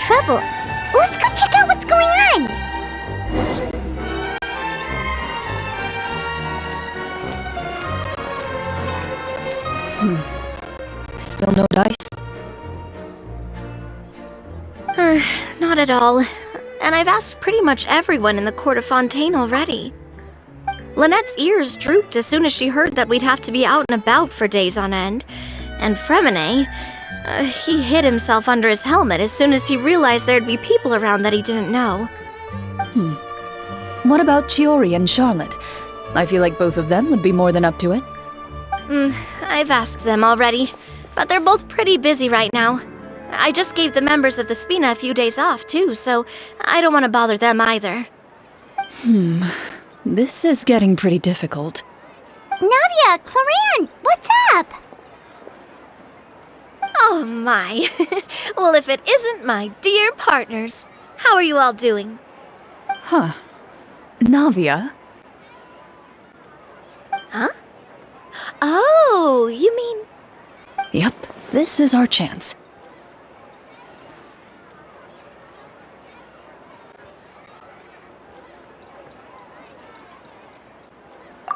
trouble. Let's go check out what's going on! Still no dice? Not at all. And I've asked pretty much everyone in the court of Fontaine already. Lynette's ears drooped as soon as she heard that we'd have to be out and about for days on end. And Fremine, he hid himself under his helmet as soon as he realized there'd be people around that he didn't know. What about Chiori and Charlotte? I feel like both of them would be more than up to it. I've asked them already, but they're both pretty busy right now. I just gave the members of the Spina a few days off, too, so I don't want to bother them either. This is getting pretty difficult. Navia, Clorinde, what's up? Oh my. Well, if it isn't my dear partners. How are you all doing? Huh. Navia? Huh? Oh, you mean... Yep, this is our chance.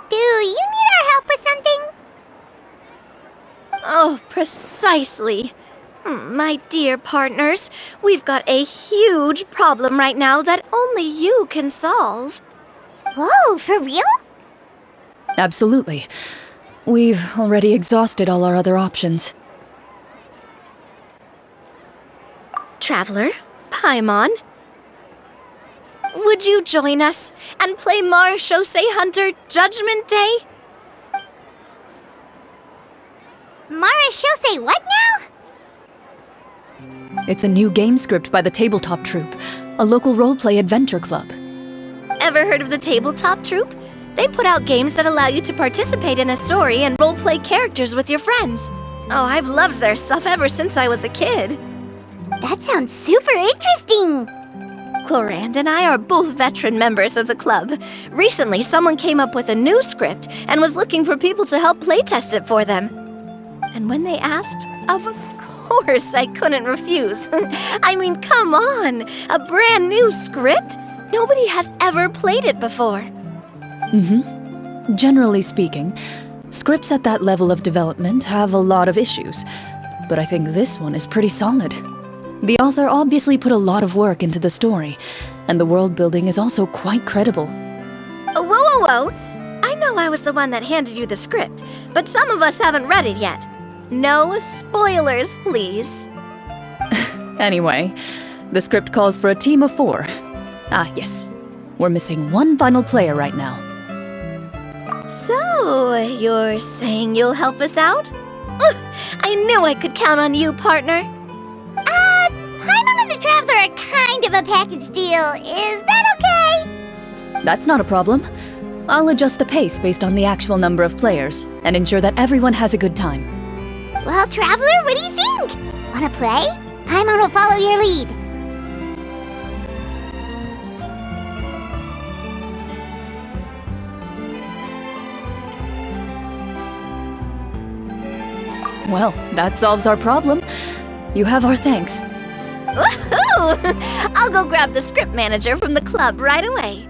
Do you need our help with something? Oh, precisely. My dear partners, we've got a huge problem right now that only you can solve. Whoa, for real? Absolutely. We've already exhausted all our other options. Traveler, Paimon, would you join us and play Marechaussee Hunter Judgment Day? Marechaussee what now? It's a new game script by the Tabletop Troupe, a local roleplay adventure club. Ever heard of the Tabletop Troupe? They put out games that allow you to participate in a story and roleplay characters with your friends. Oh, I've loved their stuff ever since I was a kid. That sounds super interesting! Clorinde and I are both veteran members of the club. Recently, someone came up with a new script and was looking for people to help playtest it for them. And when they asked, of course I couldn't refuse. I mean, come on! A brand new script? Nobody has ever played it before. Generally speaking, scripts at that level of development have a lot of issues, but I think this one is pretty solid. The author obviously put a lot of work into the story, and the world building is also quite credible. Whoa! I know I was the one that handed you the script, but some of us haven't read it yet. No spoilers, please. Anyway, the script calls for a team of 4. Ah, yes. We're missing one final player right now. So, you're saying you'll help us out? I knew I could count on you, partner. Paimon and the Traveler are kind of a package deal. Is that okay? That's not a problem. I'll adjust the pace based on the actual number of players, and ensure that everyone has a good time. Well, Traveler, what do you think? Wanna play? Paimon will follow your lead. Well, that solves our problem. You have our thanks. Woohoo! I'll go grab the script manager from the club right away.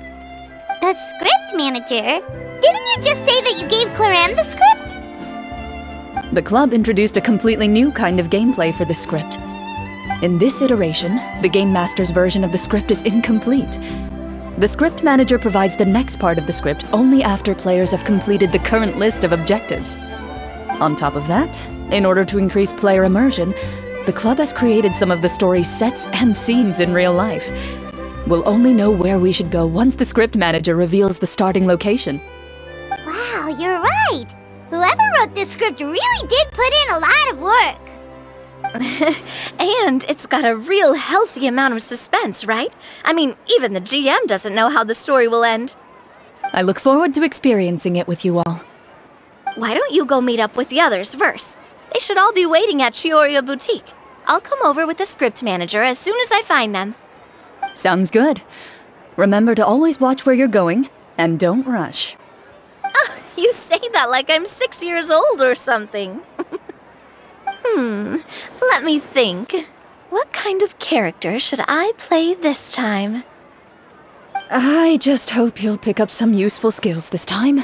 The script manager? Didn't you just say that you gave Clorinde the script? The club introduced a completely new kind of gameplay for the script. In this iteration, the Game Master's version of the script is incomplete. The script manager provides the next part of the script only after players have completed the current list of objectives. On top of that, in order to increase player immersion, the club has created some of the story's sets and scenes in real life. We'll only know where we should go once the script manager reveals the starting location. Wow, you're right! Whoever wrote this script really did put in a lot of work. And it's got a real healthy amount of suspense, right? I mean, even the GM doesn't know how the story will end. I look forward to experiencing it with you all. Why don't you go meet up with the others first? They should all be waiting at Chioria Boutique. I'll come over with the script manager as soon as I find them. Sounds good. Remember to always watch where you're going, and don't rush. You say that like I'm 6 years old or something. Let me think. What kind of character should I play this time? I just hope you'll pick up some useful skills this time.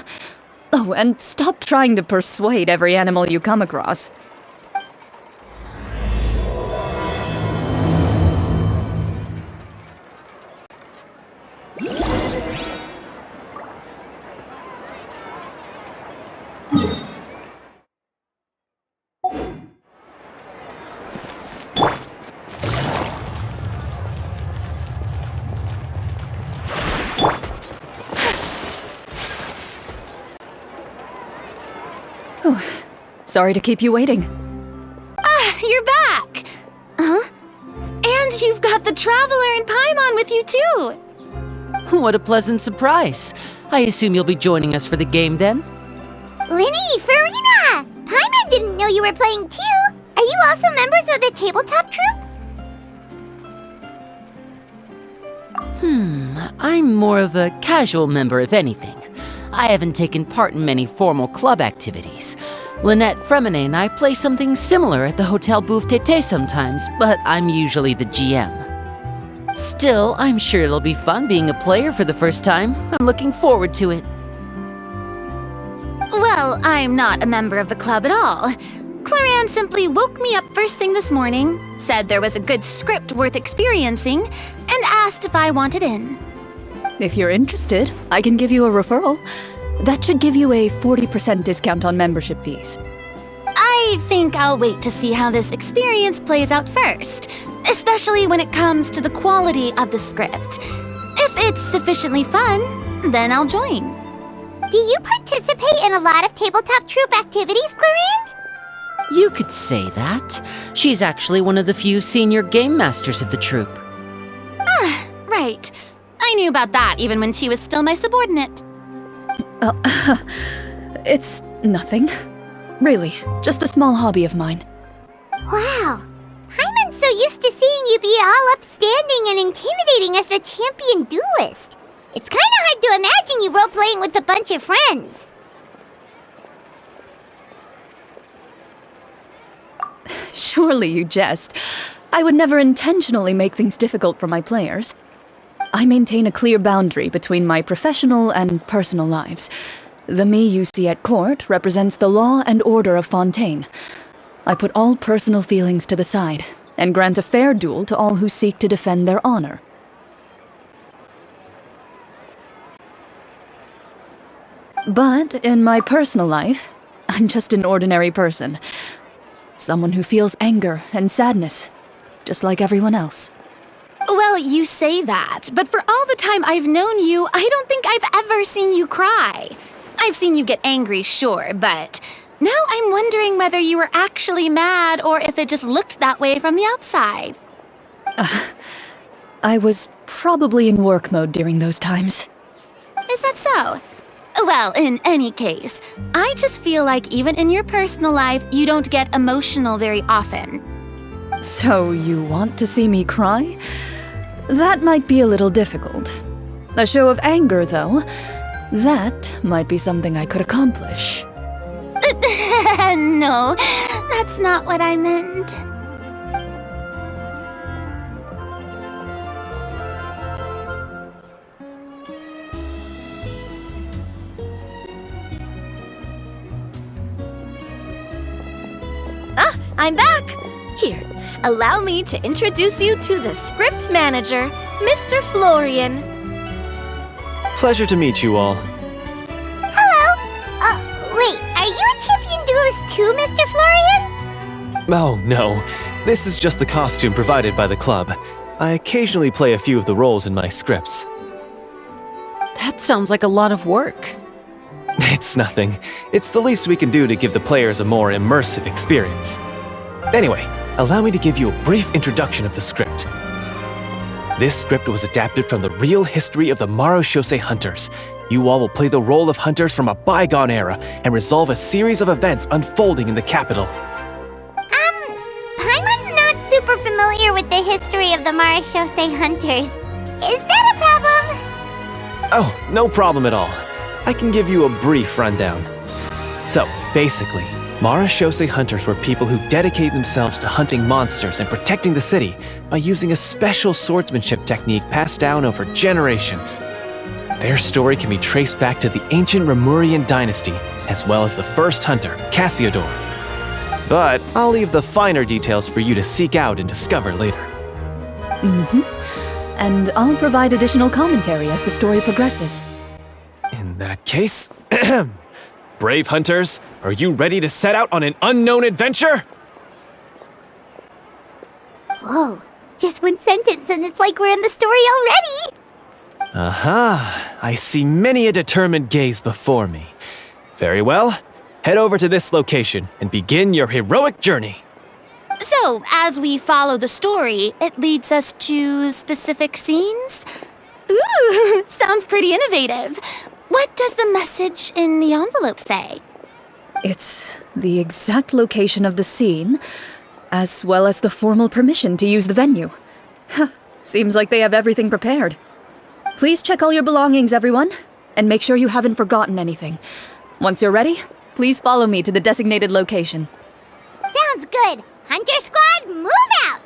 Oh, and stop trying to persuade every animal you come across. Sorry to keep you waiting. You're back! Huh? And you've got the Traveler and Paimon with you too! What a pleasant surprise. I assume you'll be joining us for the game then? Linny, Farina! Paimon didn't know you were playing too! Are you also members of the tabletop troupe? I'm more of a casual member if anything. I haven't taken part in many formal club activities. Lynette Fremine and I play something similar at the Hotel Bouffe Tété sometimes, but I'm usually the GM. Still, I'm sure it'll be fun being a player for the first time. I'm looking forward to it. Well, I'm not a member of the club at all. Clorinde simply woke me up first thing this morning, said there was a good script worth experiencing, and asked if I wanted in. If you're interested, I can give you a referral. That should give you a 40% discount on membership fees. I think I'll wait to see how this experience plays out first, especially when it comes to the quality of the script. If it's sufficiently fun, then I'll join. Do you participate in a lot of tabletop troupe activities, Clorinde? You could say that. She's actually one of the few senior game masters of the troupe. Right. I knew about that even when she was still my subordinate. It's nothing. Really, just a small hobby of mine. Wow. Paimon's so used to seeing you be all upstanding and intimidating as the champion duelist. It's kinda hard to imagine you role-playing with a bunch of friends. Surely you jest. I would never intentionally make things difficult for my players. I maintain a clear boundary between my professional and personal lives. The me you see at court represents the law and order of Fontaine. I put all personal feelings to the side and grant a fair duel to all who seek to defend their honor. But in my personal life, I'm just an ordinary person. Someone who feels anger and sadness, just like everyone else. Well, you say that, but for all the time I've known you, I don't think I've ever seen you cry. I've seen you get angry, sure, but now I'm wondering whether you were actually mad or if it just looked that way from the outside. I was probably in work mode during those times. Is that so? Well, in any case, I just feel like even in your personal life, you don't get emotional very often. So you want to see me cry? That might be a little difficult. A show of anger, though, that might be something I could accomplish. No, that's not what I meant. I'm back! Here, allow me to introduce you to the script manager, Mr. Florian. Pleasure to meet you all. Hello? Wait, are you a champion duelist too, Mr. Florian? Oh, no. This is just the costume provided by the club. I occasionally play a few of the roles in my scripts. That sounds like a lot of work. It's nothing. It's the least we can do to give the players a more immersive experience. Anyway, allow me to give you a brief introduction of the script. This script was adapted from the real history of the Marechaussee Hunters. You all will play the role of hunters from a bygone era and resolve a series of events unfolding in the capital. Paimon's not super familiar with the history of the Marechaussee Hunters. Is that a problem? Oh, no problem at all. I can give you a brief rundown. So, basically, Marashose hunters were people who dedicated themselves to hunting monsters and protecting the city by using a special swordsmanship technique passed down over generations. Their story can be traced back to the ancient Remurian dynasty, as well as the first hunter, Cassiodor. But I'll leave the finer details for you to seek out and discover later. And I'll provide additional commentary as the story progresses. In that case, brave hunters, are you ready to set out on an unknown adventure? Whoa, just one sentence and it's like we're in the story already! Aha, I see many a determined gaze before me. Very well, head over to this location and begin your heroic journey. So, as we follow the story, it leads us to specific scenes? Ooh, sounds pretty innovative. What does the message in the envelope say? It's the exact location of the scene, as well as the formal permission to use the venue. Seems like they have everything prepared. Please check all your belongings, everyone, and make sure you haven't forgotten anything. Once you're ready, please follow me to the designated location. Sounds good! Hunter Squad, move out!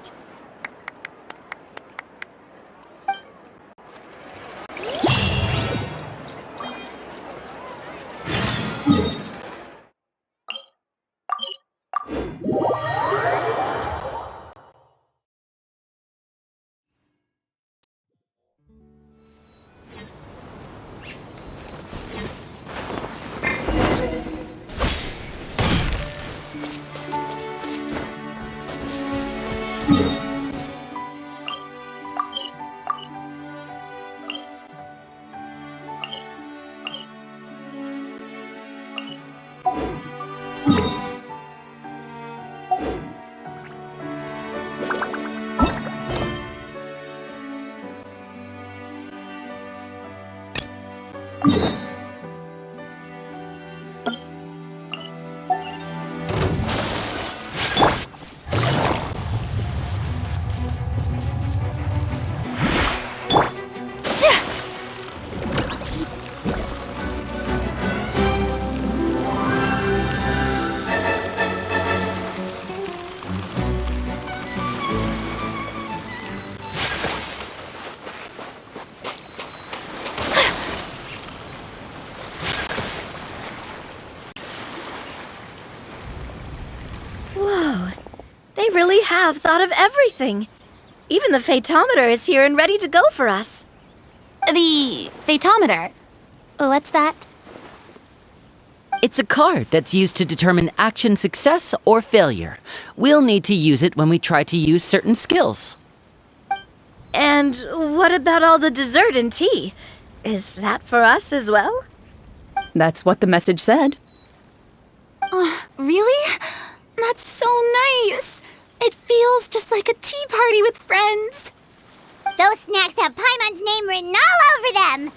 They really have thought of everything. Even the phaetometer is here and ready to go for us. The phaetometer? What's that? It's a card that's used to determine action success or failure. We'll need to use it when we try to use certain skills. And what about all the dessert and tea? Is that for us as well? That's what the message said. Really? That's so nice. It feels just like a tea party with friends. Those snacks have Paimon's name written all over them!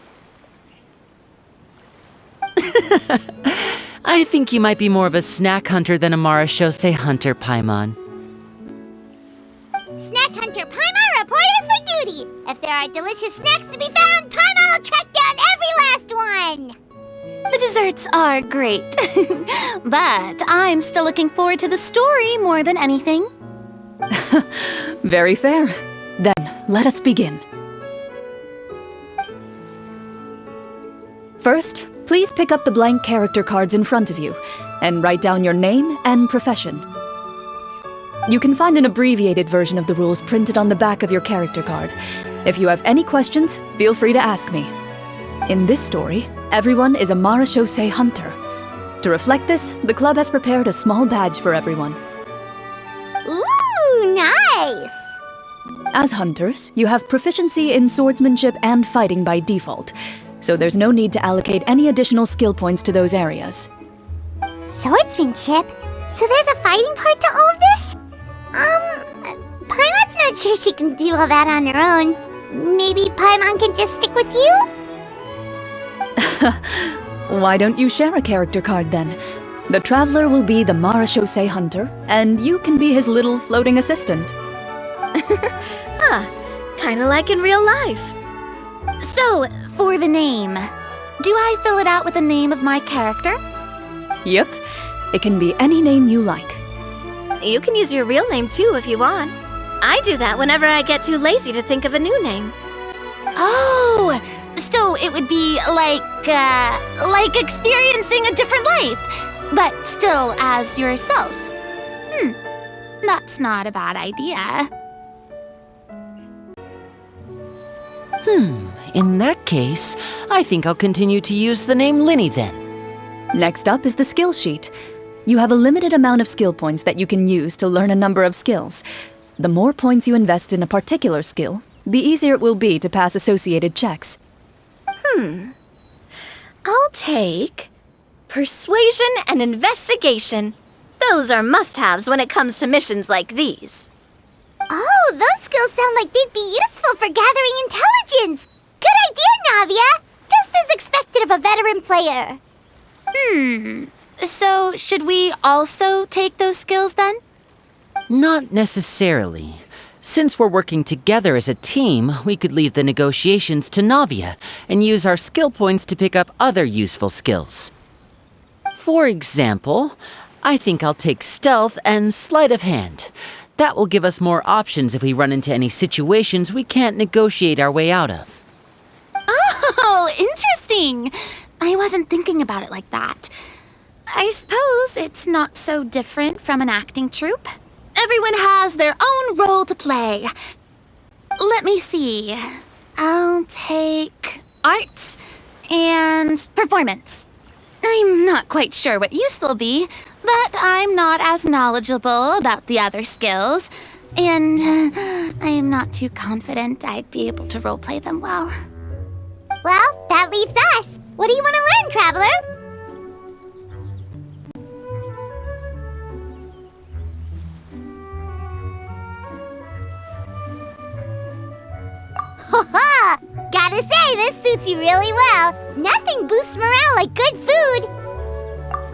I think you might be more of a snack hunter than a Marashose hunter, Paimon. Snack Hunter Paimon reported for duty! If there are delicious snacks to be found, Paimon will track down every last one! The desserts are great, but I'm still looking forward to the story more than anything. Very fair. Then, let us begin. First, please pick up the blank character cards in front of you and write down your name and profession. You can find an abbreviated version of the rules printed on the back of your character card. If you have any questions, feel free to ask me. In this story, everyone is a Marashose hunter. To reflect this, the club has prepared a small badge for everyone. Ooh, nice! As hunters, you have proficiency in swordsmanship and fighting by default, so there's no need to allocate any additional skill points to those areas. Swordsmanship? So there's a fighting part to all of this? Paimon's not sure she can do all that on her own. Maybe Paimon can just stick with you? Why don't you share a character card then? The Traveler will be the Marashose hunter, and you can be his little floating assistant. Kinda like in real life. So, for the name, do I fill it out with the name of my character? Yep, It can be any name you like. You can use your real name too if you want. I do that whenever I get too lazy to think of a new name. Oh, so it would be like experiencing a different life, but still as yourself. That's not a bad idea. In that case, I think I'll continue to use the name Linny then. Next up is the skill sheet. You have a limited amount of skill points that you can use to learn a number of skills. The more points you invest in a particular skill, the easier it will be to pass associated checks. I'll take persuasion and investigation. Those are must-haves when it comes to missions like these. Oh, those skills sound like they'd be useful for gathering intelligence. Good idea, Navia. Just as expected of a veteran player. So should we also take those skills then? Not necessarily. Since we're working together as a team, we could leave the negotiations to Navia and use our skill points to pick up other useful skills. For example, I think I'll take stealth and sleight of hand. That will give us more options if we run into any situations we can't negotiate our way out of. Oh, interesting. I wasn't thinking about it like that. I suppose it's not so different from an acting troupe. Everyone has their own role to play. Let me see. I'll take arts and performance. I'm not quite sure what use they'll be, but I'm not as knowledgeable about the other skills, and I'm not too confident I'd be able to roleplay them well. Well, that leaves us. What do you want to learn, Traveler? Ha! Gotta say, this suits you really well. Nothing boosts morale like good food.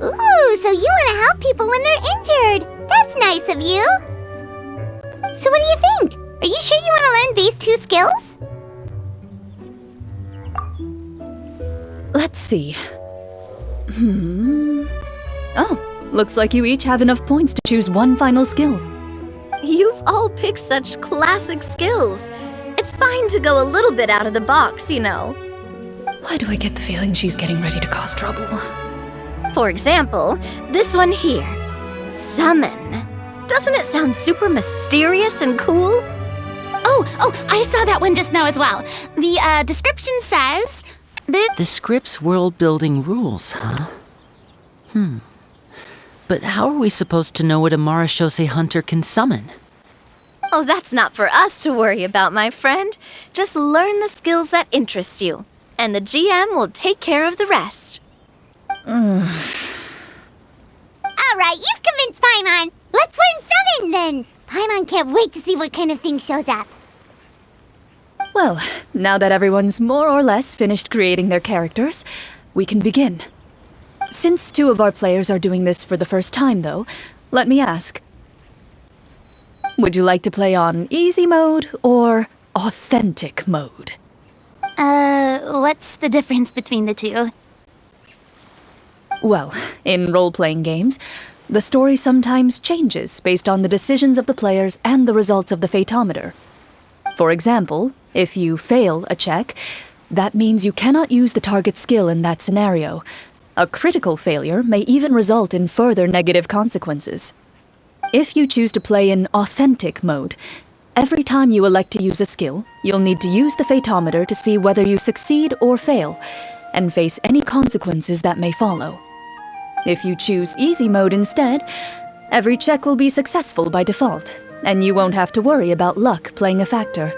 Ooh, so you want to help people when they're injured. That's nice of you. So what do you think? Are you sure you want to learn these two skills? Let's see. Oh, looks like you each have enough points to choose one final skill. You've all picked such classic skills. It's fine to go a little bit out of the box, you know. Why do I get the feeling she's getting ready to cause trouble? For example, this one here. Summon. Doesn't it sound super mysterious and cool? Oh, I saw that one just now as well. The description says... The script's world-building rules, huh? But how are we supposed to know what a Marashose hunter can summon? Oh, that's not for us to worry about, my friend. Just learn the skills that interest you, and the GM will take care of the rest. All right, you've convinced Paimon. Let's learn Summon then. Paimon can't wait to see what kind of thing shows up. Well, now that everyone's more or less finished creating their characters, we can begin. Since two of our players are doing this for the first time, though, let me ask. Would you like to play on easy mode or authentic mode? What's the difference between the two? Well, in role-playing games, the story sometimes changes based on the decisions of the players and the results of the Fatometer. For example, if you fail a check, that means you cannot use the target skill in that scenario. A critical failure may even result in further negative consequences. If you choose to play in authentic mode, every time you elect to use a skill, you'll need to use the Fatometer to see whether you succeed or fail, and face any consequences that may follow. If you choose easy mode instead, every check will be successful by default, and you won't have to worry about luck playing a factor.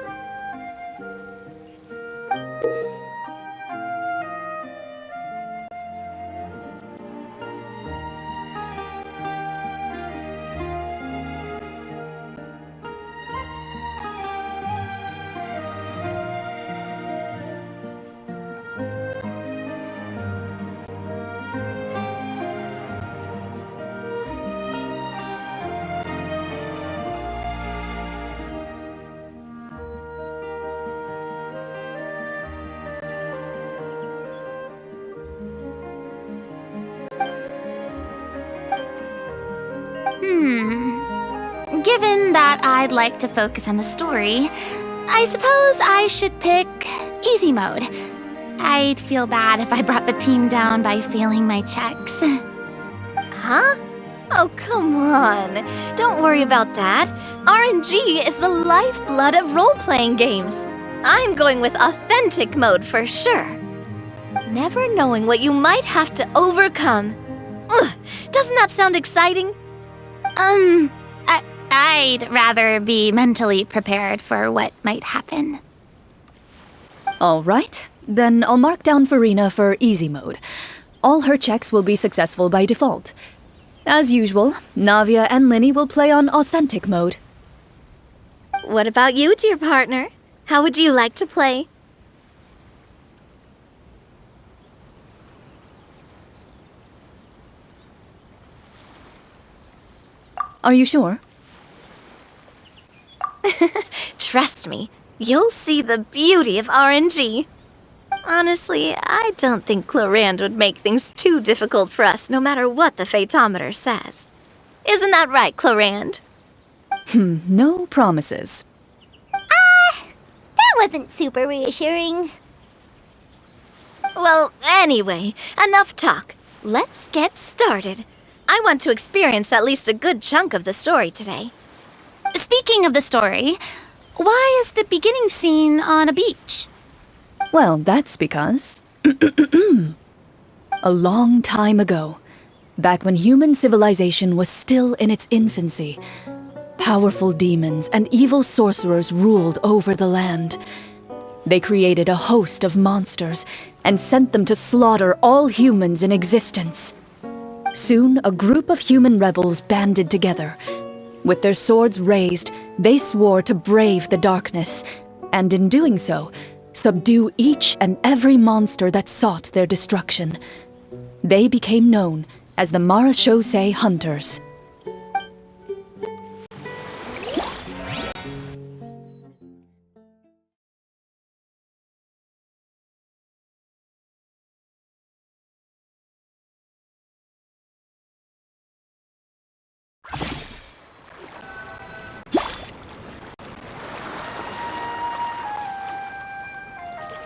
given that I'd like to focus on the story, I suppose I should pick easy mode. I'd feel bad if I brought the team down by failing my checks. Huh? Oh, come on. Don't worry about that. RNG is the lifeblood of role-playing games. I'm going with authentic mode for sure. Never knowing what you might have to overcome. Ugh, doesn't that sound exciting? I'd rather be mentally prepared for what might happen. All right, then I'll mark down Farina for easy mode. All her checks will be successful by default. As usual, Navia and Linny will play on authentic mode. What about you, dear partner? How would you like to play? Are you sure? Trust me, you'll see the beauty of RNG. Honestly, I don't think Clorinde would make things too difficult for us no matter what the Fatometer says. Isn't that right, Clorinde? No promises. That wasn't super reassuring. Well, anyway, enough talk. Let's get started. I want to experience at least a good chunk of the story today. Speaking of the story, why is the beginning scene on a beach? Well, that's because... a long time ago, back when human civilization was still in its infancy, powerful demons and evil sorcerers ruled over the land. They created a host of monsters and sent them to slaughter all humans in existence. Soon, a group of human rebels banded together. With their swords raised, they swore to brave the darkness, and in doing so, subdue each and every monster that sought their destruction. They became known as the Marechaussee Hunters.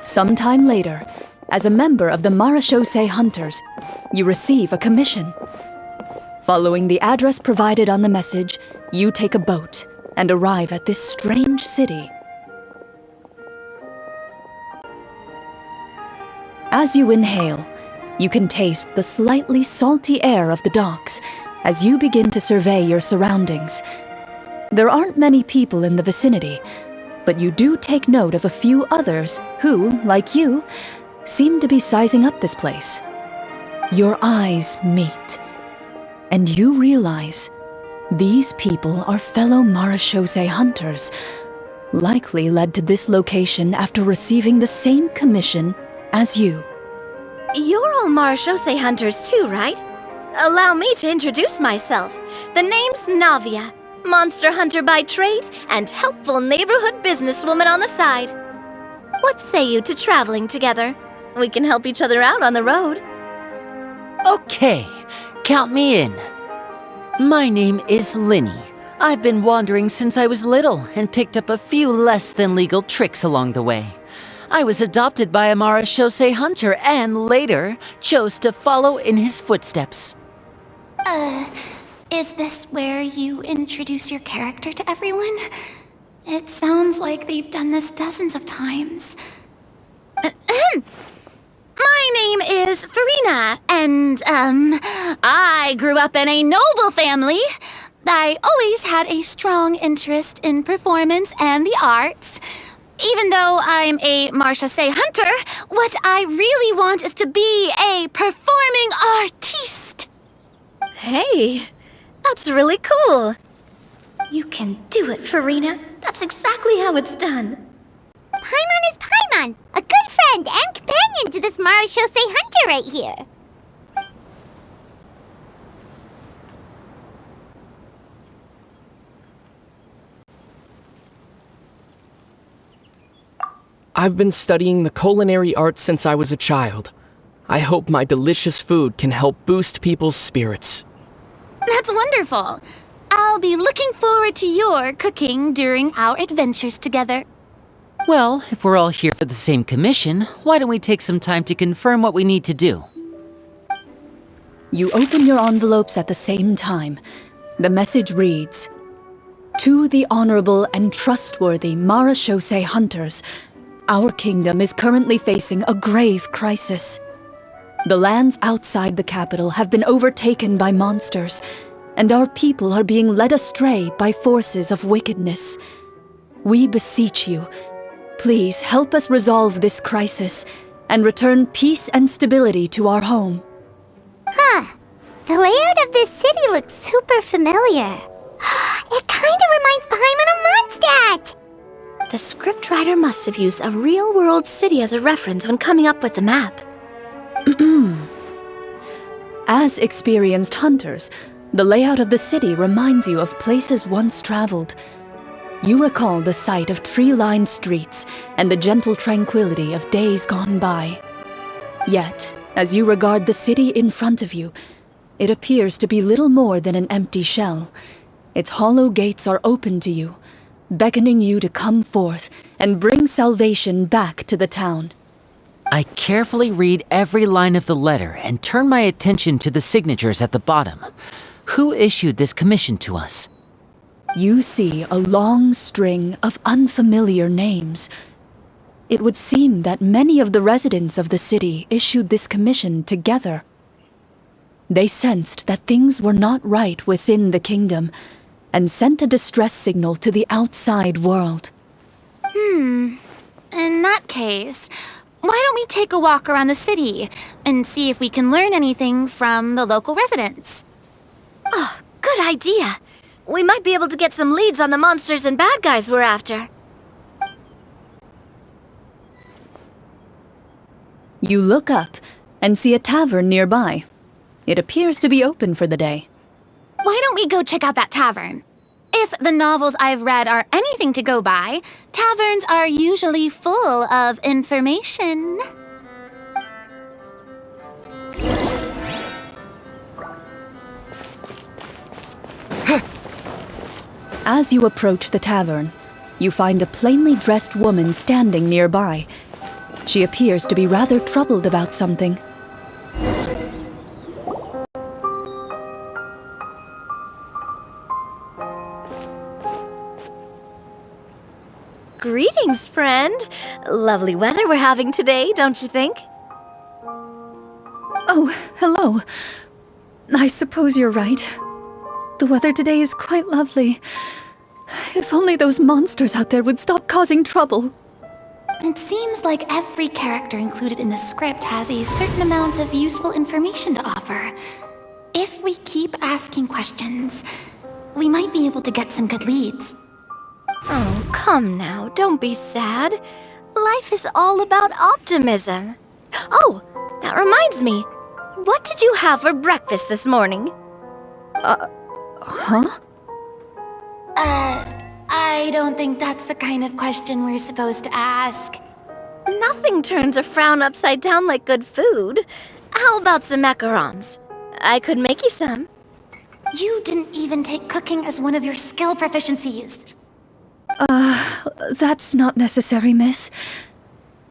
Sometime later, as a member of the Marechaussee Hunters, you receive a commission. Following the address provided on the message, you take a boat and arrive at this strange city. As you inhale, you can taste the slightly salty air of the docks as you begin to survey your surroundings. There aren't many people in the vicinity, but you do take note of a few others who, like you, seem to be sizing up this place. Your eyes meet, and you realize these people are fellow Marechaussee Hunters, likely led to this location after receiving the same commission as you. You're all Marechaussee Hunters too, right? Allow me to introduce myself. The name's Navia, monster hunter by trade and helpful neighborhood businesswoman on the side. What say you to traveling together? We can help each other out on the road. Okay, count me in. My name is Linny. I've been wandering since I was little and picked up a few less than legal tricks along the way. I was adopted by a Marechaussee Hunter and later chose to follow in his footsteps. Is this where you introduce your character to everyone? It sounds like they've done this dozens of times. My name is Farina, and, I grew up in a noble family. I always had a strong interest in performance and the arts. Even though I'm a Marechaussee Hunter, what I really want is to be a performing artiste. Hey, that's really cool. You can do it, Farina. That's exactly how it's done. Paimon is Paimon, a good friend and companion to this Marechaussee Hunter right here. I've been studying the culinary arts since I was a child. I hope my delicious food can help boost people's spirits. That's wonderful. I'll I'll be looking forward to your cooking during our adventures together. Well, if we're all here for the same commission, why don't we take some time to confirm what we need to do? You open your envelopes at the same time. The message reads, "To the honorable and trustworthy Marachose hunters, our kingdom is currently facing a grave crisis. The lands outside the capital have been overtaken by monsters, and our people are being led astray by forces of wickedness. We beseech you, please help us resolve this crisis and return peace and stability to our home." The layout of this city looks super familiar. It kind of reminds Paimon of Mondstadt! The scriptwriter must have used a real-world city as a reference when coming up with the map. As experienced hunters, the layout of the city reminds you of places once traveled. You recall the sight of tree-lined streets and the gentle tranquility of days gone by. Yet, as you regard the city in front of you, it appears to be little more than an empty shell. Its hollow gates are open to you, beckoning you to come forth and bring salvation back to the town. I carefully read every line of the letter and turn my attention to the signatures at the bottom. Who issued this commission to us? You see a long string of unfamiliar names. It would seem that many of the residents of the city issued this commission together. They sensed that things were not right within the kingdom and sent a distress signal to the outside world. In that case, why don't we take a walk around the city and see if we can learn anything from the local residents? Oh, good idea. We might be able to get some leads on the monsters and bad guys we're after. You look up and see a tavern nearby. It appears to be open for the day. Why don't we go check out that tavern? If the novels I've read are anything to go by, taverns are usually full of information. As you approach the tavern, you find a plainly dressed woman standing nearby. She appears to be rather troubled about something. Greetings, friend. Lovely weather we're having today, don't you think? Oh, hello. I suppose you're right. The weather today is quite lovely. If only those monsters out there would stop causing trouble. It seems like every character included in the script has a certain amount of useful information to offer. If we keep asking questions, we might be able to get some good leads. Oh, come now, don't be sad. Life is all about optimism. Oh, that reminds me. What did you have for breakfast this morning? Huh? I don't think that's the kind of question we're supposed to ask. Nothing turns a frown upside down like good food. How about some macarons? I could make you some. You didn't even take cooking as one of your skill proficiencies. That's not necessary, miss.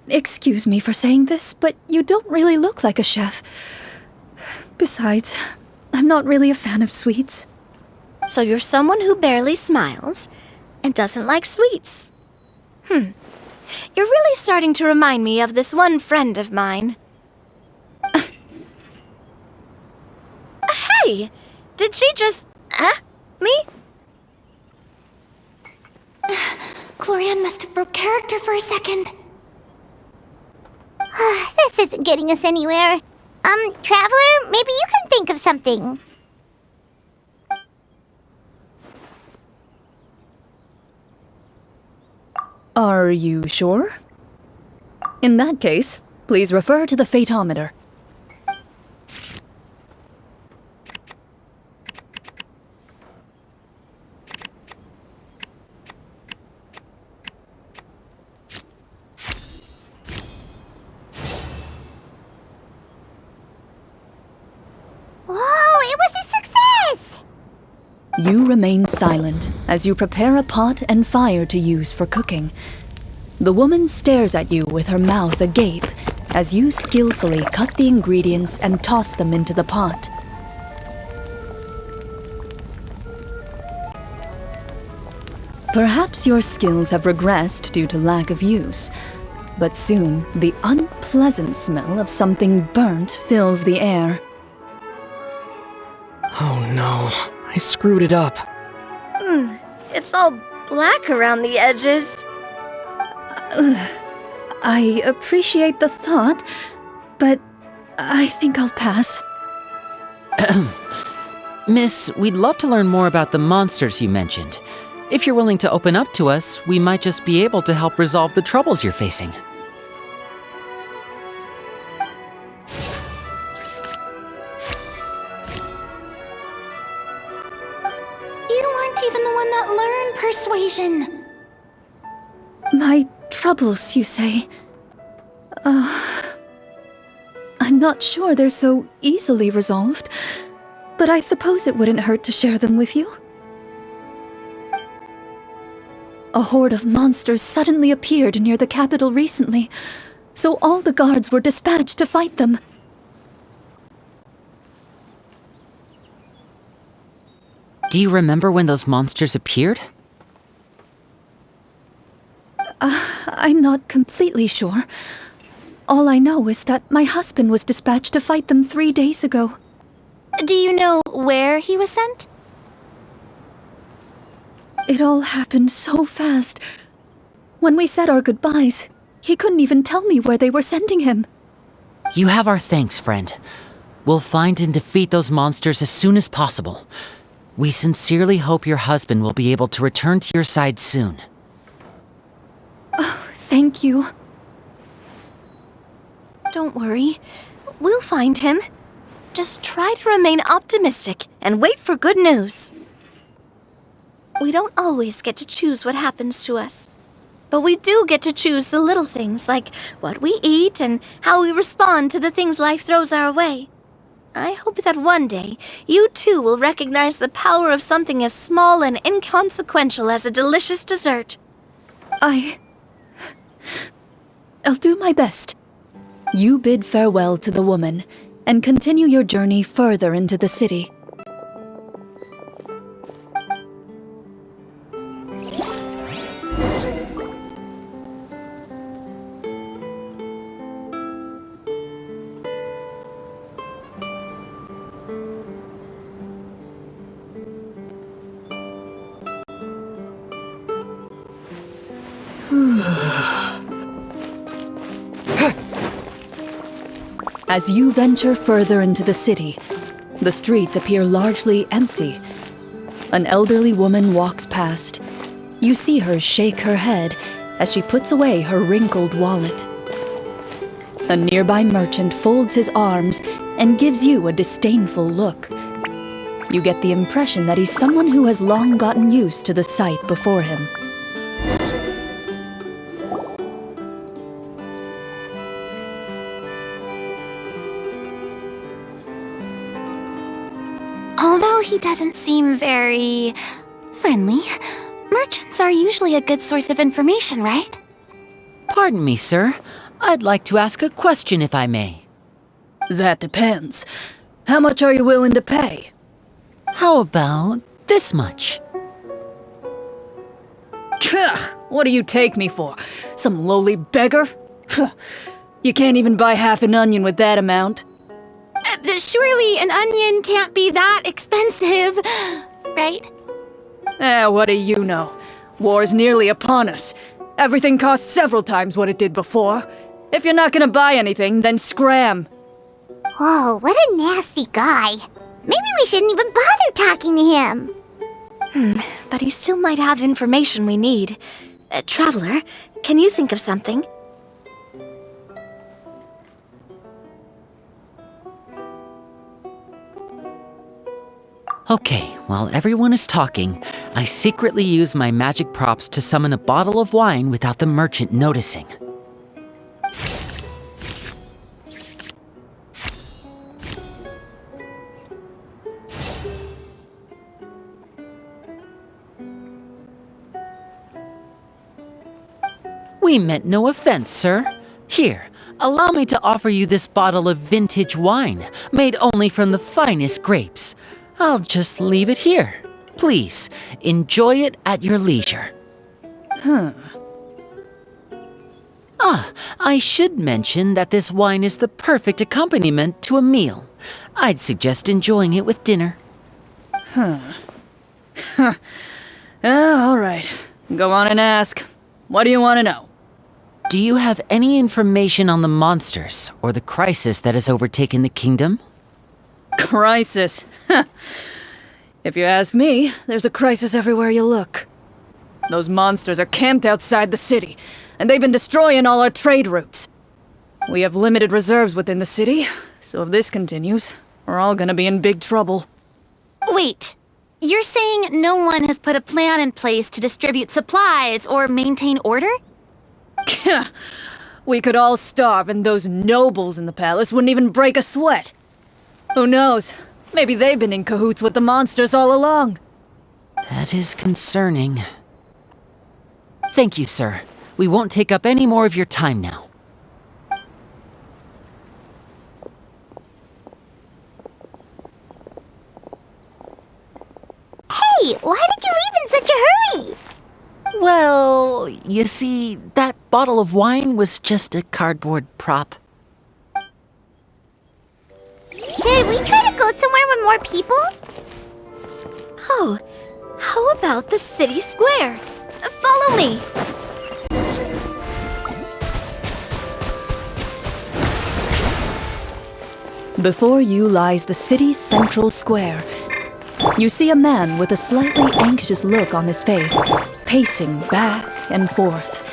Excuse me for saying this, but you don't really look like a chef. Besides, I'm not really a fan of sweets. So you're someone who barely smiles and doesn't like sweets. You're really starting to remind me of this one friend of mine. Hey! Did she just... me? Clorinde must have broke character for a second. This isn't getting us anywhere. Traveler, maybe you can think of something. Are you sure? In that case, please refer to the fatometer. You remain silent as you prepare a pot and fire to use for cooking. The woman stares at you with her mouth agape as you skillfully cut the ingredients and toss them into the pot. Perhaps your skills have regressed due to lack of use, but soon the unpleasant smell of something burnt fills the air. Oh no, I screwed it up. It's all black around the edges. I appreciate the thought, but I think I'll pass. Miss, we'd love to learn more about the monsters you mentioned. If you're willing to open up to us, we might just be able to help resolve the troubles you're facing. You weren't even the one that learned persuasion. My troubles, you say? I'm not sure they're so easily resolved, but I suppose it wouldn't hurt to share them with you. A horde of monsters suddenly appeared near the capital recently, so all the guards were dispatched to fight them. Do you remember when those monsters appeared? I'm not completely sure. All I know is that my husband was dispatched to fight them 3 days ago. Do you know where he was sent? It all happened so fast. When we said our goodbyes, he couldn't even tell me where they were sending him. You have our thanks, friend. We'll find and defeat those monsters as soon as possible. We sincerely hope your husband will be able to return to your side soon. Thank you. Don't worry. We'll find him. Just try to remain optimistic and wait for good news. We don't always get to choose what happens to us. But we do get to choose the little things like what we eat and how we respond to the things life throws our way. I hope that one day you too will recognize the power of something as small and inconsequential as a delicious dessert. I'll do my best. You bid farewell to the woman and continue your journey further into the city. As you venture further into the city, the streets appear largely empty. An elderly woman walks past. You see her shake her head as she puts away her wrinkled wallet. A nearby merchant folds his arms and gives you a disdainful look. You get the impression that he's someone who has long gotten used to the sight before him. Although he doesn't seem very friendly, merchants are usually a good source of information, right? Pardon me, sir. I'd like to ask a question if I may. That depends. How much are you willing to pay? How about this much? What do you take me for? Some lowly beggar? You can't even buy half an onion with that amount. Surely an onion can't be that expensive, right? What do you know? War's nearly upon us. Everything costs several times what it did before. If you're not gonna buy anything, then scram. Whoa, what a nasty guy. Maybe we shouldn't even bother talking to him. But he still might have information we need. Traveler, can you think of something? Okay, while everyone is talking, I secretly use my magic props to summon a bottle of wine without the merchant noticing. We meant no offense, sir. Here, allow me to offer you this bottle of vintage wine, made only from the finest grapes. I'll just leave it here. Please, enjoy it at your leisure. I should mention that this wine is the perfect accompaniment to a meal. I'd suggest enjoying it with dinner. All right. Go on and ask. What do you want to know? Do you have any information on the monsters or the crisis that has overtaken the kingdom? Crisis. If you ask me, there's a crisis everywhere you look. Those monsters are camped outside the city, and they've been destroying all our trade routes. We have limited reserves within the city, so if this continues, we're all gonna be in big trouble. Wait, you're saying no one has put a plan in place to distribute supplies or maintain order? We could all starve and those nobles in the palace wouldn't even break a sweat. Who knows? Maybe they've been in cahoots with the monsters all along. That is concerning. Thank you, sir. We won't take up any more of your time now. Hey, why did you leave in such a hurry? Well, you see, that bottle of wine was just a cardboard prop. Should we try to go somewhere with more people? Oh, how about the city square? Follow me. Before you lies the city's central square. You see a man with a slightly anxious look on his face, pacing back and forth,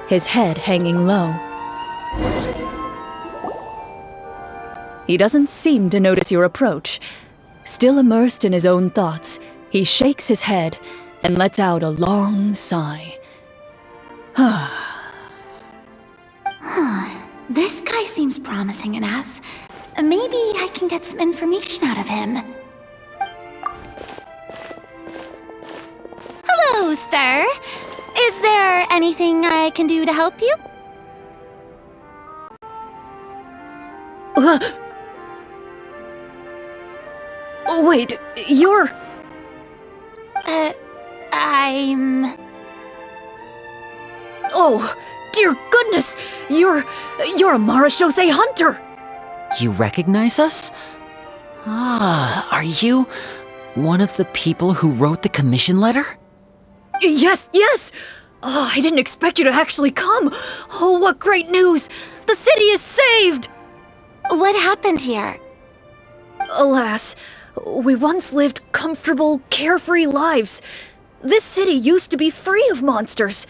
his head hanging low. He doesn't seem to notice your approach. Still immersed in his own thoughts, he shakes his head and lets out a long sigh. This guy seems promising enough. Maybe I can get some information out of him. Hello, sir. Is there anything I can do to help you? Wait, you're... I'm... Oh, dear goodness! You're a Marashose hunter! You recognize us? Are you one of the people who wrote the commission letter? Yes! Oh, I didn't expect you to actually come! Oh, what great news! The city is saved! What happened here? Alas, we once lived comfortable, carefree lives. This city used to be free of monsters.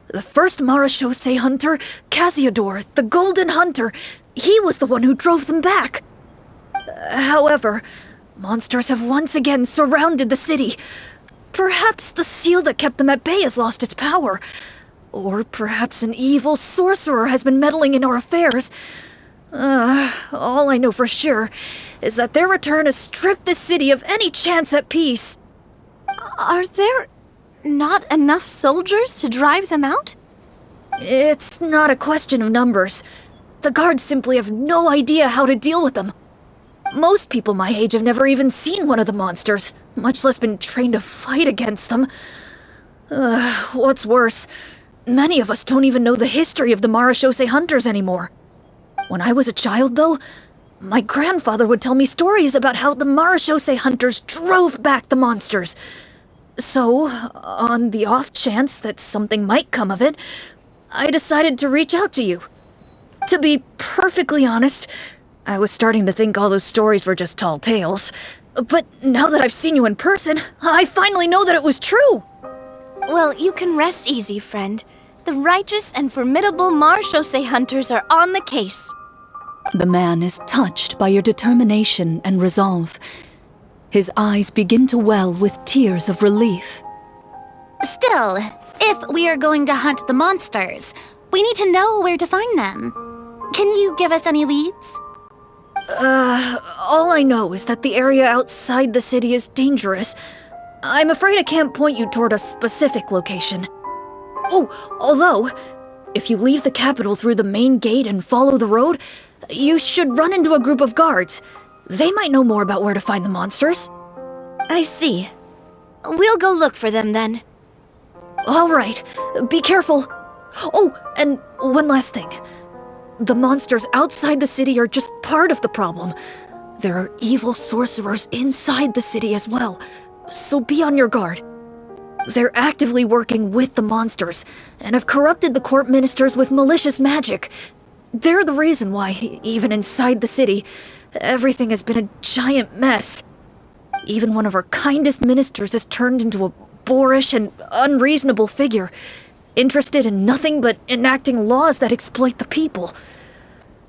The first Marashose hunter, Casiodor, the Golden Hunter, he was the one who drove them back. However, monsters have once again surrounded the city. Perhaps the seal that kept them at bay has lost its power. Or perhaps an evil sorcerer has been meddling in our affairs. All I know for sure is that their return has stripped the city of any chance at peace. Are there not enough soldiers to drive them out? It's not a question of numbers. The guards simply have no idea how to deal with them. Most people my age have never even seen one of the monsters, much less been trained to fight against them. What's worse, many of us don't even know the history of the Marashose hunters anymore. When I was a child, though, my grandfather would tell me stories about how the Marashose hunters drove back the monsters. So, on the off chance that something might come of it, I decided to reach out to you. To be perfectly honest, I was starting to think all those stories were just tall tales. But now that I've seen you in person, I finally know that it was true! Well, you can rest easy, friend. The righteous and formidable Marashose hunters are on the case. The man is touched by your determination and resolve. His eyes begin to well with tears of relief. Still, if we are going to hunt the monsters, we need to know where to find them. Can you give us any leads? All I know is that the area outside the city is dangerous. I'm afraid I can't point you toward a specific location. Oh, although, If you leave the capital through the main gate and follow the road, you should run into a group of guards. They might know more about where to find the monsters. I see. We'll go look for them then. All right, be careful. Oh, and one last thing. The monsters outside the city are just part of the problem. There are evil sorcerers inside the city as well, so be on your guard. They're actively working with the monsters, and have corrupted the court ministers with malicious magic. They're the reason why, even inside the city, everything has been a giant mess. Even one of our kindest ministers has turned into a boorish and unreasonable figure, interested in nothing but enacting laws that exploit the people.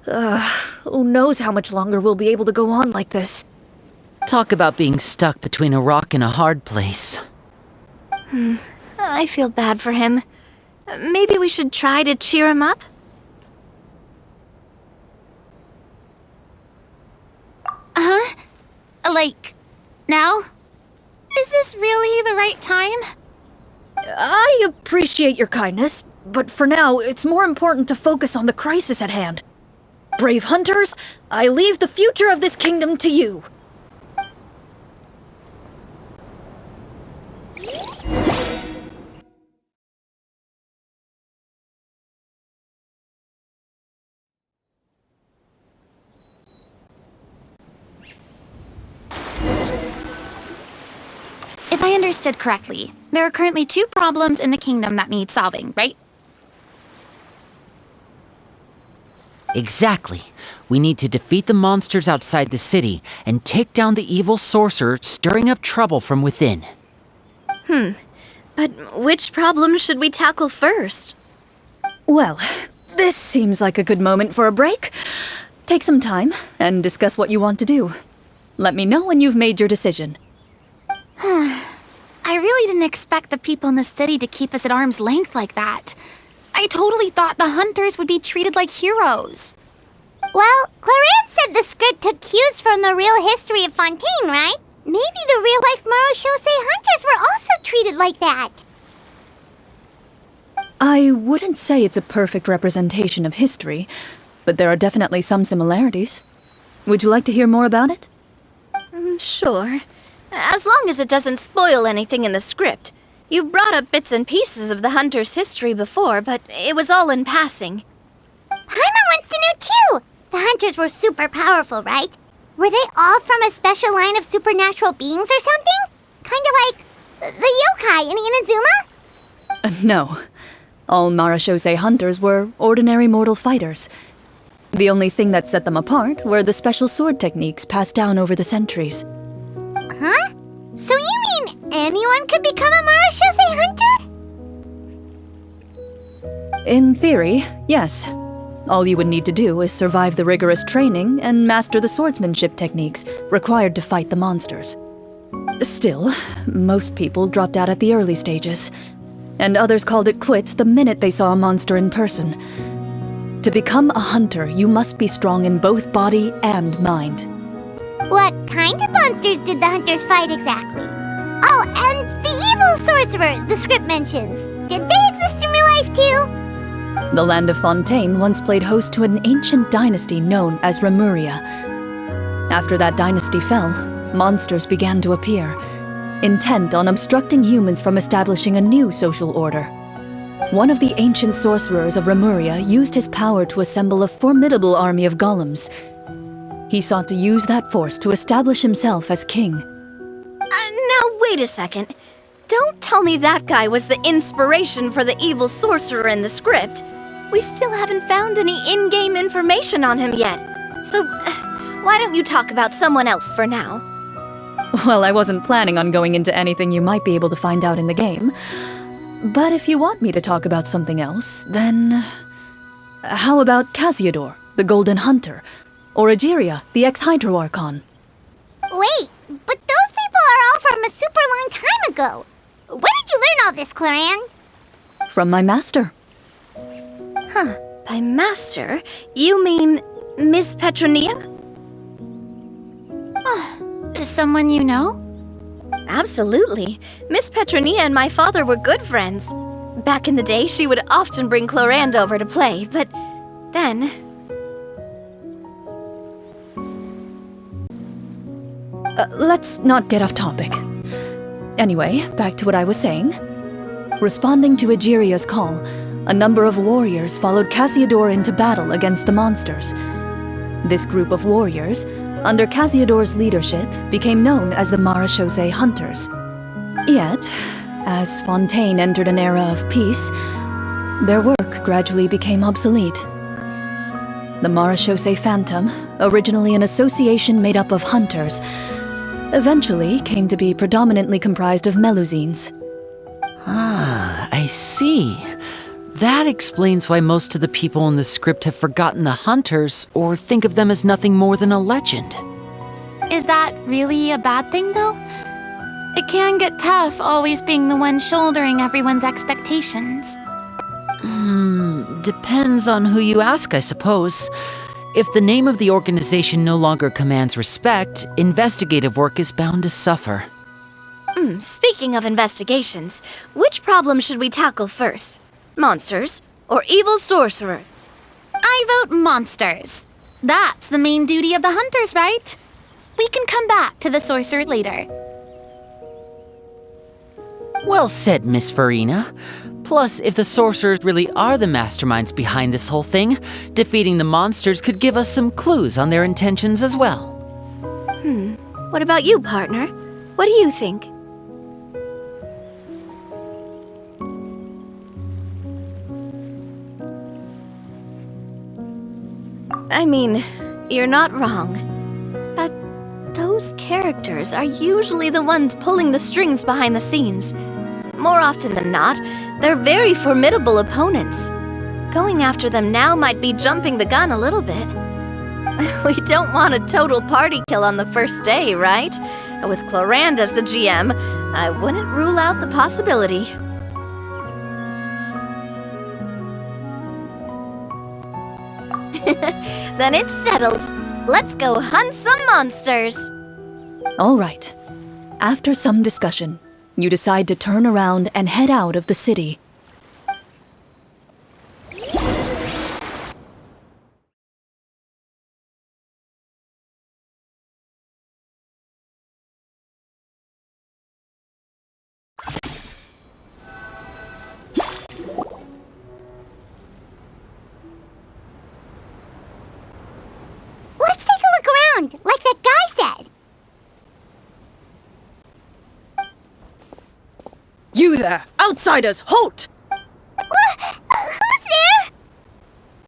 Who knows how much longer we'll be able to go on like this. Talk about being stuck between a rock and a hard place. I feel bad for him. Maybe we should try to cheer him up? Huh? Like, now? Is this really the right time? I appreciate your kindness, but for now, it's more important to focus on the crisis at hand. Brave hunters, I leave the future of this kingdom to you. If I understood correctly, there are currently 2 problems in the kingdom that need solving, right? Exactly. We need to defeat the monsters outside the city and take down the evil sorcerer stirring up trouble from within. But which problem should we tackle first? Well, this seems like a good moment for a break. Take some time and discuss what you want to do. Let me know when you've made your decision. I really didn't expect the people in the city to keep us at arm's length like that. I totally thought the hunters would be treated like heroes. Well, Clorinde said the script took cues from the real history of Fontaine, right? Maybe the real-life Marachose hunters were also treated like that. I wouldn't say it's a perfect representation of history, but there are definitely some similarities. Would you like to hear more about it? Sure. As long as it doesn't spoil anything in the script. You brought up bits and pieces of the hunter's history before, but it was all in passing. Paimon wants to know too! The hunters were super powerful, right? Were they all from a special line of supernatural beings or something? Kind of like the yokai in Inazuma? No. All Marachose hunters were ordinary mortal fighters. The only thing that set them apart were the special sword techniques passed down over the centuries. Huh? So you mean anyone could become a Marachose hunter? In theory, yes. All you would need to do is survive the rigorous training and master the swordsmanship techniques required to fight the monsters. Still, most people dropped out at the early stages, and others called it quits the minute they saw a monster in person. To become a hunter, you must be strong in both body and mind. What kind of monsters did the hunters fight exactly? Oh, and the evil sorcerer the script mentions. Did they exist in real life too? The land of Fontaine once played host to an ancient dynasty known as Remuria. After that dynasty fell, monsters began to appear, intent on obstructing humans from establishing a new social order. One of the ancient sorcerers of Remuria used his power to assemble a formidable army of golems. He sought to use that force to establish himself as king. Now wait a second. Don't tell me that guy was the inspiration for the evil sorcerer in the script. We still haven't found any in-game information on him yet. So, why don't you talk about someone else for now? Well, I wasn't planning on going into anything you might be able to find out in the game. But if you want me to talk about something else, then... How about Casiodor, the Golden Hunter? Or Egeria, the ex-Hydro Archon? Wait, but those people are all from a super long time ago. Where did you learn all this, Clorinde? From my master. By master, you mean Miss Petronia? Someone you know? Absolutely. Miss Petronia and my father were good friends. Back in the day, she would often bring Clorinde over to play, but then... Let's not get off topic. Anyway, back to what I was saying. Responding to Egeria's call, a number of warriors followed Cassiodor into battle against the monsters. This group of warriors, under Cassiodor's leadership, became known as the Marechaussee Hunters. Yet, as Fontaine entered an era of peace, their work gradually became obsolete. The Marechaussee Phantom, originally an association made up of hunters, eventually came to be predominantly comprised of Melusines. Ah, I see. That explains why most of the people in the script have forgotten the hunters or think of them as nothing more than a legend. Is that really a bad thing, though? It can get tough always being the one shouldering everyone's expectations. Depends on who you ask, I suppose. If the name of the organization no longer commands respect, investigative work is bound to suffer. Speaking of investigations, which problem should we tackle first? Monsters or evil sorcerer? I vote monsters. That's the main duty of the hunters, right? We can come back to the sorcerer later. Well said, Miss Farina. Plus, if the sorcerers really are the masterminds behind this whole thing, defeating the monsters could give us some clues on their intentions as well. What about you, partner? What do you think? I mean, you're not wrong. But those characters are usually the ones pulling the strings behind the scenes. More often than not, they're very formidable opponents. Going after them now might be jumping the gun a little bit. We don't want a total party kill on the first day, right? With Clorinde as the GM, I wouldn't rule out the possibility. Then it's settled. Let's go hunt some monsters. All right. After some discussion, you decide to turn around and head out of the city. Let's take a look around, like that guy said. You there! Outsiders, halt! Who's there?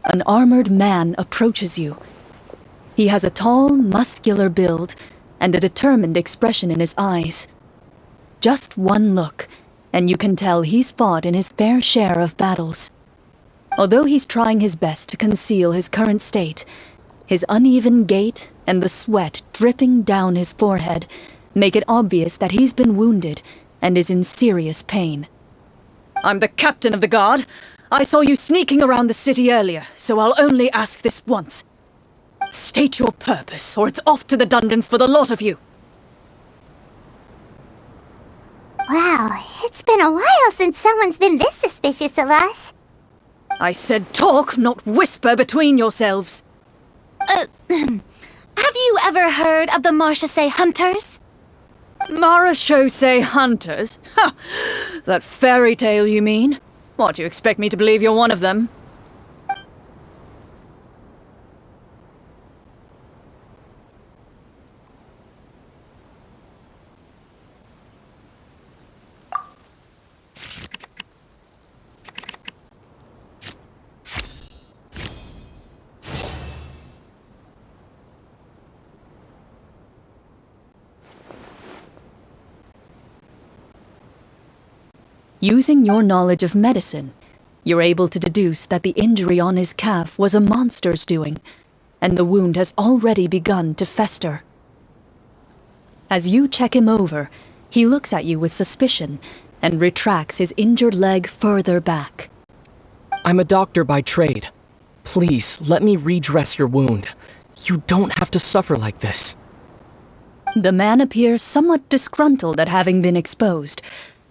An armored man approaches you. He has a tall, muscular build and a determined expression in his eyes. Just one look, and you can tell he's fought in his fair share of battles. Although he's trying his best to conceal his current state, his uneven gait and the sweat dripping down his forehead make it obvious that he's been wounded and is in serious pain. I'm the captain of the guard. I saw you sneaking around the city earlier, so I'll only ask this once. State your purpose, or it's off to the dungeons for the lot of you. Wow, it's been a while since someone's been this suspicious of us. I said talk, not whisper between yourselves. Have you ever heard of the Marechaussee Hunters? Marechaussee Hunters? Ha! That fairy tale, you mean? What, you expect me to believe you're one of them? Using your knowledge of medicine, you're able to deduce that the injury on his calf was a monster's doing, and the wound has already begun to fester. As you check him over, he looks at you with suspicion and retracts his injured leg further back. I'm a doctor by trade. Please, let me redress your wound. You don't have to suffer like this. The man appears somewhat disgruntled at having been exposed,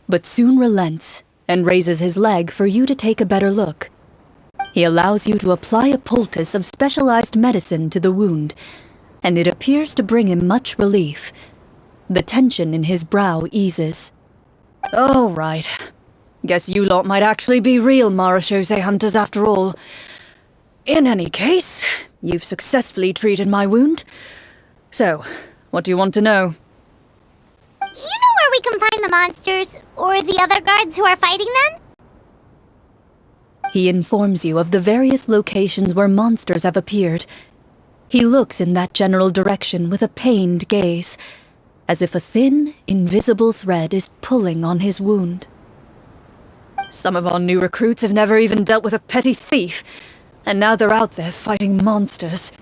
but soon relents and raises his leg for you to take a better look. He allows you to apply a poultice of specialized medicine to the wound, and it appears to bring him much relief. The tension in his brow eases. Oh, right. Guess you lot might actually be real Marachose hunters after all. In any case, you've successfully treated my wound. So, what do you want to know? Do you know where we can find the monsters, or the other guards who are fighting them? He informs you of the various locations where monsters have appeared. He looks in that general direction with a pained gaze, as if a thin, invisible thread is pulling on his wound. Some of our new recruits have never even dealt with a petty thief, and now they're out there fighting monsters.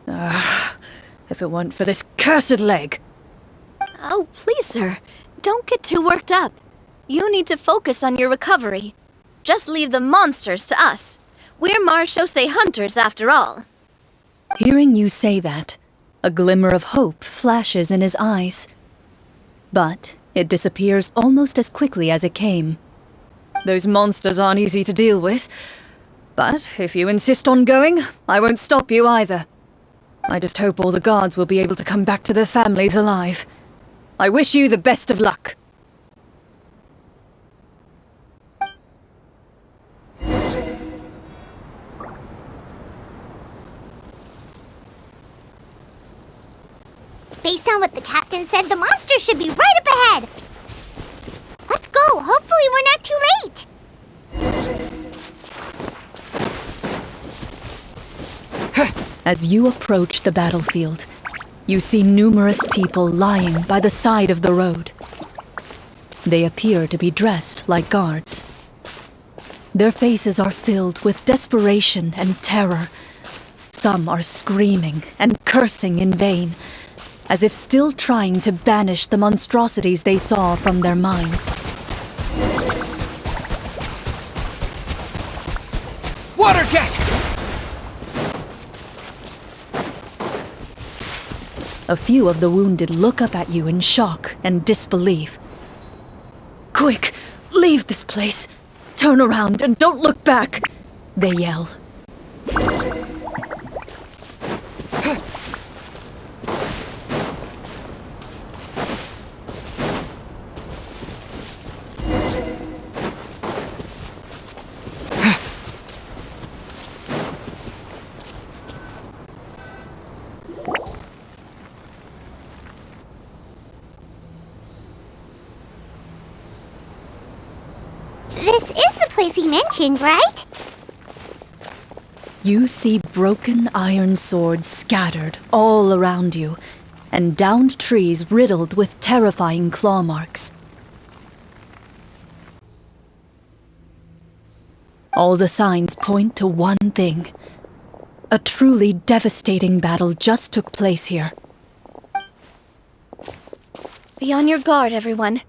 If it weren't for this cursed leg. Oh, please, sir. Don't get too worked up. You need to focus on your recovery. Just leave the monsters to us. We're Marachose hunters, after all. Hearing you say that, a glimmer of hope flashes in his eyes. But it disappears almost as quickly as it came. Those monsters aren't easy to deal with. But if you insist on going, I won't stop you either. I just hope all the guards will be able to come back to their families alive. I wish you the best of luck. Based on what the captain said, the monster should be right up ahead. Let's go. Hopefully we're not too late. As you approach the battlefield, you see numerous people lying by the side of the road. They appear to be dressed like guards. Their faces are filled with desperation and terror. Some are screaming and cursing in vain, as if still trying to banish the monstrosities they saw from their minds. Water jet! A few of the wounded look up at you in shock and disbelief. Quick, leave this place. Turn around and don't look back, they yell. This is the place he mentioned, right? You see broken iron swords scattered all around you, and downed trees riddled with terrifying claw marks. All the signs point to one thing. A truly devastating battle just took place here. Be on your guard, everyone.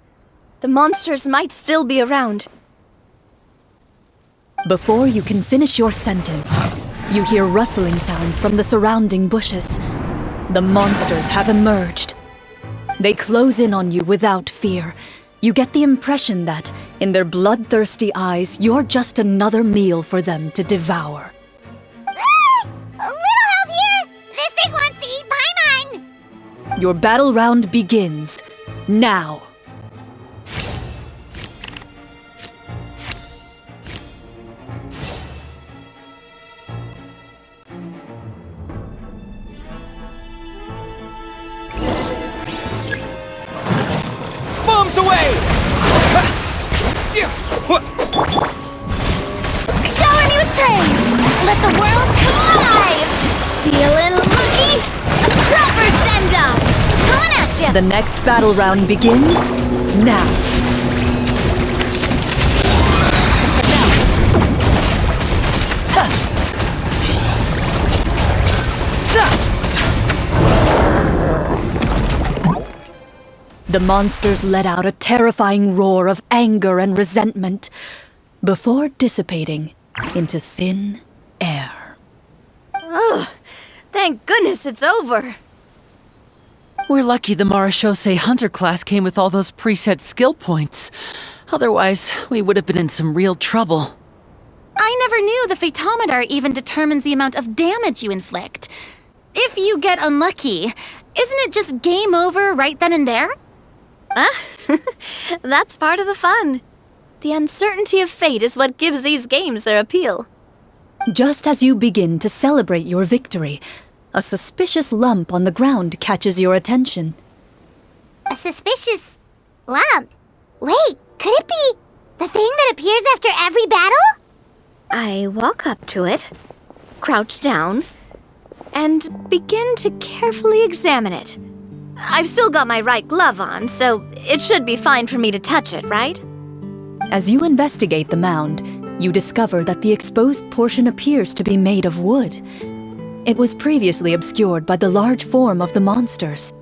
The monsters might still be around. Before you can finish your sentence, you hear rustling sounds from the surrounding bushes. The monsters have emerged. They close in on you without fear. You get the impression that, in their bloodthirsty eyes, you're just another meal for them to devour. A little help here! This thing wants to eat Paimon! Your battle round begins now. Bombs away! Shower me with praise! Let the world come alive! Feeling lucky? A proper send-up! Coming at ya! The next battle round begins now. The monsters let out a terrifying roar of anger and resentment before dissipating into thin air. Ugh, thank goodness it's over. We're lucky the Marachose Hunter class came with all those preset skill points. Otherwise, we would have been in some real trouble. I never knew the photometer even determines the amount of damage you inflict. If you get unlucky, isn't it just game over right then and there? That's part of the fun. The uncertainty of fate is what gives these games their appeal. Just as you begin to celebrate your victory, a suspicious lump on the ground catches your attention. A suspicious lump? Wait, could it be the thing that appears after every battle? I walk up to it, crouch down, and begin to carefully examine it. I've still got my right glove on, so it should be fine for me to touch it, right? As you investigate the mound, you discover that the exposed portion appears to be made of wood. It was previously obscured by the large form of the monsters.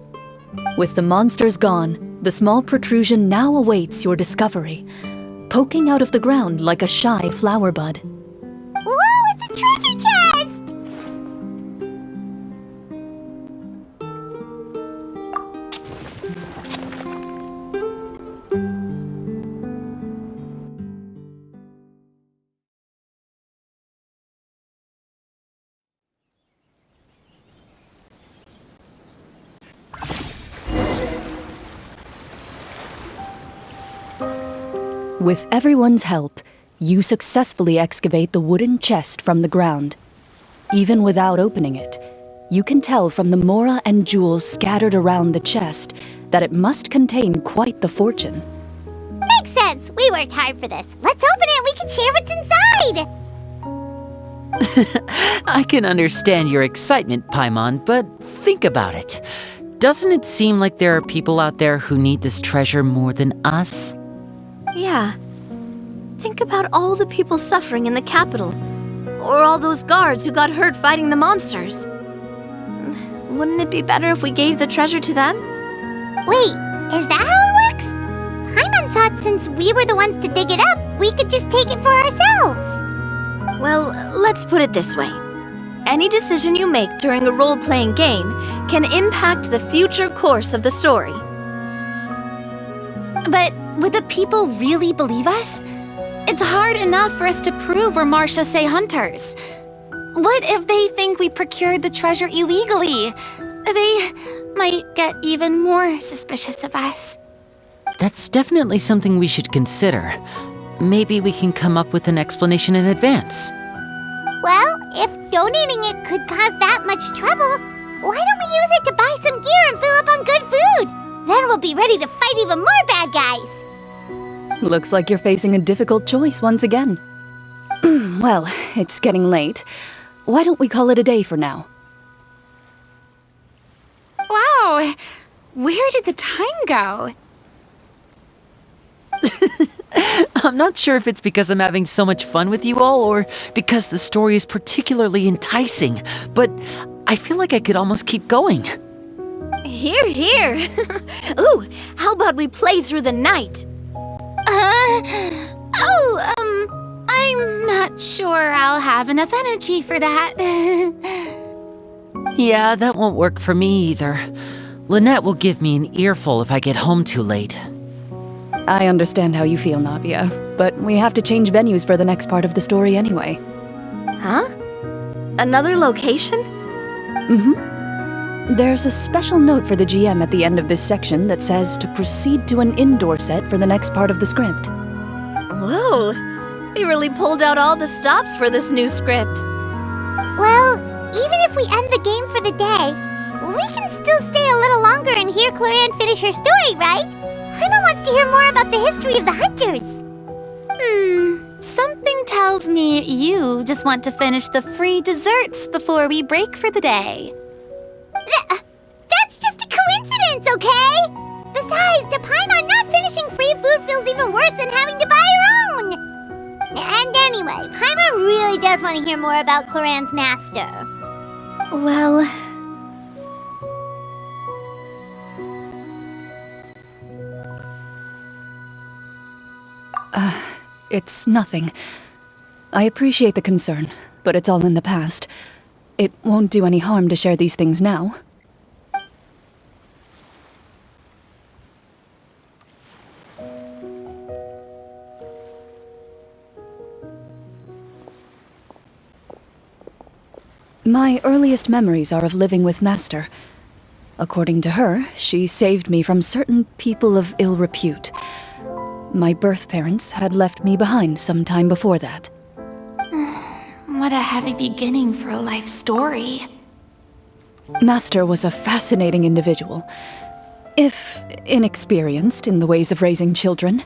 With the monsters gone, the small protrusion now awaits your discovery, poking out of the ground like a shy flower bud. Whoa, it's a treasure chest! With everyone's help, you successfully excavate the wooden chest from the ground. Even without opening it, you can tell from the mora and jewels scattered around the chest that it must contain quite the fortune. Makes sense. We worked hard for this. Let's open it. We can share what's inside. I can understand your excitement, Paimon, but think about it. Doesn't it seem like there are people out there who need this treasure more than us? Yeah. Think about all the people suffering in the capital. Or all those guards who got hurt fighting the monsters. Wouldn't it be better if we gave the treasure to them? Wait, is that how it works? Paimon thought since we were the ones to dig it up, we could just take it for ourselves. Well, let's put it this way. Any decision you make during a role-playing game can impact the future course of the story. But would the people really believe us? It's hard enough for us to prove we're Marcia hunters. What if they think we procured the treasure illegally? They might get even more suspicious of us. That's definitely something we should consider. Maybe we can come up with an explanation in advance. Well, if donating it could cause that much trouble, why don't we use it to buy some gear and fill up on good food? Then we'll be ready to fight even more bad guys. Looks like you're facing a difficult choice once again. Well, it's getting late. Why don't we call it a day for now? Wow, where did the time go? I'm not sure if it's because I'm having so much fun with you all or because the story is particularly enticing, but I feel like I could almost keep going. Here, here. Ooh, how about we play through the night? I'm not sure I'll have enough energy for that. Yeah, that won't work for me either. Lynette will give me an earful if I get home too late. I understand how you feel, Navia, but we have to change venues for the next part of the story anyway. Huh? Another location? There's a special note for the GM at the end of this section that says to proceed to an indoor set for the next part of the script. Whoa, they really pulled out all the stops for this new script. Well, even if we end the game for the day, we can still stay a little longer and hear Clorinde finish her story, right? Paimon wants to hear more about the history of the hunters. Something tells me you just want to finish the free desserts before we break for the day. That's just a coincidence, okay? Besides, to Paimon, not finishing free food feels even worse than having to buy her own. And anyway, Paimon really does want to hear more about Clorinde's master. Well... It's nothing. I appreciate the concern, but it's all in the past. It won't do any harm to share these things now. My earliest memories are of living with Master. According to her, she saved me from certain people of ill repute. My birth parents had left me behind some time before that. What a heavy beginning for a life story. Master was a fascinating individual, if inexperienced in the ways of raising children.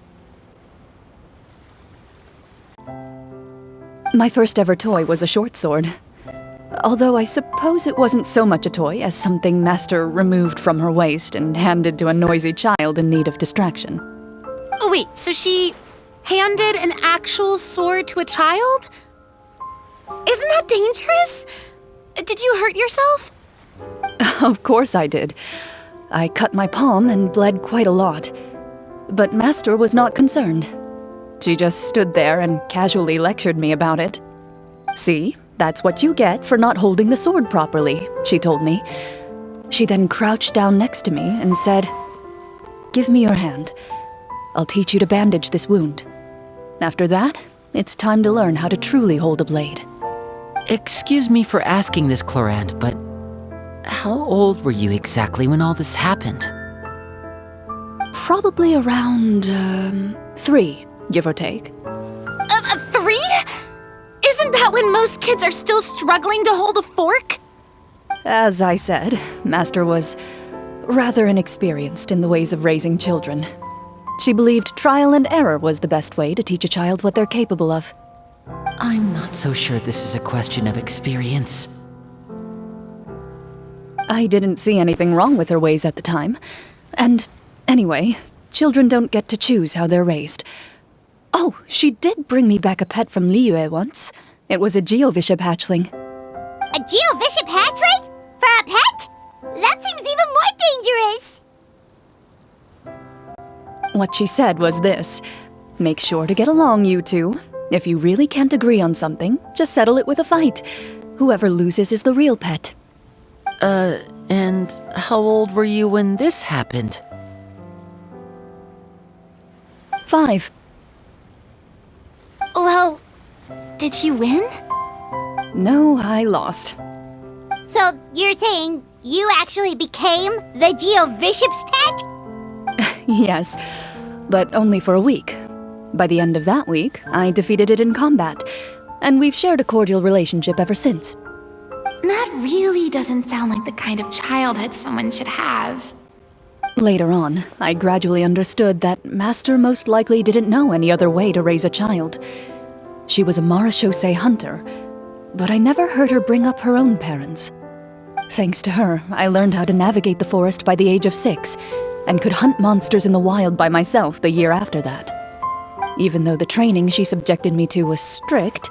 My first ever toy was a short sword. Although I suppose it wasn't so much a toy as something Master removed from her waist and handed to a noisy child in need of distraction. Oh, wait, so she handed an actual sword to a child? Isn't that dangerous? Did you hurt yourself? Of course I did. I cut my palm and bled quite a lot. But Master was not concerned. She just stood there and casually lectured me about it. See, that's what you get for not holding the sword properly, she told me. She then crouched down next to me and said, "Give me your hand. I'll teach you to bandage this wound. After that, it's time to learn how to truly hold a blade." Excuse me for asking this, Clorinde, but how old were you exactly when all this happened? Probably around, 3, give or take. 3? Isn't that when most kids are still struggling to hold a fork? As I said, Master was rather inexperienced in the ways of raising children. She believed trial and error was the best way to teach a child what they're capable of. I'm not so sure this is a question of experience. I didn't see anything wrong with her ways at the time. And anyway, children don't get to choose how they're raised. Oh, she did bring me back a pet from Liyue once. It was a Geovishap hatchling. A Geovishap hatchling? For a pet? That seems even more dangerous! What she said was this: make sure to get along, you two. If you really can't agree on something, just settle it with a fight. Whoever loses is the real pet. And how old were you when this happened? 5. Well, did you win? No, I lost. So, you're saying you actually became the Geovishap's pet? Yes, but only for a week. By the end of that week, I defeated it in combat, and we've shared a cordial relationship ever since. That really doesn't sound like the kind of childhood someone should have. Later on, I gradually understood that Master most likely didn't know any other way to raise a child. She was a marechaussee hunter, but I never heard her bring up her own parents. Thanks to her, I learned how to navigate the forest by the age of 6, and could hunt monsters in the wild by myself the year after that. Even though the training she subjected me to was strict,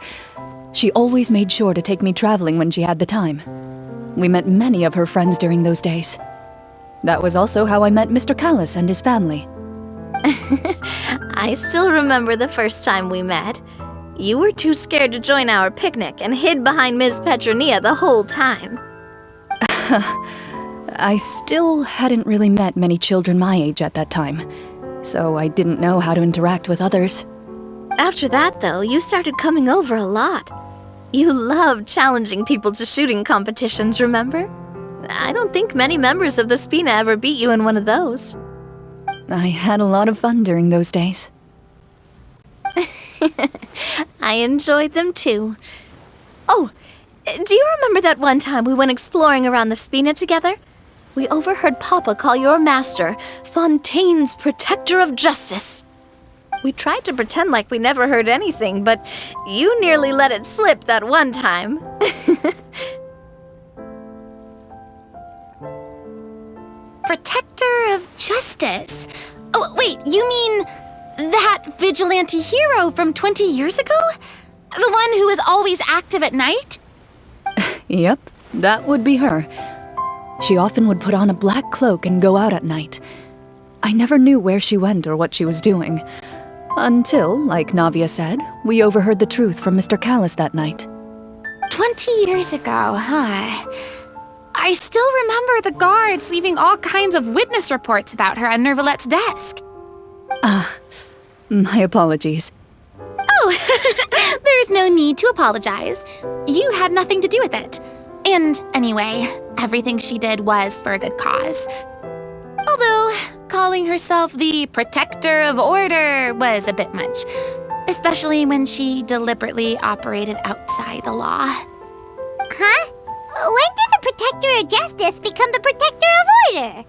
she always made sure to take me traveling when she had the time. We met many of her friends during those days. That was also how I met Mr. Callis and his family. I still remember the first time we met. You were too scared to join our picnic and hid behind Ms. Petronia the whole time. I still hadn't really met many children my age at that time, so I didn't know how to interact with others. After that, though, you started coming over a lot. You loved challenging people to shooting competitions, remember? I don't think many members of the Spina ever beat you in one of those. I had a lot of fun during those days. I enjoyed them too. Oh, do you remember that one time we went exploring around the Spina together? We overheard Papa call your master Fontaine's Protector of Justice. We tried to pretend like we never heard anything, but you nearly let it slip that one time. Protector of Justice? Oh, wait, you mean that vigilante hero from 20 years ago? The one who is always active at night? Yep, that would be her. She often would put on a black cloak and go out at night. I never knew where she went or what she was doing. Until, like Navia said, we overheard the truth from Mr. Callis that night. 20 years ago, huh? I still remember the guards leaving all kinds of witness reports about her on Nervalette's desk. My apologies. Oh, there's no need to apologize. You had nothing to do with it. And anyway, everything she did was for a good cause. Although, calling herself the protector of order was a bit much, especially when she deliberately operated outside the law. Huh? When did the protector of justice become the protector of order?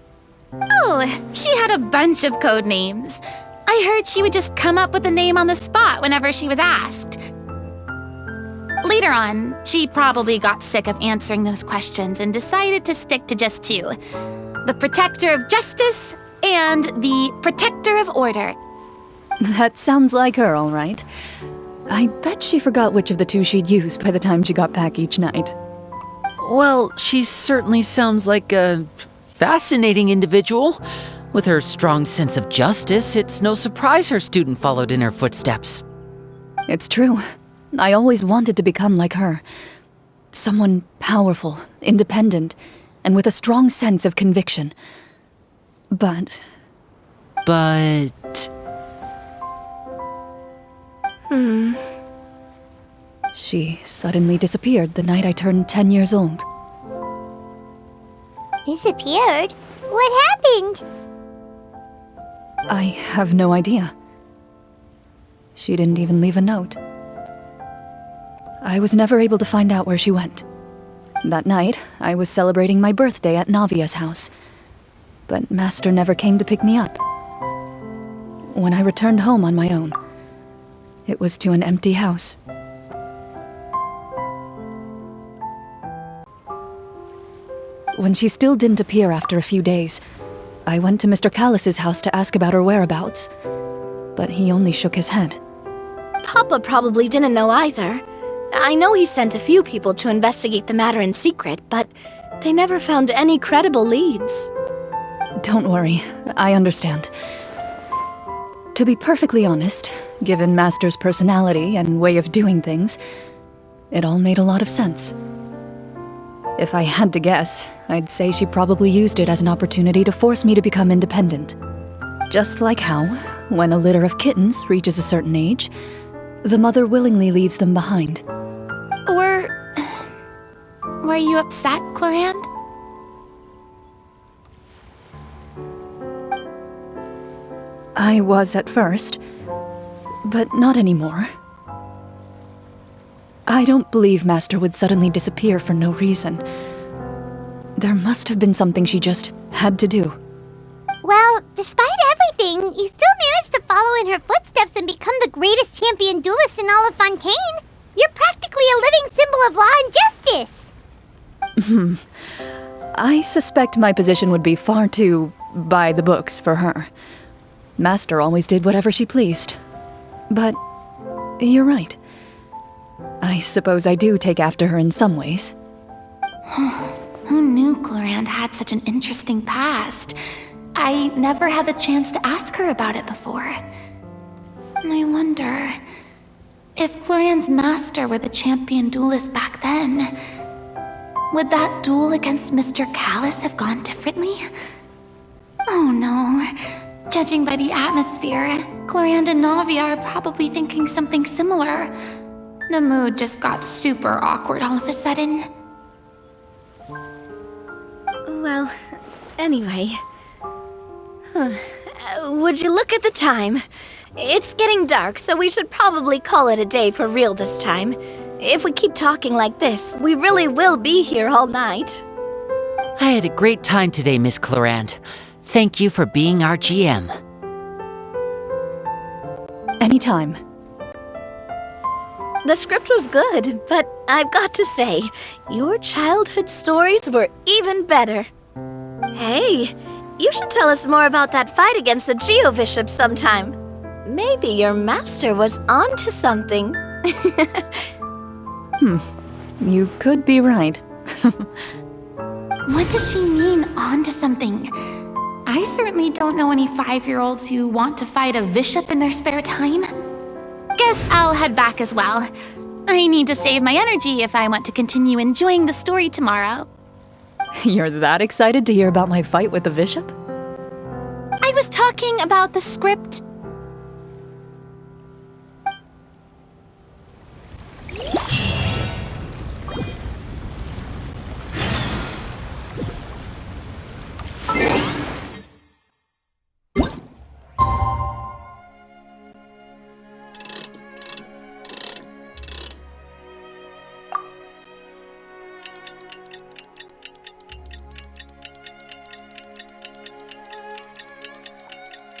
Oh, she had a bunch of code names. I heard she would just come up with a name on the spot whenever she was asked. Later on, she probably got sick of answering those questions and decided to stick to just two: the protector of justice and the protector of order. That sounds like her, all right. I bet she forgot which of the two she'd use by the time she got back each night. Well, she certainly sounds like a fascinating individual. With her strong sense of justice, it's no surprise her student followed in her footsteps. It's true. I always wanted to become like her. Someone powerful, independent, and with a strong sense of conviction. But... She suddenly disappeared the night I turned 10 years old. Disappeared? What happened? I have no idea. She didn't even leave a note. I was never able to find out where she went. That night, I was celebrating my birthday at Navia's house, but Master never came to pick me up. When I returned home on my own, it was to an empty house. When she still didn't appear after a few days, I went to Mr. Callus's house to ask about her whereabouts, but he only shook his head. Papa probably didn't know either. I know he sent a few people to investigate the matter in secret, but they never found any credible leads. Don't worry, I understand. To be perfectly honest, given Master's personality and way of doing things, it all made a lot of sense. If I had to guess, I'd say she probably used it as an opportunity to force me to become independent. Just like how, when a litter of kittens reaches a certain age, the mother willingly leaves them behind. Were you upset, Clorinde? I was at first, but not anymore. I don't believe Master would suddenly disappear for no reason. There must have been something she just had to do. Well, despite everything, you still managed to follow in her footsteps and become the greatest champion duelist in all of Fontaine. You're practically a living symbol of law and justice. I suspect my position would be far too by the books for her. Master always did whatever she pleased. But you're right. I suppose I do take after her in some ways. Who knew Clorinde had such an interesting past? I never had the chance to ask her about it before. I wonder if Clorinde's master were the champion duelist back then. Would that duel against Mr. Callus have gone differently? Oh no. Judging by the atmosphere, Clorinde and Navia are probably thinking something similar. The mood just got super awkward all of a sudden. Well, anyway. Would you look at the time? It's getting dark, so we should probably call it a day for real this time. If we keep talking like this, we really will be here all night. I had a great time today, Miss Clorinde. Thank you for being our GM. Anytime. The script was good, but I've got to say, your childhood stories were even better. Hey, you should tell us more about that fight against the Geo-Bishop sometime. Maybe your master was onto something. You could be right. What does she mean, onto something? I certainly don't know any 5-year-olds who want to fight a bishop in their spare time. Guess I'll head back as well. I need to save my energy if I want to continue enjoying the story tomorrow. You're that excited to hear about my fight with the bishop? I was talking about the script.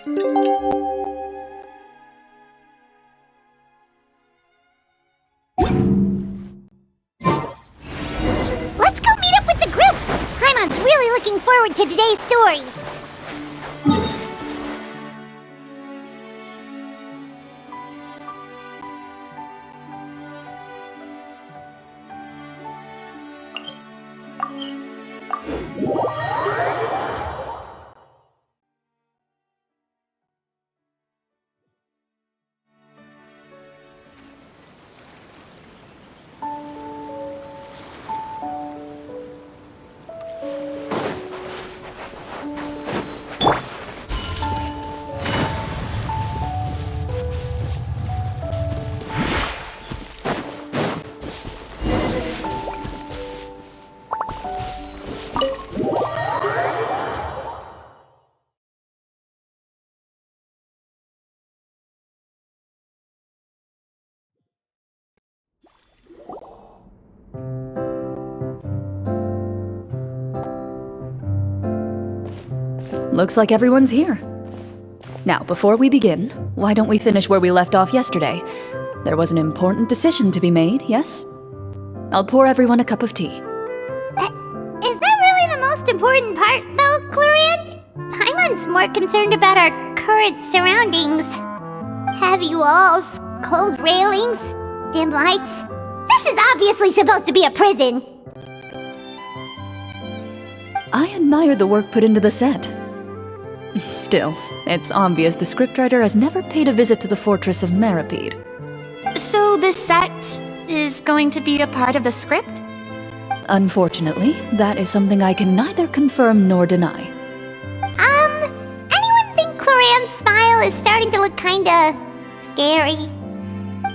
Let's go meet up with the group! Paimon's really looking forward to today's story. Looks like everyone's here. Now, before we begin, why don't we finish where we left off yesterday? There was an important decision to be made, yes? I'll pour everyone a cup of tea. Is that really the most important part, though, Clorinde? Paimon's more concerned about our current surroundings. Heavy walls, cold railings, dim lights. This is obviously supposed to be a prison. I admire the work put into the set. Still, it's obvious the scriptwriter has never paid a visit to the fortress of Meripede. So the set is going to be a part of the script? Unfortunately, that is something I can neither confirm nor deny. Anyone think Clorinde's smile is starting to look kinda scary?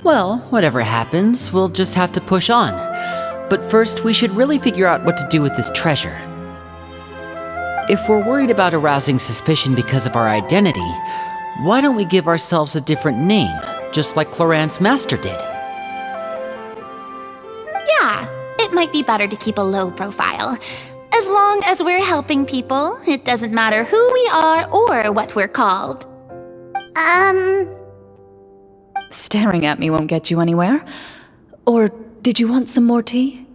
Well, whatever happens, we'll just have to push on. But first, we should really figure out what to do with this treasure. If we're worried about arousing suspicion because of our identity, why don't we give ourselves a different name, just like Clorinde's master did? Yeah, it might be better to keep a low profile. As long as we're helping people, it doesn't matter who we are or what we're called. Staring at me won't get you anywhere. Or did you want some more tea?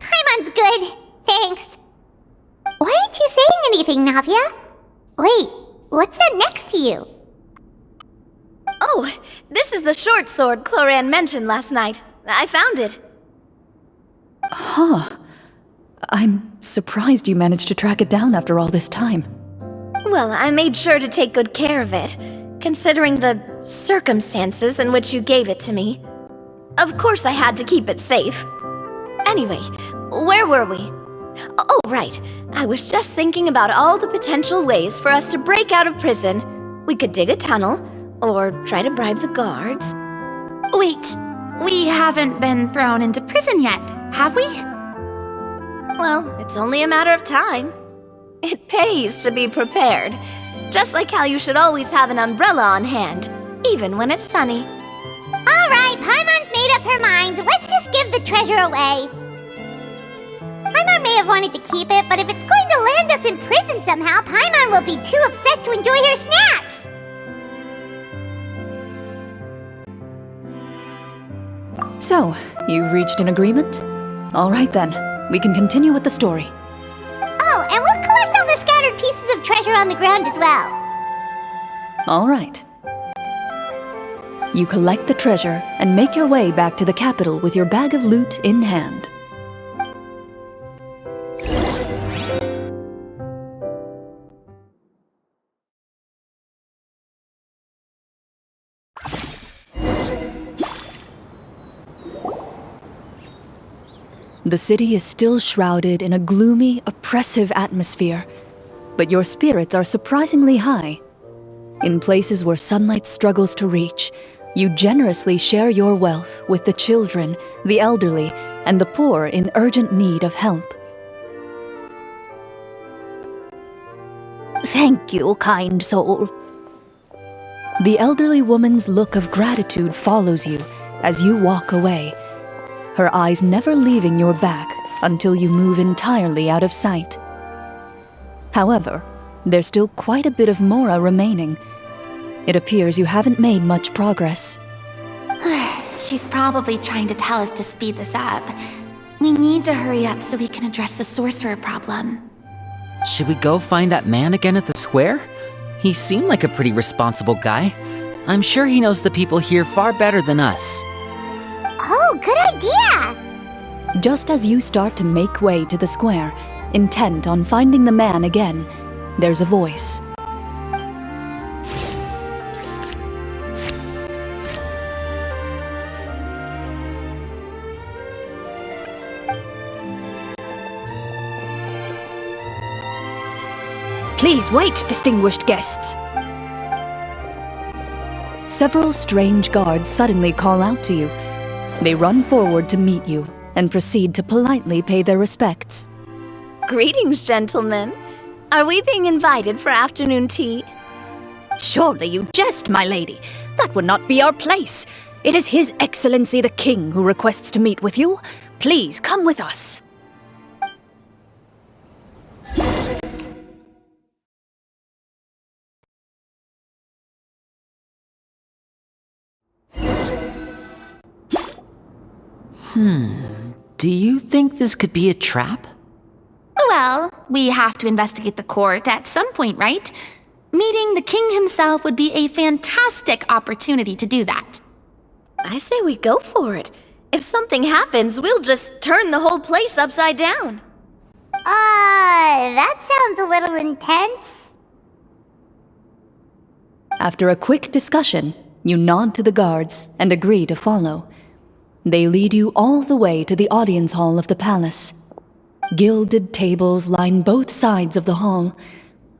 Paimon's good. Thanks. Why aren't you saying anything, Navia? Wait, what's that next to you? Oh, this is the short sword Clorinde mentioned last night. I found it. Huh. I'm surprised you managed to track it down after all this time. Well, I made sure to take good care of it, considering the circumstances in which you gave it to me. Of course I had to keep it safe. Anyway, where were we? Oh, right. I was just thinking about all the potential ways for us to break out of prison. We could dig a tunnel, or try to bribe the guards. Wait, we haven't been thrown into prison yet, have we? Well, it's only a matter of time. It pays to be prepared. Just like how you should always have an umbrella on hand, even when it's sunny. Alright, Paimon's made up her mind. Let's just give the treasure away. Paimon may have wanted to keep it, but if it's going to land us in prison somehow, Paimon will be too upset to enjoy her snacks. So, you reached an agreement? All right then, we can continue with the story. Oh, and we'll collect all the scattered pieces of treasure on the ground as well. All right. You collect the treasure and make your way back to the capital with your bag of loot in hand. The city is still shrouded in a gloomy, oppressive atmosphere, but your spirits are surprisingly high. In places where sunlight struggles to reach, you generously share your wealth with the children, the elderly, and the poor in urgent need of help. Thank you, kind soul. The elderly woman's look of gratitude follows you as you walk away, her eyes never leaving your back until you move entirely out of sight. However, There's still quite a bit of Mora remaining. It appears you haven't made much progress. She's probably trying to tell us to speed this up. We need to hurry up so we can address the sorcerer problem. Should we go find that man again at the square? He seemed like a pretty responsible guy. I'm sure he knows the people here far better than us. Oh, good idea! Just as you start to make way to the square, intent on finding the man again, there's a voice. Please wait, distinguished guests. Several strange guards suddenly call out to you. They run forward to meet you and proceed to politely pay their respects. Greetings, gentlemen. Are we being invited for afternoon tea? Surely you jest, my lady. That would not be our place. It is His Excellency the King who requests to meet with you. Please come with us. Do you think this could be a trap? Well, we have to investigate the court at some point, right? Meeting the king himself would be a fantastic opportunity to do that. I say we go for it. If something happens, we'll just turn the whole place upside down. That sounds a little intense. After a quick discussion, you nod to the guards and agree to follow. They lead you all the way to the audience hall of the palace. Gilded tables line both sides of the hall.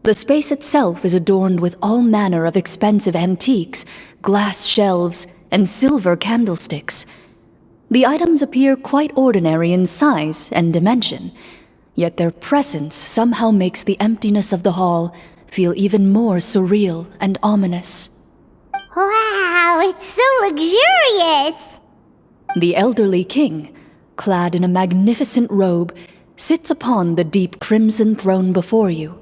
The space itself is adorned with all manner of expensive antiques, glass shelves, and silver candlesticks. The items appear quite ordinary in size and dimension, yet their presence somehow makes the emptiness of the hall feel even more surreal and ominous. Wow, it's so luxurious! The elderly king, clad in a magnificent robe, sits upon the deep crimson throne before you.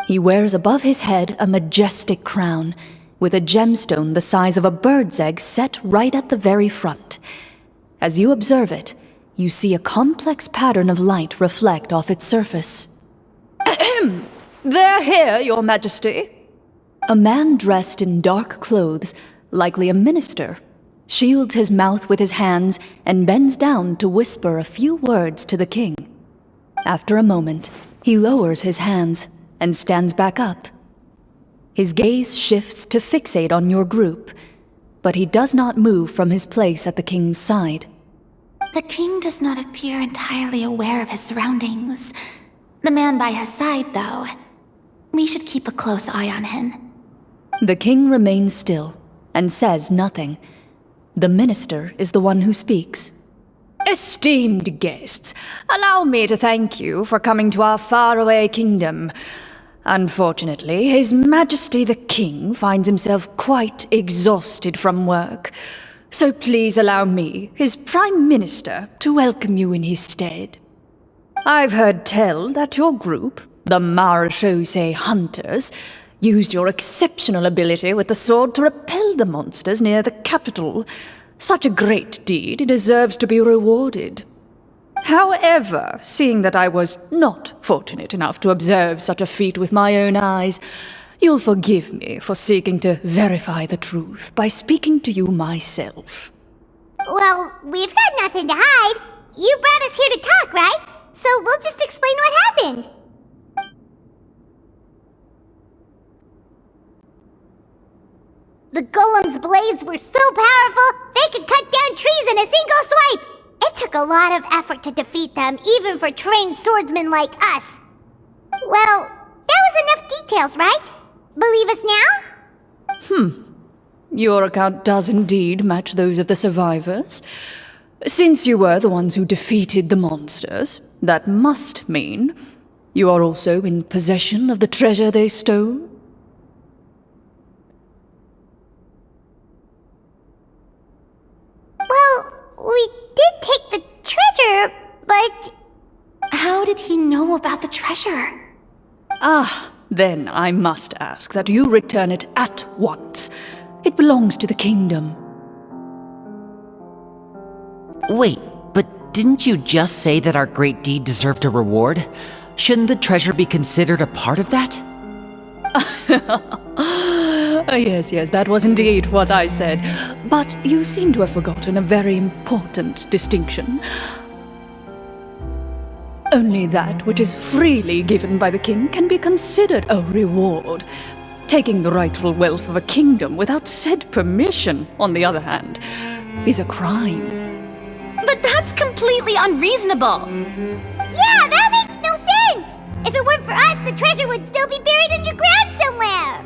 He wears above his head a majestic crown, with a gemstone the size of a bird's egg set right at the very front. As you observe it, you see a complex pattern of light reflect off its surface. They're here, Your Majesty. A man dressed in dark clothes, likely a minister, shields his mouth with his hands and bends down to whisper a few words to the king. After a moment, he lowers his hands and stands back up. His gaze shifts to fixate on your group, but he does not move from his place at the king's side. The king does not appear entirely aware of his surroundings. The man by his side, though, we should keep a close eye on him. The king remains still and says nothing. The minister is the one who speaks. Esteemed guests, allow me to thank you for coming to our faraway kingdom. Unfortunately, His Majesty the King finds himself quite exhausted from work. So please allow me, his Prime Minister, to welcome you in his stead. I've heard tell that your group, the Marechaussee Hunters, used your exceptional ability with the sword to repel the monsters near the capital. Such a great deed deserves to be rewarded. However, seeing that I was not fortunate enough to observe such a feat with my own eyes, you'll forgive me for seeking to verify the truth by speaking to you myself. Well, we've got nothing to hide. You brought us here to talk, right? So we'll just explain what happened. The golem's blades were so powerful, they could cut down trees in a single swipe! It took a lot of effort to defeat them, even for trained swordsmen like us. Well, that was enough details, right? Believe us now? Your account does indeed match those of the survivors. Since you were the ones who defeated the monsters, that must mean you are also in possession of the treasure they stole? Well, we did take the treasure, but... How did he know about the treasure? then I must ask that you return it at once. It belongs to the kingdom. Wait, but didn't you just say that our great deed deserved a reward? Shouldn't the treasure be considered a part of that? Yes, that was indeed what I said. But you seem to have forgotten a very important distinction. Only that which is freely given by the king can be considered a reward. Taking the rightful wealth of a kingdom without said permission, on the other hand, is a crime. But that's completely unreasonable. Yeah, that makes no sense! If it weren't for us, the treasure would still be buried underground somewhere!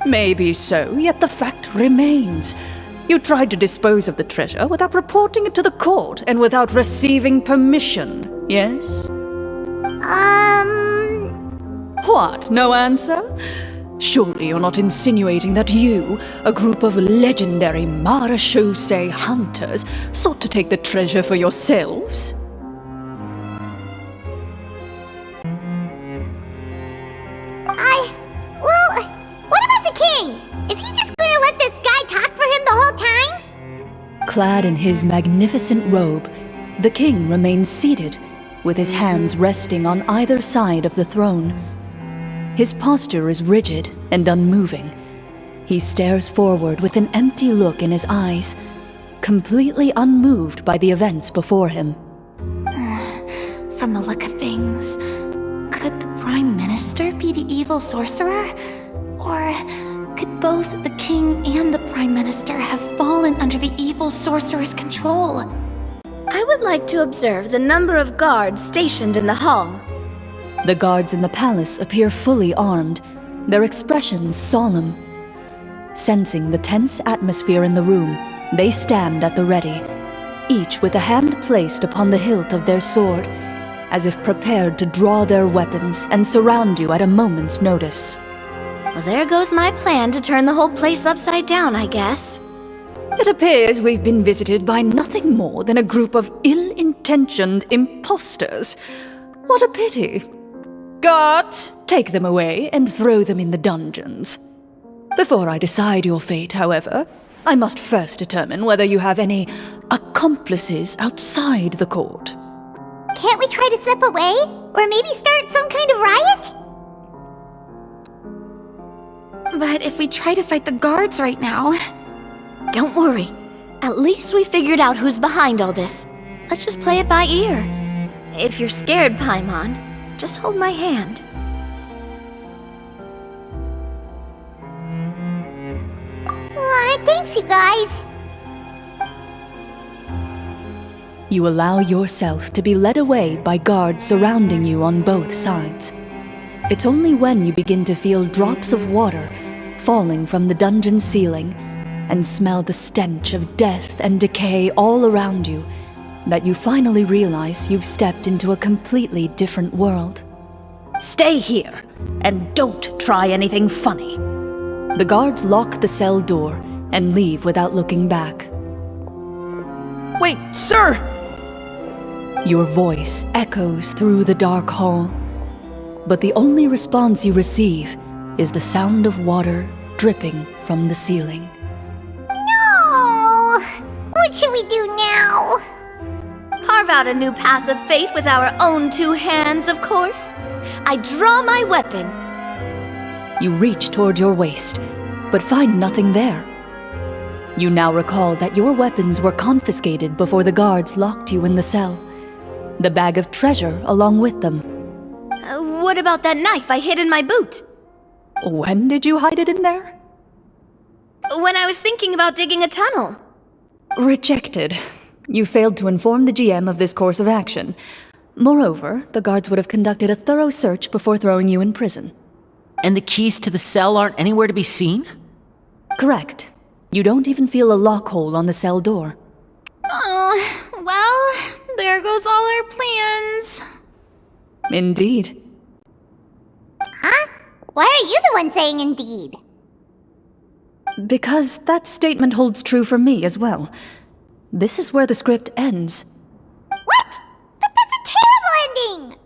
Maybe so, yet the fact remains. You tried to dispose of the treasure without reporting it to the court and without receiving permission, yes? What, no answer? Surely you're not insinuating that you, a group of legendary marechaussee hunters, sought to take the treasure for yourselves? Well, what about the king? Is he just gonna let this guy talk for him the whole time? Clad in his magnificent robe, the king remains seated, with his hands resting on either side of the throne. His posture is rigid and unmoving. He stares forward with an empty look in his eyes, completely unmoved by the events before him. From the look of things, could the Prime Minister be the evil sorcerer? Or could both the King and the Prime Minister have fallen under the evil sorcerer's control? I would like to observe the number of guards stationed in the hall. The guards in the palace appear fully armed, their expressions solemn. Sensing the tense atmosphere in the room, they stand at the ready, each with a hand placed upon the hilt of their sword, as if prepared to draw their weapons and surround you at a moment's notice. Well, there goes my plan to turn the whole place upside down, I guess. It appears we've been visited by nothing more than a group of ill-intentioned imposters. What a pity. Guards, take them away and throw them in the dungeons. Before I decide your fate, however, I must first determine whether you have any accomplices outside the court. Can't we try to slip away? Or maybe start some kind of riot? But if we try to fight the guards right now... Don't worry. At least we figured out who's behind all this. Let's just play it by ear. If you're scared, Paimon, just hold my hand. Thanks, you guys. You allow yourself to be led away by guards surrounding you on both sides. It's only when you begin to feel drops of water falling from the dungeon ceiling and smell the stench of death and decay all around you that you finally realize you've stepped into a completely different world. Stay here, and don't try anything funny. The guards lock the cell door and leave without looking back. Wait, sir! Your voice echoes through the dark hall, but the only response you receive is the sound of water dripping from the ceiling. No! What should we do now? Carve out a new path of fate with our own two hands, of course. I draw my weapon. You reach toward your waist, but find nothing there. You now recall that your weapons were confiscated before the guards locked you in the cell. The bag of treasure along with them. What about that knife I hid in my boot? When did you hide it in there? When I was thinking about digging a tunnel. Rejected. You failed to inform the GM of this course of action. Moreover, the guards would have conducted a thorough search before throwing you in prison. And the keys to the cell aren't anywhere to be seen? Correct. You don't even feel a lock hole on the cell door. Oh, well, there goes all our plans. Indeed. Huh? Why are you the one saying indeed? Because that statement holds true for me as well. This is where the script ends. What? But that's a terrible ending!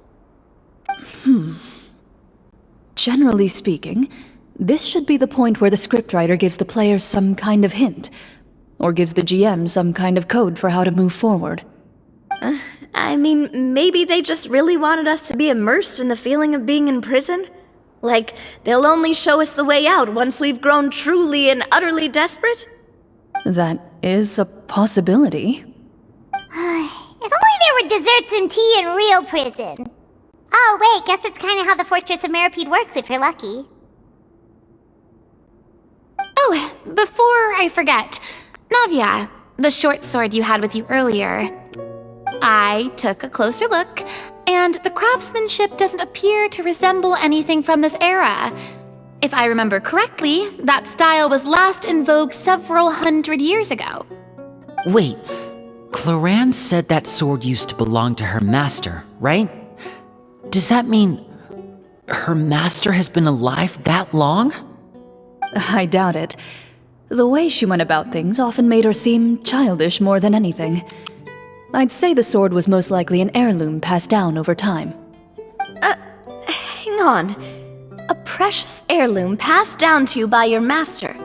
Generally speaking, this should be the point where the scriptwriter gives the players some kind of hint, or gives the GM some kind of code for how to move forward. I mean, maybe they just really wanted us to be immersed in the feeling of being in prison? Like, they'll only show us the way out once we've grown truly and utterly desperate? That is a possibility. If only there were desserts and tea in real prison. Oh, wait, guess that's kind of how the Fortress of Meripede works if you're lucky. Oh, before I forget, Navia, the short sword you had with you earlier. I took a closer look, and the craftsmanship doesn't appear to resemble anything from this era. If I remember correctly, that style was last in vogue several hundred years ago. Wait, Clorinde said that sword used to belong to her master, right? Does that mean her master has been alive that long? I doubt it. The way she went about things often made her seem childish more than anything. I'd say the sword was most likely an heirloom passed down over time. Hang on. A precious heirloom passed down to you by your master.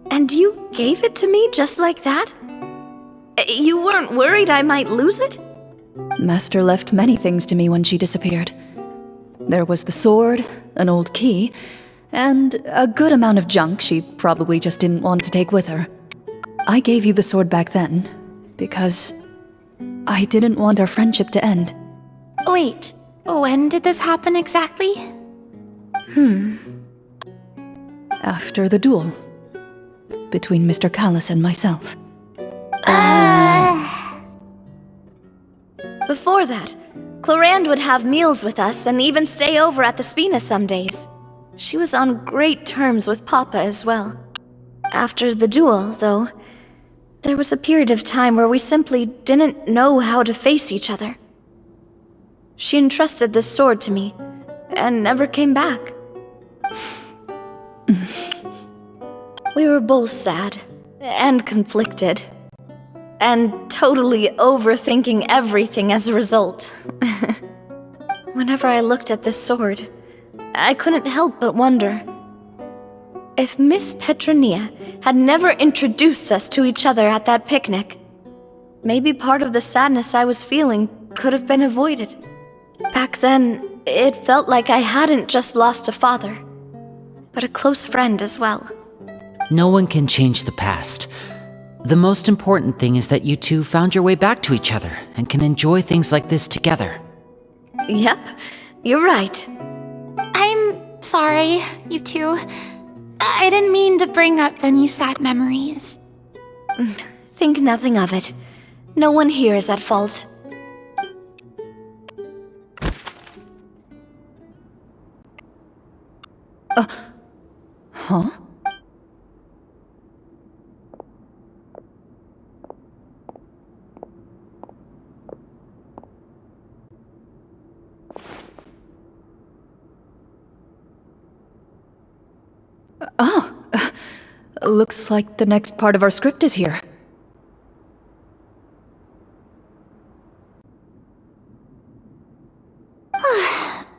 And you gave it to me just like that? You weren't worried I might lose it? Master left many things to me when she disappeared. There was the sword, an old key, and a good amount of junk she probably just didn't want to take with her. I gave you the sword back then, because I didn't want our friendship to end. Wait, when did this happen exactly? After the duel. Between Mr. Callis and myself. Before that, Clorinde would have meals with us and even stay over at the Spina some days. She was on great terms with Papa as well. After the duel, though, there was a period of time where we simply didn't know how to face each other. She entrusted this sword to me, and never came back. We were both sad, and conflicted, and totally overthinking everything as a result. Whenever I looked at this sword, I couldn't help but wonder if Miss Petronia had never introduced us to each other at that picnic. Maybe part of the sadness I was feeling could have been avoided. Back then, it felt like I hadn't just lost a father, but a close friend as well. No one can change the past. The most important thing is that you two found your way back to each other and can enjoy things like this together. Yep, you're right. I'm sorry, you two. I didn't mean to bring up any sad memories. Think nothing of it. No one here is at fault. Huh? Looks like the next part of our script is here.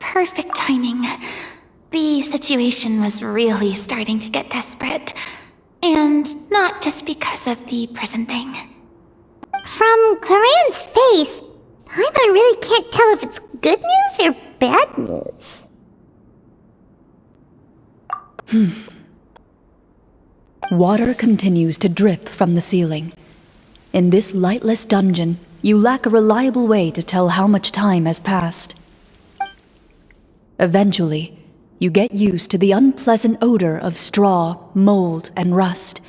Perfect timing. The situation was really starting to get desperate. And not just because of the prison thing. From Clorinde's face, I really can't tell if it's good news or bad news. Water continues to drip from the ceiling. In this lightless dungeon, you lack a reliable way to tell how much time has passed. Eventually, you get used to the unpleasant odor of straw, mold, and rust,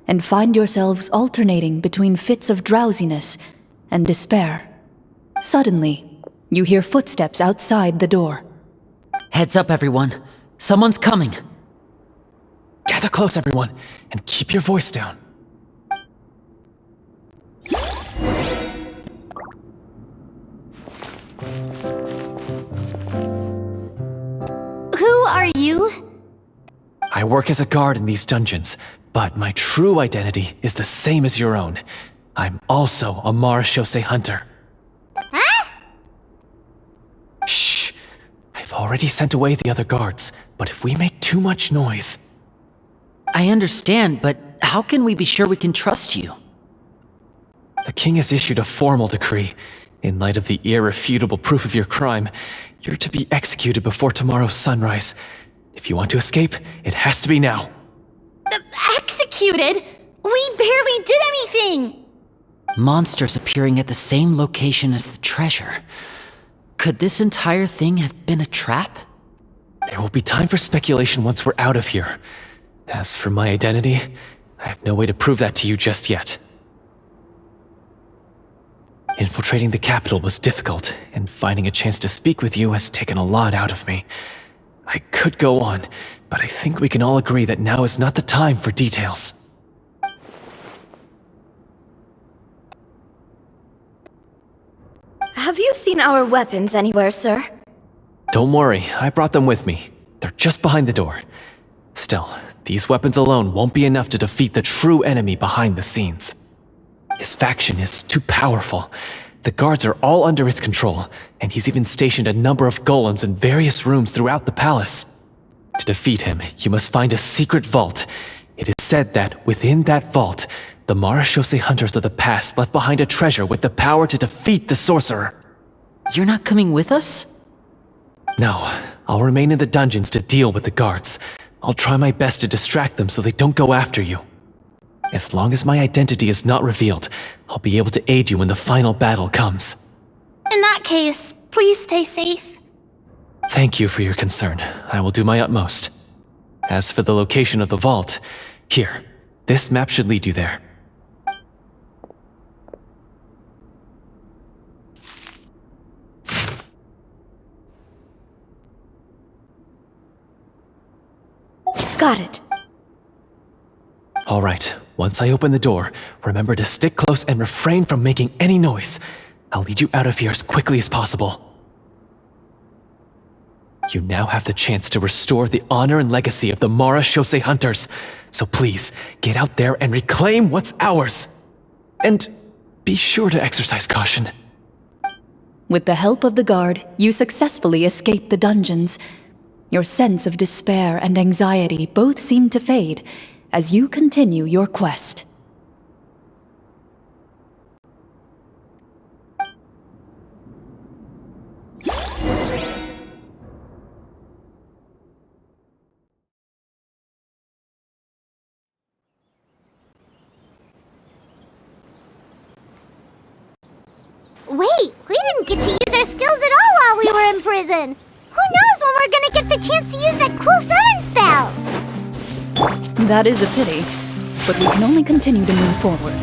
and find yourselves alternating between fits of drowsiness and despair. Suddenly, you hear footsteps outside the door. Heads up, everyone. Someone's coming. Gather close, everyone, and keep your voice down. Who are you? I work as a guard in these dungeons, but my true identity is the same as your own. I'm also a marechaussee hunter. Huh? Shh! I've I've already sent away the other guards, but if we make too much noise... I understand, but how can we be sure we can trust you? The king has issued a formal decree. In light of the irrefutable proof of your crime, you're to be executed before tomorrow's sunrise. If you want to escape, it has to be now. Executed? We barely did anything! Monsters appearing at the same location as the treasure. Could this entire thing have been a trap? There will be time for speculation once we're out of here. As for my identity, I have no way to prove that to you just yet. Infiltrating the capital was difficult, and finding a chance to speak with you has taken a lot out of me. I could go on, but I think we can all agree that now is not the time for details. Have you seen our weapons anywhere, sir? Don't worry, I brought them with me. They're just behind the door. Still, these weapons alone won't be enough to defeat the true enemy behind the scenes. His faction is too powerful. The guards are all under his control, and he's even stationed a number of golems in various rooms throughout the palace. To defeat him, you must find a secret vault. It is said that within that vault, the Marechaussee hunters of the past left behind a treasure with the power to defeat the sorcerer. You're not coming with us? No, I'll remain in the dungeons to deal with the guards. I'll try my best to distract them so they don't go after you. As long as my identity is not revealed, I'll be able to aid you when the final battle comes. In that case, please stay safe. Thank you for your concern. I will do my utmost. As for the location of the vault, here, this map should lead you there. Got it. All right, once I open the door, remember to stick close and refrain from making any noise. I'll lead you out of here as quickly as possible. You now have the chance to restore the honor and legacy of the Marechaussee hunters. So please, get out there and reclaim what's ours. And be sure to exercise caution. With the help of the guard, you successfully escape the dungeons. Your sense of despair and anxiety both seem to fade as you continue your quest. Wait, we didn't get to use our skills at all while we were in prison. Who knows when we're gonna get the chance to use that cool summon spell? That is a pity, but we can only continue to move forward.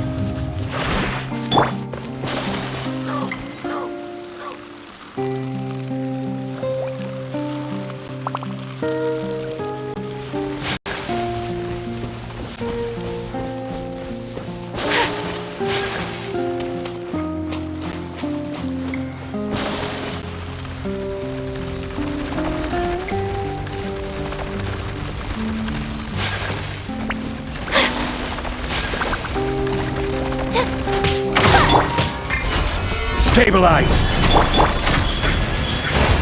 Stabilize!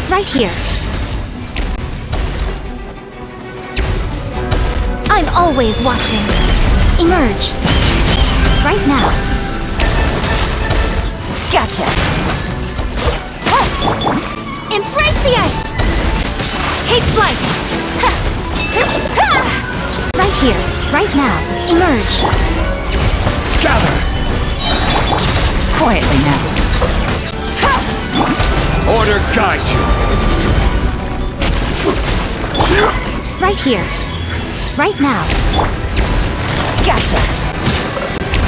Right here. I'm always watching. Emerge. Right now. Gotcha. Embrace the ice! Take flight! Right here. Right now. Emerge. Gather! Quietly now. Order guide you! Right here. Right now. Gotcha.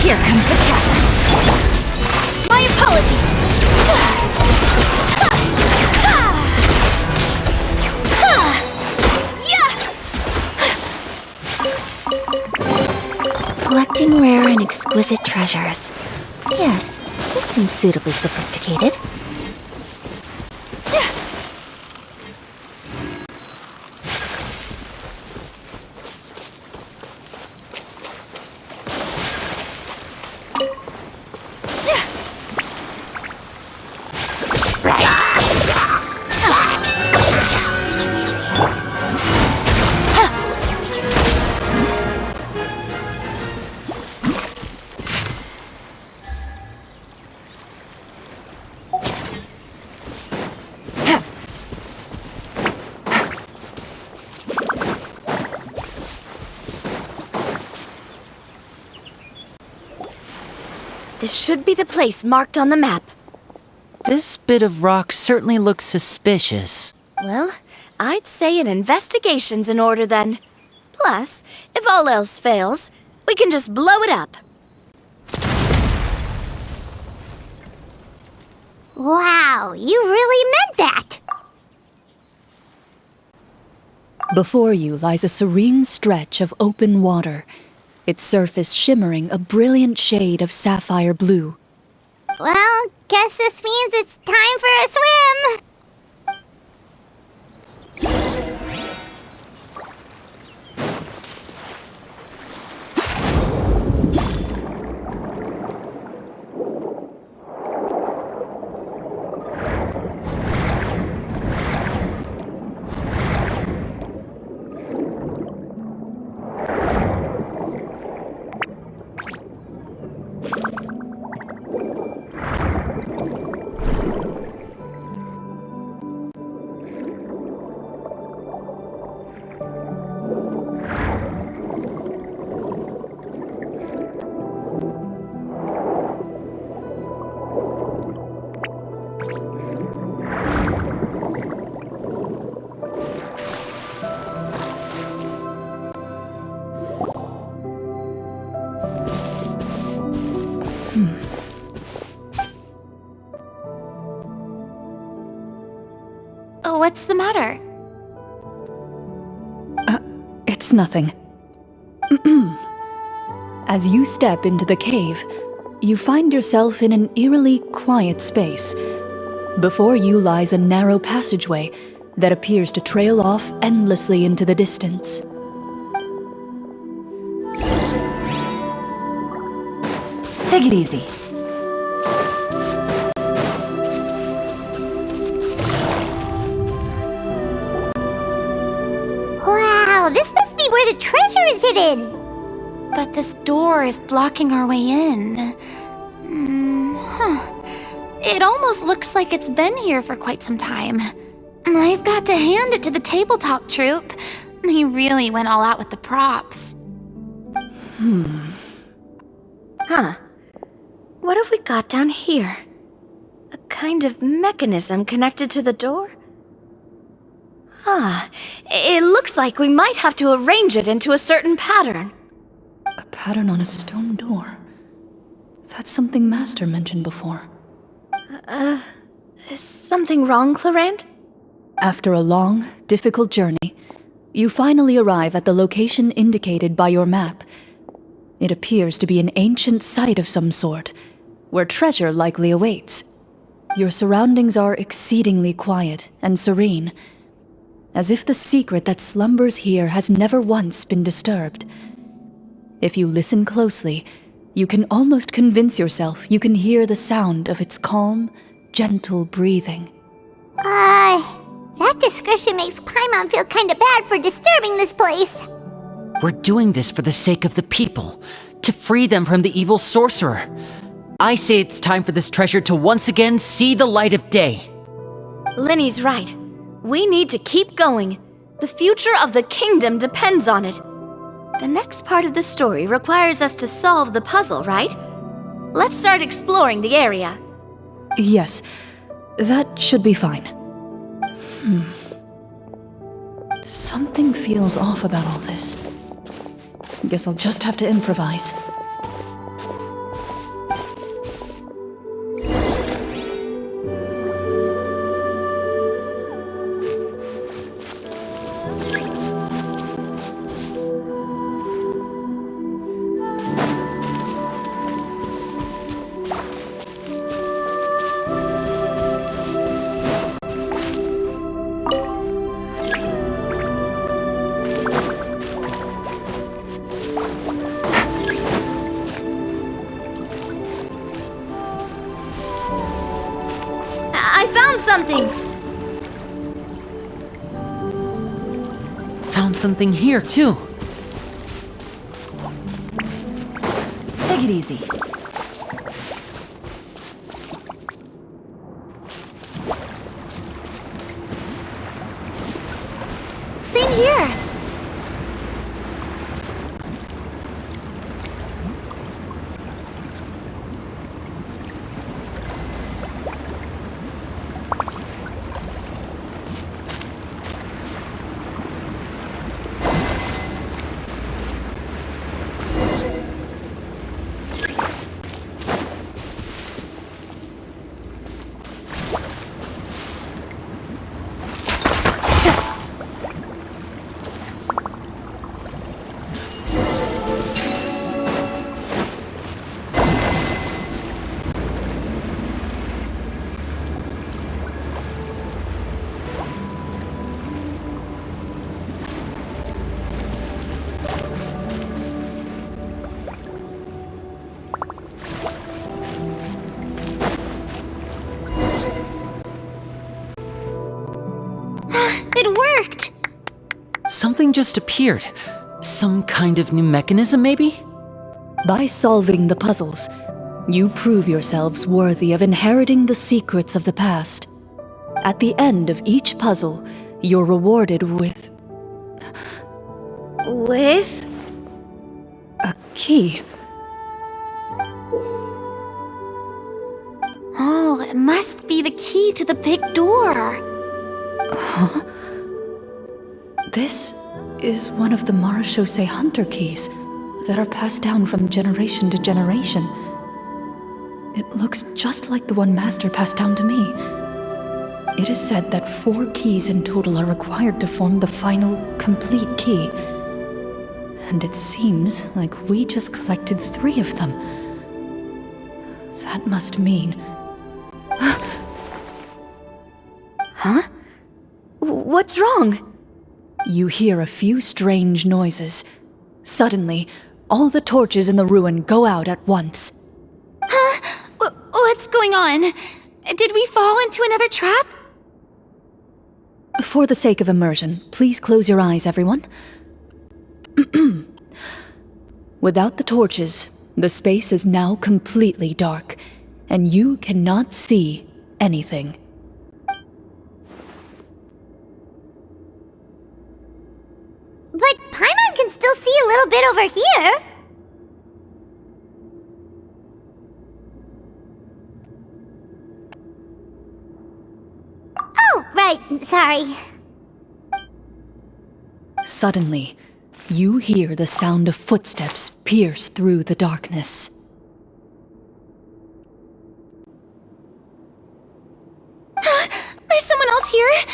Here comes the catch. My apologies. Collecting rare and exquisite treasures. Yes, this seems suitably sophisticated. This should be the place marked on the map. This bit of rock certainly looks suspicious. Well, I'd say an investigation's in order then. Plus, if all else fails, we can just blow it up. Wow, you really meant that! Before you lies a serene stretch of open water, its surface shimmering a brilliant shade of sapphire blue. Well, guess this means it's time for a swim! What's the matter? It's nothing. As you step into the cave, you find yourself in an eerily quiet space. Before you lies a narrow passageway that appears to trail off endlessly into the distance. Take it easy. Wow, this must be where the treasure is hidden! But this door is blocking our way in. It almost looks like it's been here for quite some time. I've got to hand it to the tabletop troupe. They really went all out with the props. Huh. What have we got down here? A kind of mechanism connected to the door? It looks like we might have to arrange it into a certain pattern. A pattern on a stone door. That's something Master mentioned before. Is something wrong, Clorinde? After a long, difficult journey, you finally arrive at the location indicated by your map. It appears to be an ancient site of some sort, where treasure likely awaits. Your surroundings are exceedingly quiet and serene, as if the secret that slumbers here has never once been disturbed. If you listen closely, you can almost convince yourself you can hear the sound of its calm, gentle breathing. That description makes Paimon feel kinda bad for disturbing this place. We're doing this for the sake of the people, to free them from the evil sorcerer. I say it's time for this treasure to once again see the light of day. Linny's right. We need to keep going. The future of the kingdom depends on it. The next part of the story requires us to solve the puzzle, right? Let's start exploring the area. Yes, that should be fine. Something feels off about all this. Guess I'll just have to improvise. I found something! Found something here, too. Take it easy. Same here. something just appeared. Some kind of new mechanism, maybe? By solving the puzzles, you prove yourselves worthy of inheriting the secrets of the past. At the end of each puzzle, you're rewarded with With? a key. Oh, it must be the key to the big door. This is one of the Marechaussee Hunter keys that are passed down from generation to generation. It looks just like the one Master passed down to me. It is said that 4 keys in total are required to form the final, complete key. And it seems like we just collected 3 of them. That must mean... Huh? What's wrong? You hear a few strange noises. Suddenly, all the torches in the ruin go out at once. Huh? What's going on? Did we fall into another trap? For the sake of immersion, please close your eyes, everyone. Without the torches, the space is now completely dark, and you cannot see anything. But Paimon can still see a little bit over here. Oh, right, sorry. Suddenly, you hear the sound of footsteps pierce through the darkness. There's someone else here?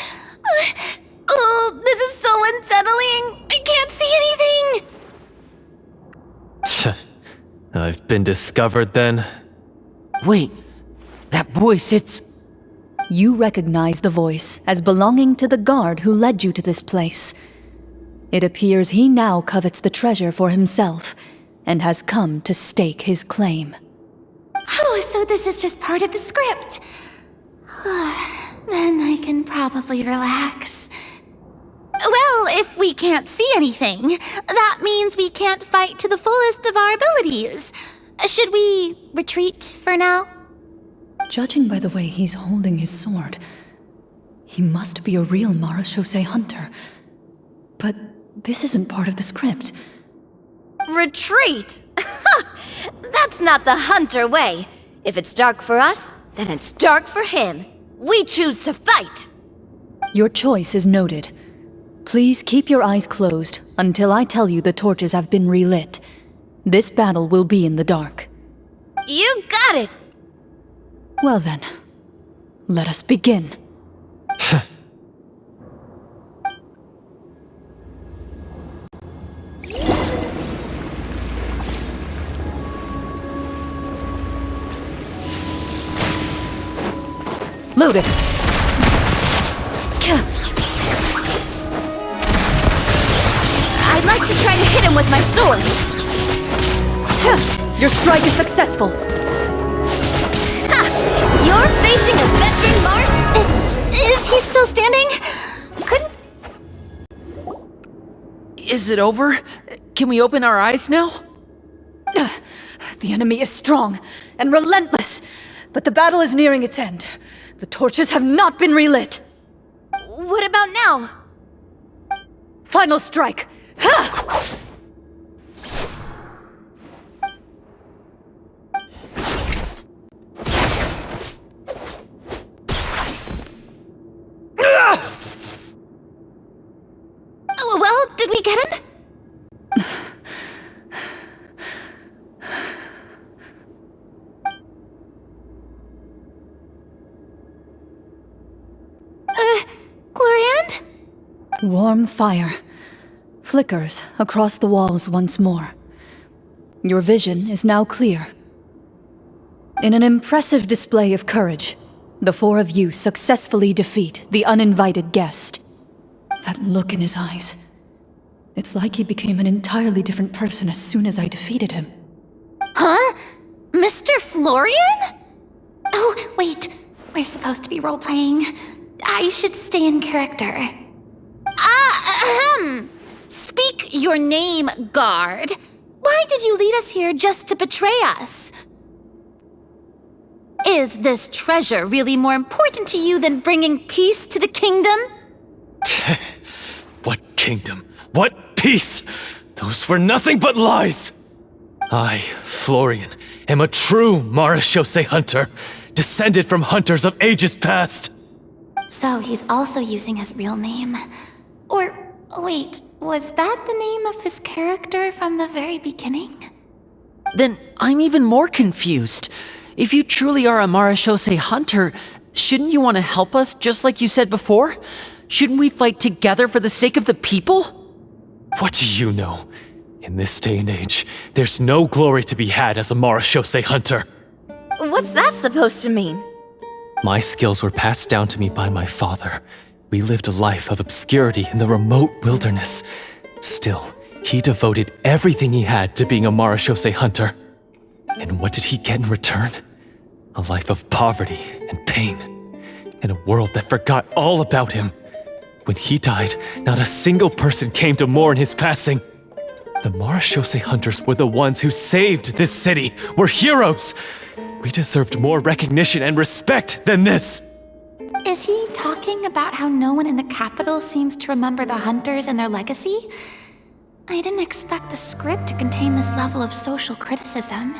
Oh, this is so unsettling. I can't see anything. I've been discovered then. Wait, that voice, it's... You recognize the voice as belonging to the guard who led you to this place. It appears he now covets the treasure for himself, and has come to stake his claim. Oh, so this is just part of the script. Then I can probably relax. Well, if we can't see anything, that means we can't fight to the fullest of our abilities. Should we retreat for now? Judging by the way he's holding his sword, he must be a real Marechaussee hunter. But this isn't part of the script. Retreat? That's not the hunter way. If it's dark for us, then it's dark for him. We choose to fight. Your choice is noted. Please keep your eyes closed until I tell you the torches have been relit. This battle will be in the dark. You got it! Well then, let us begin. Loaded! I'd like to try to hit him with my sword. Your strike is successful! Ha! You're facing a veteran, Mark? Is he still standing? Couldn't... Is it over? Can we open our eyes now? The enemy is strong and relentless, but the battle is nearing its end. The torches have not been relit. What about now? Final strike! Ha! Well, did we get him? Clorinde? Warm fire flickers across the walls once more. Your vision is now clear. In an impressive display of courage, the 4 of you successfully defeat the uninvited guest. That look in his eyes. It's like he became an entirely different person as soon as I defeated him. Huh? Mr. Florian? Oh, wait. We're supposed to be role-playing. I should stay in character. Speak your name, guard. Why did you lead us here just to betray us? Is this treasure really more important to you than bringing peace to the kingdom? What kingdom? What peace? Those were nothing but lies! I, Florian, am a true Marechaussee hunter, descended from hunters of ages past. So he's also using his real name. Or, wait, was that the name of his character from the very beginning? Then I'm even more confused. If you truly are a Marechaussee hunter, shouldn't you want to help us just like you said before? Shouldn't we fight together for the sake of the people? What do you know? In this day and age, there's no glory to be had as a Marechaussee hunter. What's that supposed to mean? My skills were passed down to me by my father. We lived a life of obscurity in the remote wilderness. Still, he devoted everything he had to being a Marechaussee hunter. And what did he get in return? A life of poverty and pain. In a world that forgot all about him. When he died, not a single person came to mourn his passing. The Marechaussee hunters were the ones who saved this city. We're heroes! We deserved more recognition and respect than this! Is he talking about how no one in the capital seems to remember the hunters and their legacy? I didn't expect the script to contain this level of social criticism.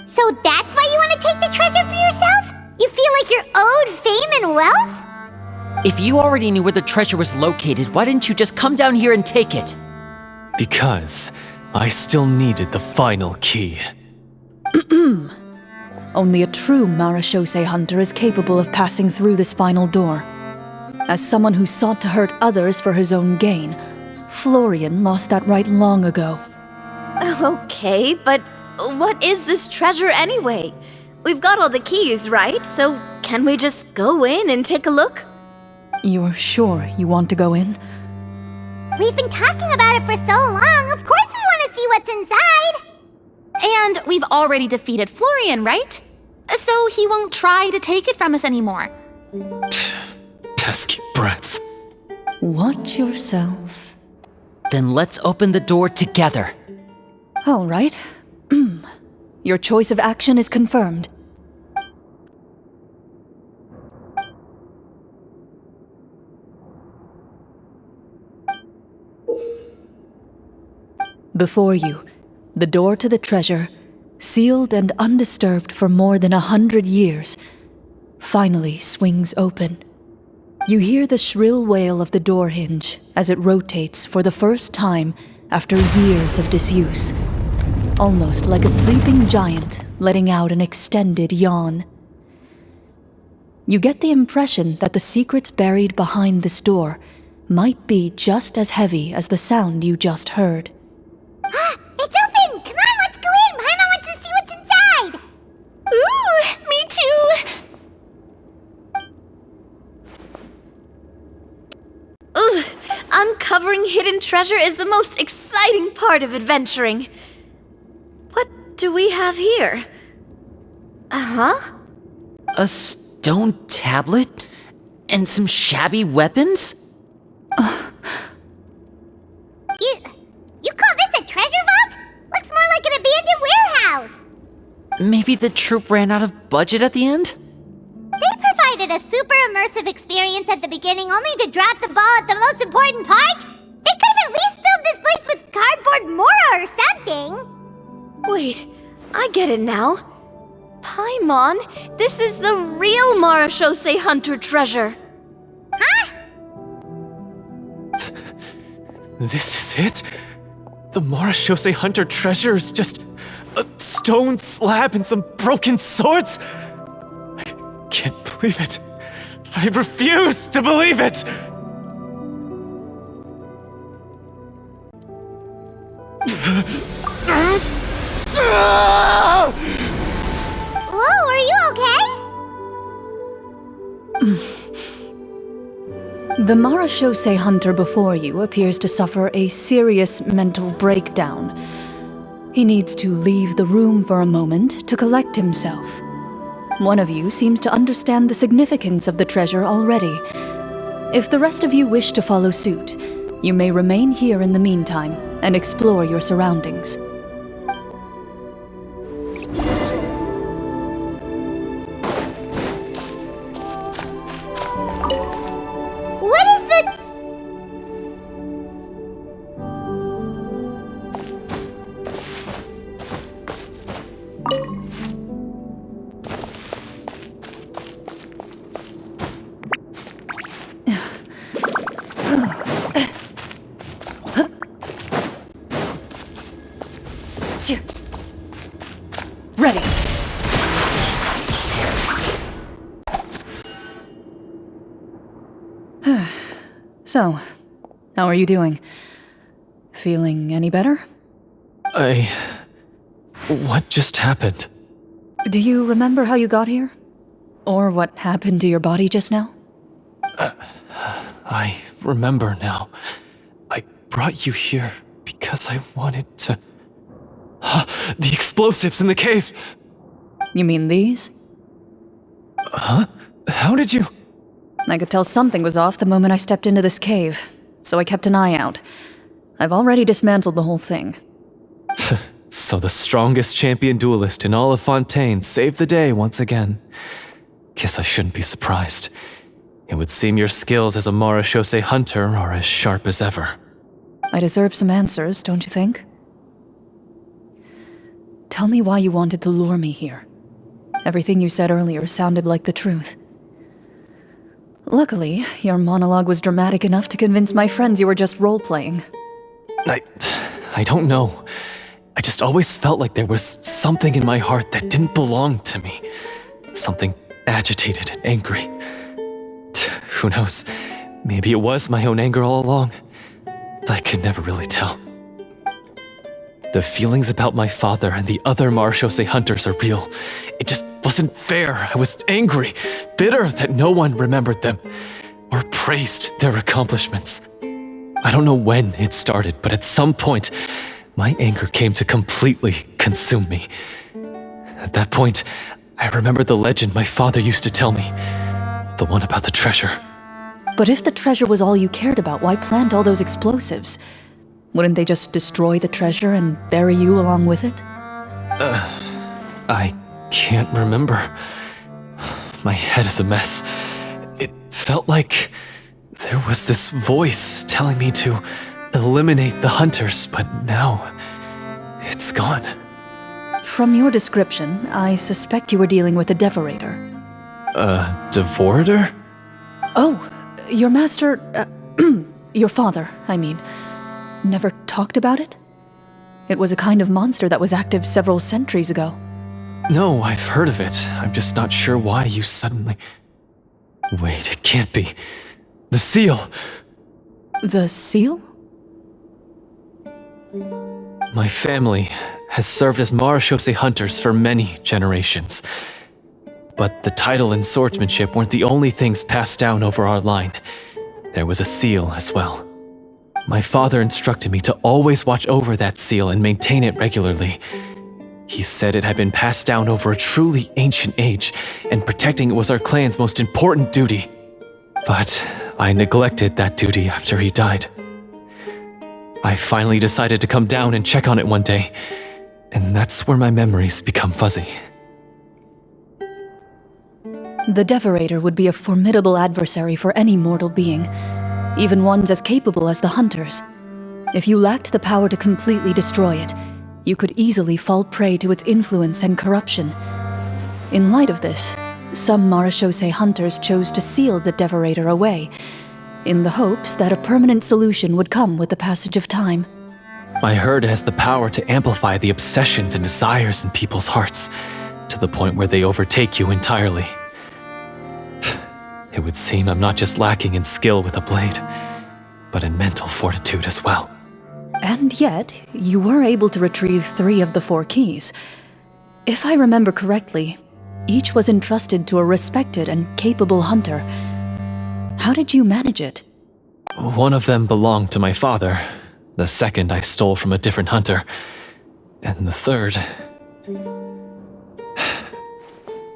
So that's why you want to take the treasure for yourself? You feel like you're owed fame and wealth? If you already knew where the treasure was located, why didn't you just come down here and take it? Because I still needed the final key. Only a true Marechaussee hunter is capable of passing through this final door. As someone who sought to hurt others for his own gain, Florian lost that right long ago. Okay, but what is this treasure anyway? We've got all the keys, right? So can we just go in and take a look? You're sure you want to go in? We've been talking about it for so long, of course we want to see what's inside! And we've already defeated Florian, right? So he won't try to take it from us anymore. Pesky brats. Watch yourself. Then let's open the door together. All right. Your choice of action is confirmed. Before you, the door to the treasure, sealed and undisturbed for more than 100 years, finally swings open. You hear the shrill wail of the door hinge as it rotates for the first time after years of disuse, almost like a sleeping giant letting out an extended yawn. You get the impression that the secrets buried behind this door might be just as heavy as the sound you just heard. It's open! Come on, let's go in! Paimon wants to see what's inside! Ooh, me too! Ugh, uncovering hidden treasure is the most exciting part of adventuring. What do we have here? Uh-huh. A stone tablet? And some shabby weapons? You call this a treasure vault? Looks more like an abandoned warehouse! Maybe the troupe ran out of budget at the end? They provided a super immersive experience at the beginning only to drop the ball at the most important part? They could have at least filled this place with cardboard mora or something! Wait, I get it now. Paimon, this is the real Marechaussee hunter treasure. Huh? This is it? The Marechaussee hunter treasure is just a stone slab and some broken swords? I can't believe it. I refuse to believe it! Whoa, are you okay? The Marechaussee hunter before you appears to suffer a serious mental breakdown. He needs to leave the room for a moment to collect himself. One of you seems to understand the significance of the treasure already. If the rest of you wish to follow suit, You may remain here in the meantime and explore your surroundings. What is the... Ready. So, how are you doing? Feeling any better? What just happened? Do you remember how you got here? Or what happened to your body just now? I remember now. I brought you here because I wanted to... The explosives in the cave! You mean these? Huh? How did you... I could tell something was off the moment I stepped into this cave, so I kept an eye out. I've already dismantled the whole thing. So the strongest champion duelist in all of Fontaine saved the day once again. Guess I shouldn't be surprised. It would seem your skills as a Marechaussee hunter are as sharp as ever. I deserve some answers, don't you think? Tell me why you wanted to lure me here. Everything you said earlier sounded like the truth. Luckily, your monologue was dramatic enough to convince my friends you were just role-playing. I don't know. I just always felt like there was something in my heart that didn't belong to me. Something agitated and angry. Who knows? Maybe it was my own anger all along. I could never really tell. The feelings about my father and the other Marechaussee hunters are real. It just wasn't fair. I was angry, bitter that no one remembered them or praised their accomplishments. I don't know when it started, but at some point, my anger came to completely consume me. At that point, I remembered the legend my father used to tell me. The one about the treasure. But if the treasure was all you cared about, why plant all those explosives? Wouldn't they just destroy the treasure and bury you along with it? I can't remember. My head is a mess. It felt like there was this voice telling me to eliminate the hunters, but now it's gone. From your description, I suspect you were dealing with a devorator. Devorator? Oh, your master... your father, I mean... never talked about it? It was a kind of monster that was active several centuries ago. No, I've heard of it. I'm just not sure why you suddenly... Wait, it can't be. The seal! The seal? My family has served as Marechaussee hunters for many generations. But the title and swordsmanship weren't the only things passed down over our line. There was a seal as well. My father instructed me to always watch over that seal and maintain it regularly. He said it had been passed down over a truly ancient age, and protecting it was our clan's most important duty. But I neglected that duty after he died. I finally decided to come down and check on it one day, and that's where my memories become fuzzy. The Devorator would be a formidable adversary for any mortal being, even ones as capable as the Hunters. If you lacked the power to completely destroy it, you could easily fall prey to its influence and corruption. In light of this, some Marechaussee hunters chose to seal the Devorator away, in the hopes that a permanent solution would come with the passage of time. I heard it has the power to amplify the obsessions and desires in people's hearts, to the point where they overtake you entirely. It would seem I'm not just lacking in skill with a blade, but in mental fortitude as well. And yet, you were able to retrieve 3 of the 4 keys. If I remember correctly, each was entrusted to a respected and capable hunter. How did you manage it? One of them belonged to my father, the second I stole from a different hunter, and the third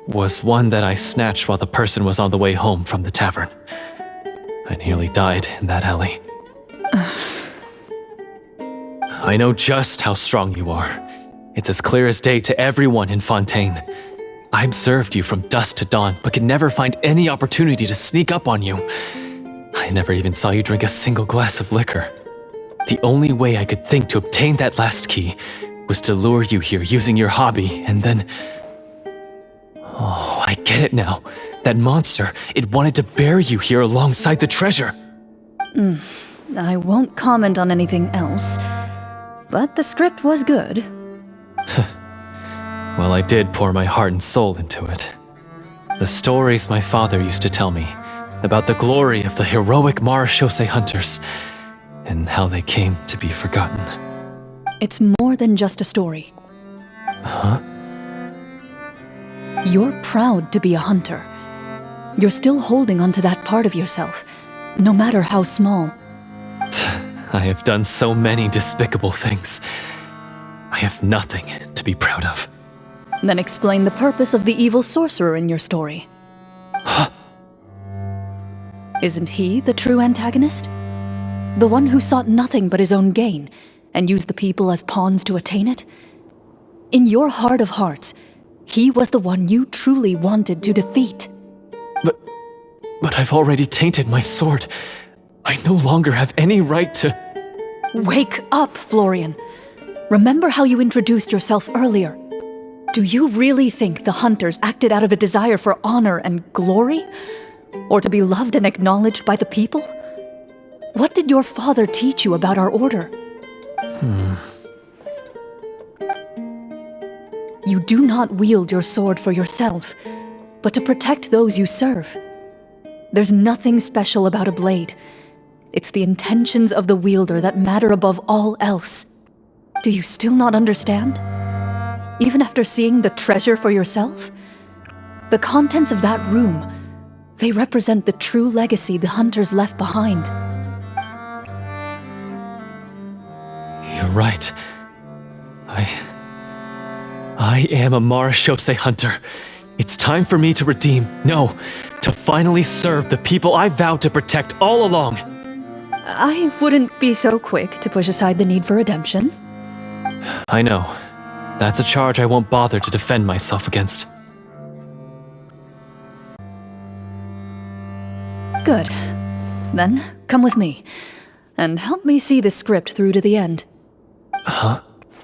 was one that I snatched while the person was on the way home from the tavern. I nearly died in that alley. I know just how strong you are. It's as clear as day to everyone in Fontaine. I observed you from dusk to dawn, but could never find any opportunity to sneak up on you. I never even saw you drink a single glass of liquor. The only way I could think to obtain that last key was to lure you here using your hobby, and then... Oh, I get it now. That monster, it wanted to bury you here alongside the treasure. I won't comment on anything else, but the script was good. Well, I did pour my heart and soul into it. The stories my father used to tell me about the glory of the heroic Marechaussee hunters and how they came to be forgotten. It's more than just a story. Huh? You're proud to be a hunter. You're still holding onto that part of yourself, no matter how small. I have done so many despicable things. I have nothing to be proud of. Then explain the purpose of the evil sorcerer in your story. Isn't he the true antagonist? The one who sought nothing but his own gain, and used the people as pawns to attain it? In your heart of hearts, he was the one you truly wanted to defeat. But I've already tainted my sword. I no longer have any right to... Wake up, Florian. Remember how you introduced yourself earlier. Do you really think the hunters acted out of a desire for honor and glory? Or to be loved and acknowledged by the people? What did your father teach you about our order? You do not wield your sword for yourself, but to protect those you serve. There's nothing special about a blade. It's the intentions of the wielder that matter above all else. Do you still not understand? Even after seeing the treasure for yourself? The contents of that room, they represent the true legacy the hunters left behind. You're right. I am a Marechaussee hunter. It's time for me to redeem, no, to finally serve the people I vowed to protect all along. I wouldn't be so quick to push aside the need for redemption. I know. That's a charge I won't bother to defend myself against. Good. Then, come with me, and help me see the script through to the end. Huh?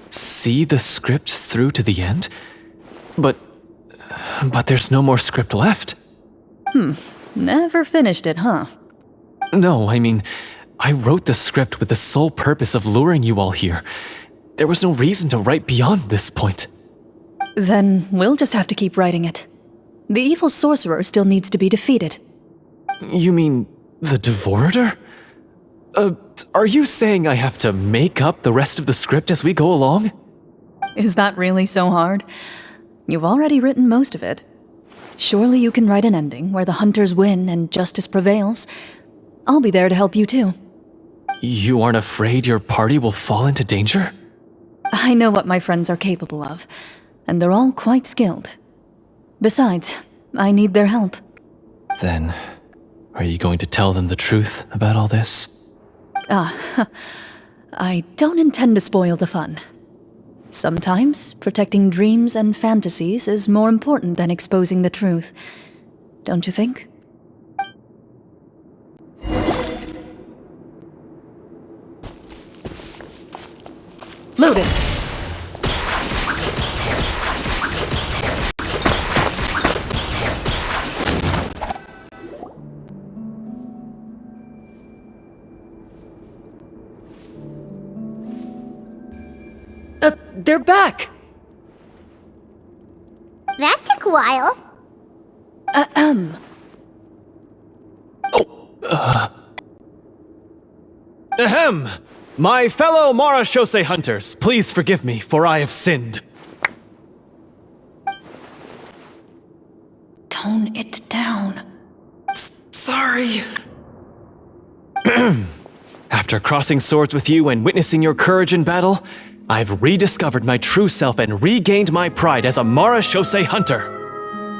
See the script through to the end? But there's no more script left. Never finished it, huh? No, I mean, I wrote the script with the sole purpose of luring you all here. There was no reason to write beyond this point. Then we'll just have to keep writing it. The evil sorcerer still needs to be defeated. You mean the Devorator? Are you saying I have to make up the rest of the script as we go along? Is that really so hard? You've already written most of it. Surely you can write an ending where the hunters win and justice prevails. I'll be there to help you too. You aren't afraid your party will fall into danger? I know what my friends are capable of, and they're all quite skilled. Besides, I need their help. Then, are you going to tell them the truth about all this? I don't intend to spoil the fun. Sometimes, protecting dreams and fantasies is more important than exposing the truth. Don't you think? Loaded! They're back! That took a while. Ahem! My fellow Marechaussee hunters, please forgive me, for I have sinned. Tone it down. Sorry. After crossing swords with you and witnessing your courage in battle, I've rediscovered my true self and regained my pride as a Marechaussee hunter.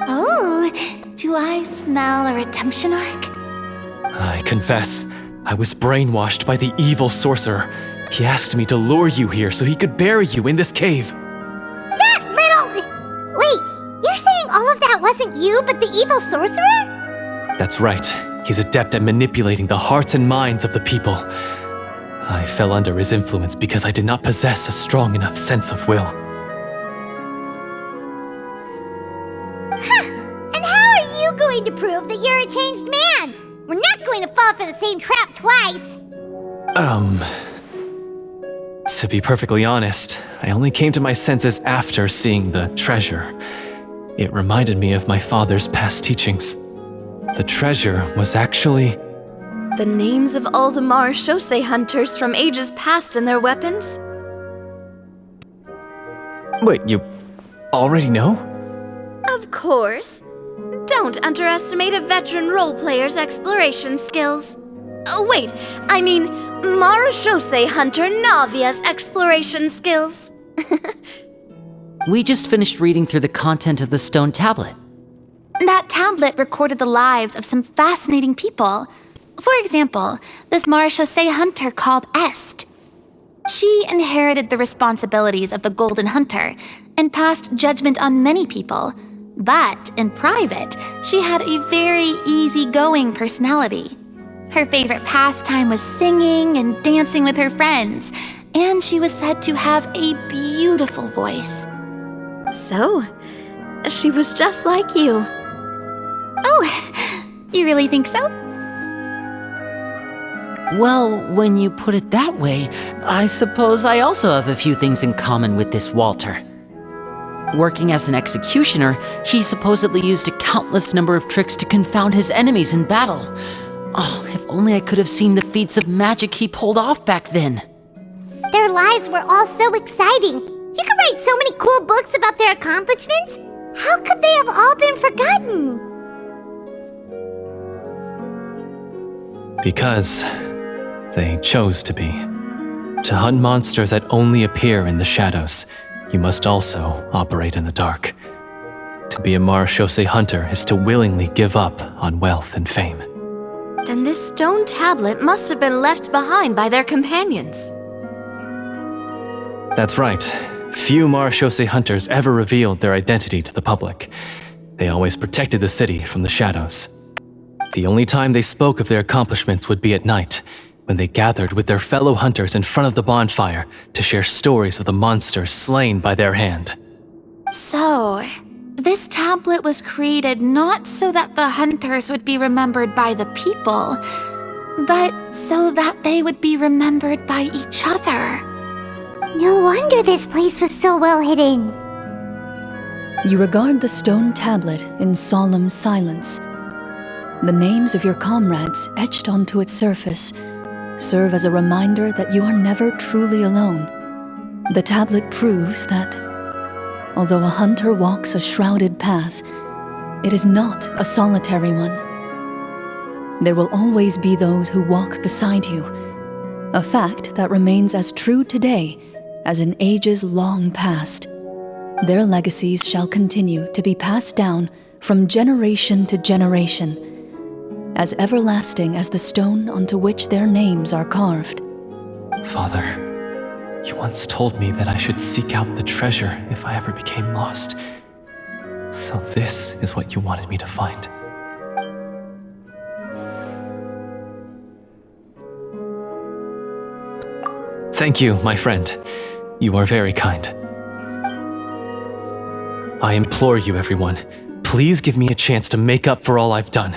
Oh, do I smell a redemption arc? I confess, I was brainwashed by the evil sorcerer. He asked me to lure you here so he could bury you in this cave. That little... Wait, you're saying all of that wasn't you, but the evil sorcerer? That's right. He's adept at manipulating the hearts and minds of the people. I fell under his influence because I did not possess a strong enough sense of will. And how are you going to prove that you're a changed man? We're not going to fall for the same trap twice. To be perfectly honest, I only came to my senses after seeing the treasure. It reminded me of my father's past teachings. The treasure was actually... The names of all the Marechaussee hunters from ages past and their weapons? Wait, you already know? Of course. Don't underestimate a veteran role-player's exploration skills. Oh, wait, I mean Marechaussee hunter Navia's exploration skills. We just finished reading through the content of the stone tablet. That tablet recorded the lives of some fascinating people. For example, this Marechaussee hunter called Est. She inherited the responsibilities of the Golden Hunter and passed judgment on many people. But in private, she had a very easygoing personality. Her favorite pastime was singing and dancing with her friends, and she was said to have a beautiful voice. So, she was just like you. Oh, you really think so? Well, when you put it that way, I suppose I also have a few things in common with this Walter. Working as an executioner, he supposedly used a countless number of tricks to confound his enemies in battle. Oh, if only I could have seen the feats of magic he pulled off back then. Their lives were all so exciting. You could write so many cool books about their accomplishments. How could they have all been forgotten? Because they chose to be. To hunt monsters that only appear in the shadows, you must also operate in the dark. To be a Marechaussee hunter is to willingly give up on wealth and fame. Then this stone tablet must have been left behind by their companions. That's right. Few Marechaussee hunters ever revealed their identity to the public. They always protected the city from the shadows. The only time they spoke of their accomplishments would be at night, when they gathered with their fellow hunters in front of the bonfire to share stories of the monsters slain by their hand. So, this tablet was created not so that the hunters would be remembered by the people, but so that they would be remembered by each other. No wonder this place was so well hidden. You regard the stone tablet in solemn silence. The names of your comrades etched onto its surface serve as a reminder that you are never truly alone. The tablet proves that, although a hunter walks a shrouded path, it is not a solitary one. There will always be those who walk beside you, a fact that remains as true today as in ages long past. Their legacies shall continue to be passed down from generation to generation, as everlasting as the stone onto which their names are carved. Father, you once told me that I should seek out the treasure if I ever became lost. So this is what you wanted me to find. Thank you, my friend. You are very kind. I implore you, everyone, please give me a chance to make up for all I've done.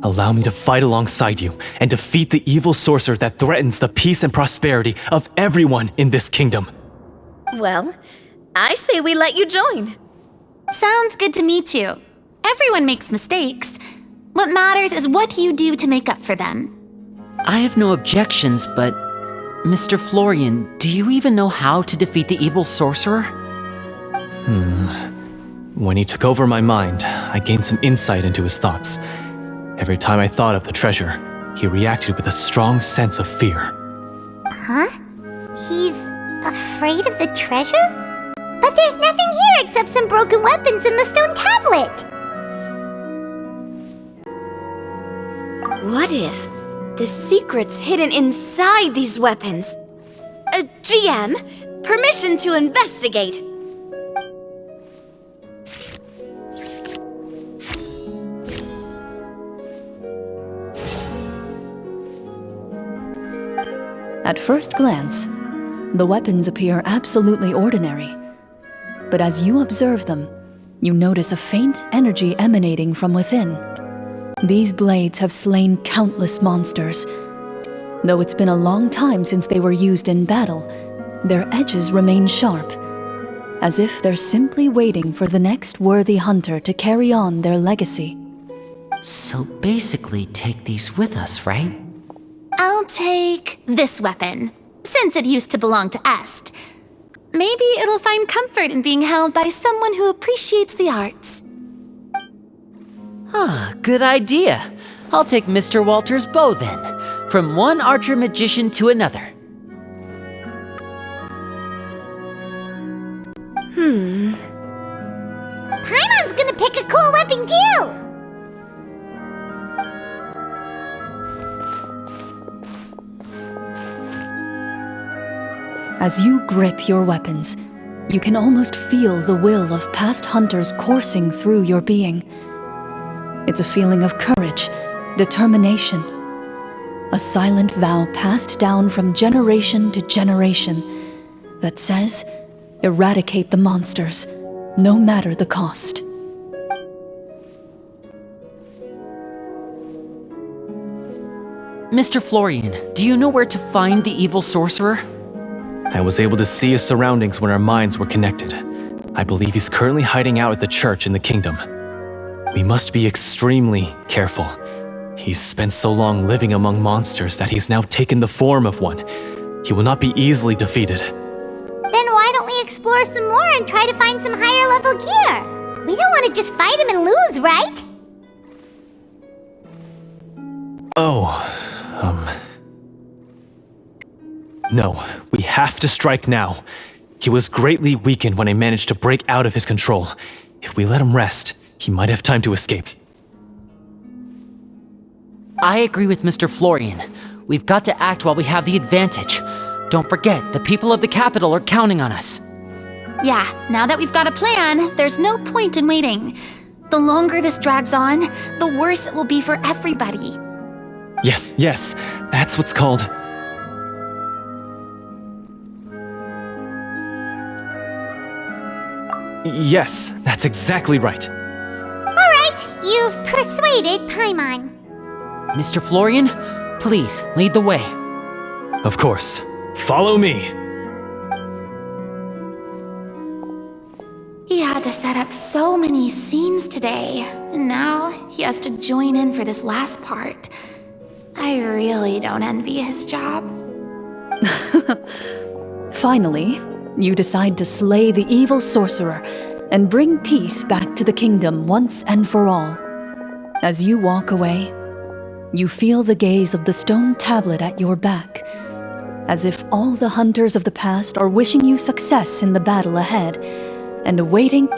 Allow me to fight alongside you and defeat the evil sorcerer that threatens the peace and prosperity of everyone in this kingdom. Well, I say we let you join. Sounds good to me too. Everyone makes mistakes. What matters is what you do to make up for them. I have no objections, but... Mr. Florian, do you even know how to defeat the evil sorcerer? When he took over my mind, I gained some insight into his thoughts. Every time I thought of the treasure, he reacted with a strong sense of fear. Huh? He's afraid of the treasure? But there's nothing here except some broken weapons and the stone tablet! What if the secrets hidden inside these weapons. GM, permission to investigate. At first glance, the weapons appear absolutely ordinary. But as you observe them, you notice a faint energy emanating from within. These blades have slain countless monsters. Though it's been a long time since they were used in battle, their edges remain sharp, as if they're simply waiting for the next worthy hunter to carry on their legacy. So basically, take these with us, right? I'll take this weapon, since it used to belong to Est. Maybe it'll find comfort in being held by someone who appreciates the arts. Ah, good idea. I'll take Mr. Walter's bow then, from one archer magician to another. Paimon's gonna pick a cool weapon too! As you grip your weapons, you can almost feel the will of past hunters coursing through your being. It's a feeling of courage, determination, a silent vow passed down from generation to generation that says, eradicate the monsters, no matter the cost. Mr. Florian, do you know where to find the evil sorcerer? I was able to see his surroundings when our minds were connected. I believe he's currently hiding out at the church in the kingdom. We must be extremely careful. He's spent so long living among monsters that he's now taken the form of one. He will not be easily defeated. Then why don't we explore some more and try to find some higher level gear? We don't want to just fight him and lose, right? No, we have to strike now. He was greatly weakened when I managed to break out of his control. If we let him rest, he might have time to escape. I agree with Mr. Florian. We've got to act while we have the advantage. Don't forget, the people of the capital are counting on us. Yeah, now that we've got a plan, there's no point in waiting. The longer this drags on, the worse it will be for everybody. Yes, that's what's called... Yes, that's exactly right. Alright, you've persuaded Paimon. Mr. Florian, please lead the way. Of course. Follow me. He had to set up so many scenes today, and now he has to join in for this last part. I really don't envy his job. Finally, you decide to slay the evil sorcerer and bring peace back to the kingdom once and for all. As you walk away, you feel the gaze of the stone tablet at your back, as if all the hunters of the past are wishing you success in the battle ahead and awaiting...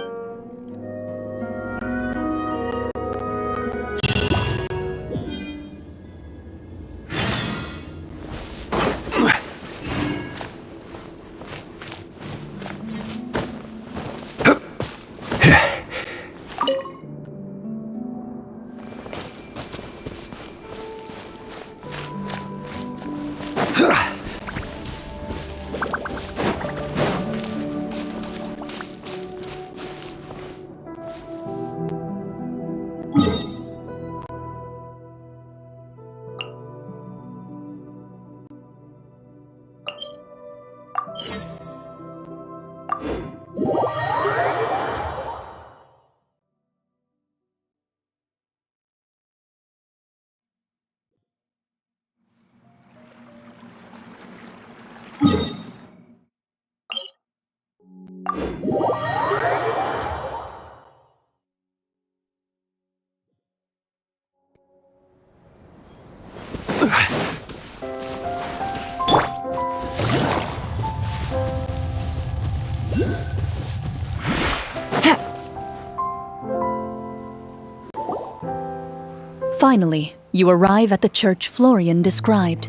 Finally, You arrive at the church Florian described.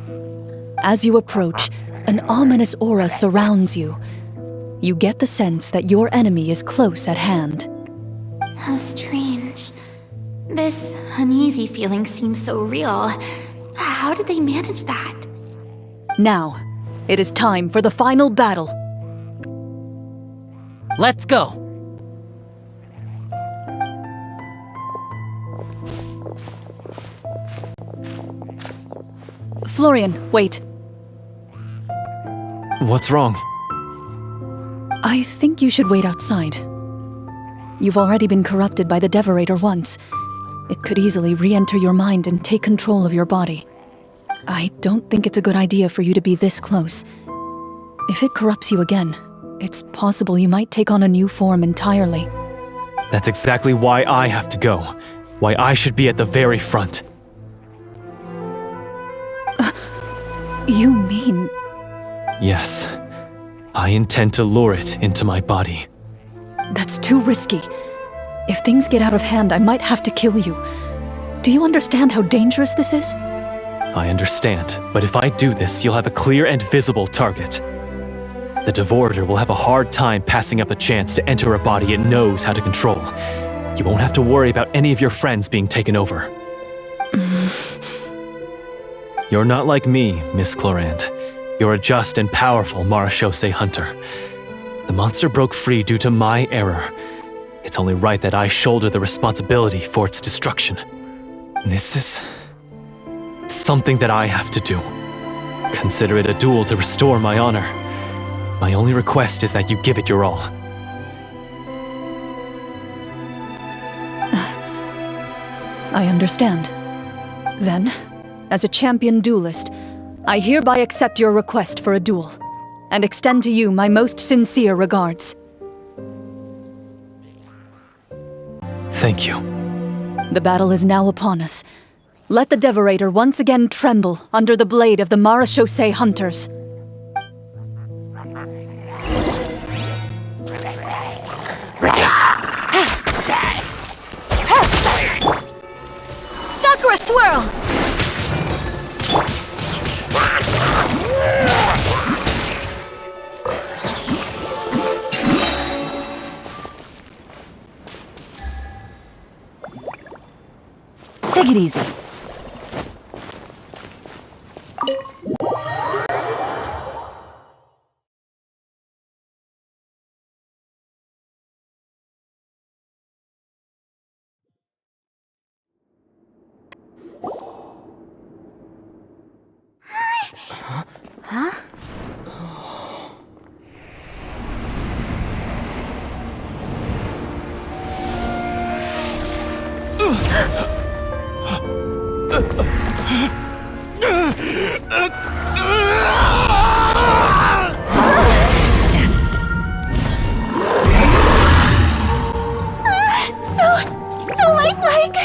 As you approach, an ominous aura surrounds you. You get the sense that your enemy is close at hand. How strange. This uneasy feeling seems so real. How did they manage that? Now, it is time for the final battle. Let's go! Florian, wait. What's wrong? I think you should wait outside. You've already been corrupted by the Devorator once. It could easily re-enter your mind and take control of your body. I don't think it's a good idea for you to be this close. If it corrupts you again, it's possible you might take on a new form entirely. That's exactly why I have to go. Why I should be at the very front. You mean... Yes. I intend to lure it into my body. That's too risky. If things get out of hand, I might have to kill you. Do you understand how dangerous this is? I understand, but if I do this, you'll have a clear and visible target. The Devorator will have a hard time passing up a chance to enter a body it knows how to control. You won't have to worry about any of your friends being taken over. You're not like me, Miss Clorinde. You're a just and powerful Marechaussee hunter. The monster broke free due to my error. It's only right that I shoulder the responsibility for its destruction. This is... something that I have to do. Consider it a duel to restore my honor. My only request is that you give it your all. I understand. Then, as a champion duelist, I hereby accept your request for a duel, and extend to you my most sincere regards. Thank you. The battle is now upon us. Let the Devorator once again tremble under the blade of the Marechaussee hunters. Sakura Swirl! Take it easy. So lifelike!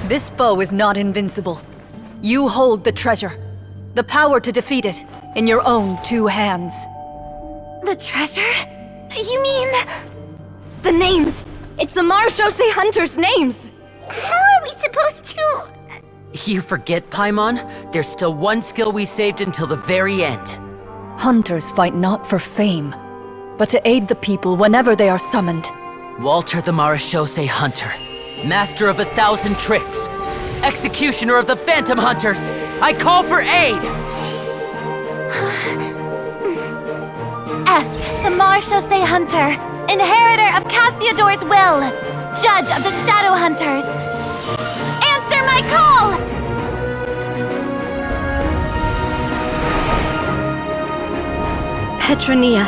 This foe is not invincible. You hold the treasure, the power to defeat it, in your own two hands. The treasure? You mean... The names! It's the Marechaussee hunters' names! How are we supposed to... You forget, Paimon? There's still one skill we saved until the very end. Hunters fight not for fame, but to aid the people whenever they are summoned. Walter the Marechaussee Hunter, master of 1,000 tricks, executioner of the Phantom Hunters, I call for aid! Est, the Marechaussee Hunter, inheritor of Cassiodor's will, judge of the Shadow Hunters. Answer my call! Petronia,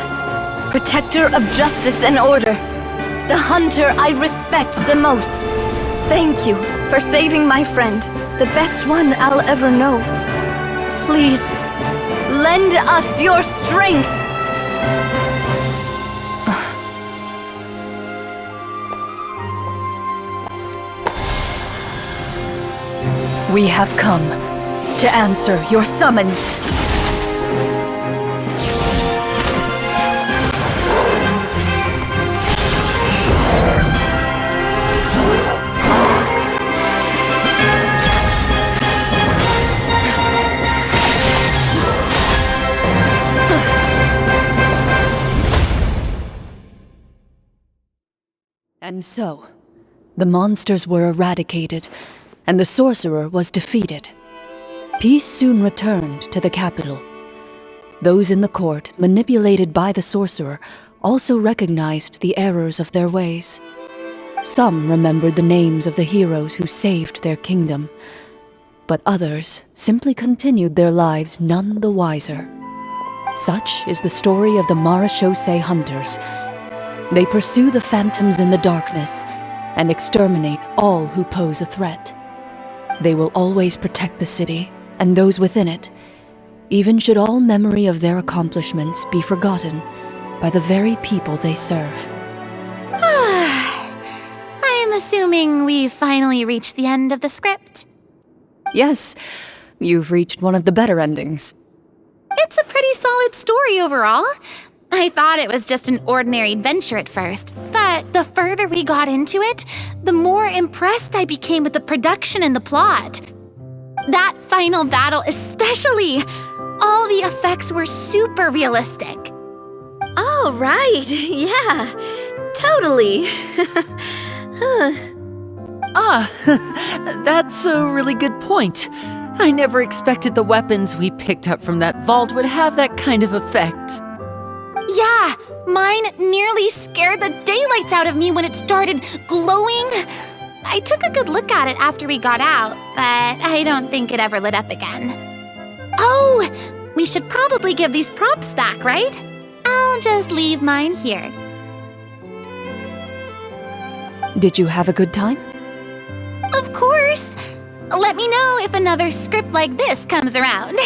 protector of justice and order, the hunter I respect the most. Thank you for saving my friend, the best one I'll ever know. Please, lend us your strength! We have come to answer your summons. And so, the monsters were eradicated, and the sorcerer was defeated. Peace soon returned to the capital. Those in the court, manipulated by the sorcerer, also recognized the errors of their ways. Some remembered the names of the heroes who saved their kingdom, but others simply continued their lives none the wiser. Such is the story of the Marechaussee Hunters. They pursue the phantoms in the darkness and exterminate all who pose a threat. They will always protect the city and those within it, even should all memory of their accomplishments be forgotten by the very people they serve. I am assuming we've finally reached the end of the script. Yes, you've reached one of the better endings. It's a pretty solid story overall. I thought it was just an ordinary adventure at first, but the further we got into it, the more impressed I became with the production and the plot. That final battle especially! All the effects were super realistic. Oh, right. Yeah, totally. That's a really good point. I never expected the weapons we picked up from that vault would have that kind of effect. Yeah, mine nearly scared the daylights out of me when it started glowing. I took a good look at it after we got out, but I don't think it ever lit up again. Oh, we should probably give these props back, right? I'll just leave mine here. Did you have a good time? Of course! Let me know if another script like this comes around.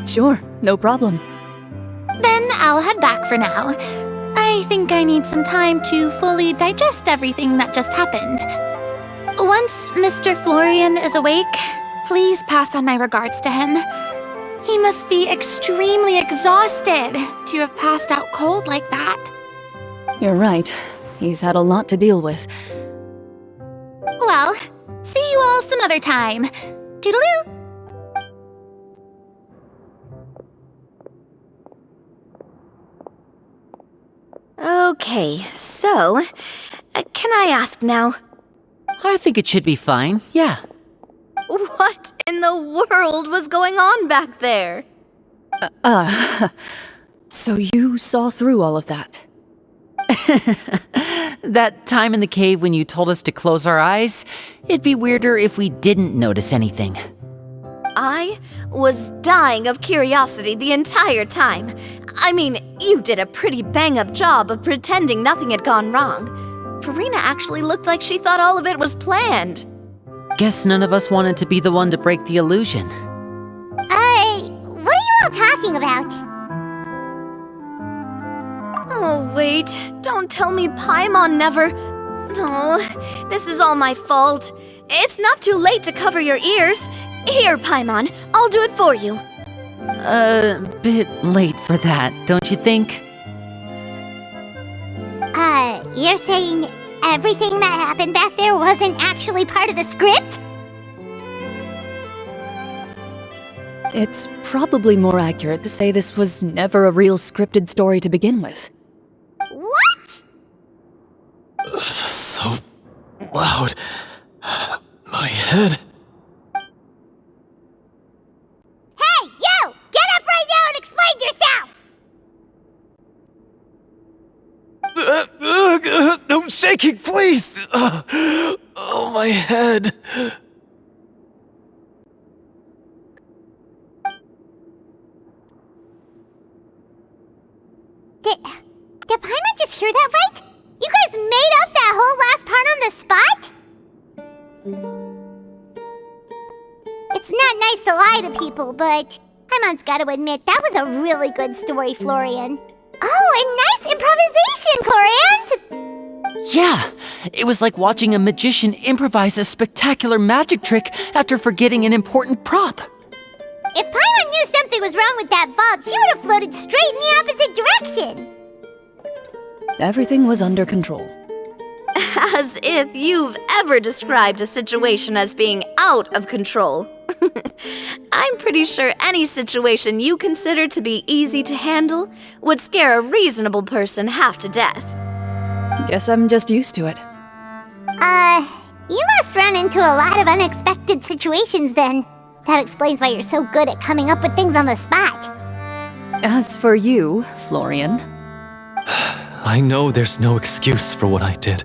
Sure, no problem. Then I'll head back for now. I think I need some time to fully digest everything that just happened. Once Mr. Florian is awake, please pass on my regards to him. He must be extremely exhausted to have passed out cold like that. You're right. He's had a lot to deal with. Well, see you all some other time. Toodaloo! Okay, so, can I ask now? I think it should be fine, yeah. What in the world was going on back there? So you saw through all of that? That time in the cave when you told us to close our eyes, it'd be weirder if we didn't notice anything. I was dying of curiosity the entire time. I mean, you did a pretty bang-up job of pretending nothing had gone wrong. Farina actually looked like she thought all of it was planned. Guess none of us wanted to be the one to break the illusion. What are you all talking about? Oh, wait. Don't tell me Paimon never... Oh, this is all my fault. It's not too late to cover your ears. Here, Paimon, I'll do it for you. A bit late for that, don't you think? You're saying everything that happened back there wasn't actually part of the script? It's probably more accurate to say this was never a real scripted story to begin with. What? So loud. My head. Hey, you! Get up right now and explain yourself! No shaking, please! Oh, my head. people, but Paimon's gotta admit, that was a really good story, Florian. Oh, and nice improvisation, Clorinde! Yeah, it was like watching a magician improvise a spectacular magic trick after forgetting an important prop. If Paimon knew something was wrong with that vault, she would have floated straight in the opposite direction. Everything was under control. As if you've ever described a situation as being out of control. I'm pretty sure any situation you consider to be easy to handle would scare a reasonable person half to death. Guess I'm just used to it. You must run into a lot of unexpected situations then. That explains why you're so good at coming up with things on the spot. As for you, Florian... I know there's no excuse for what I did.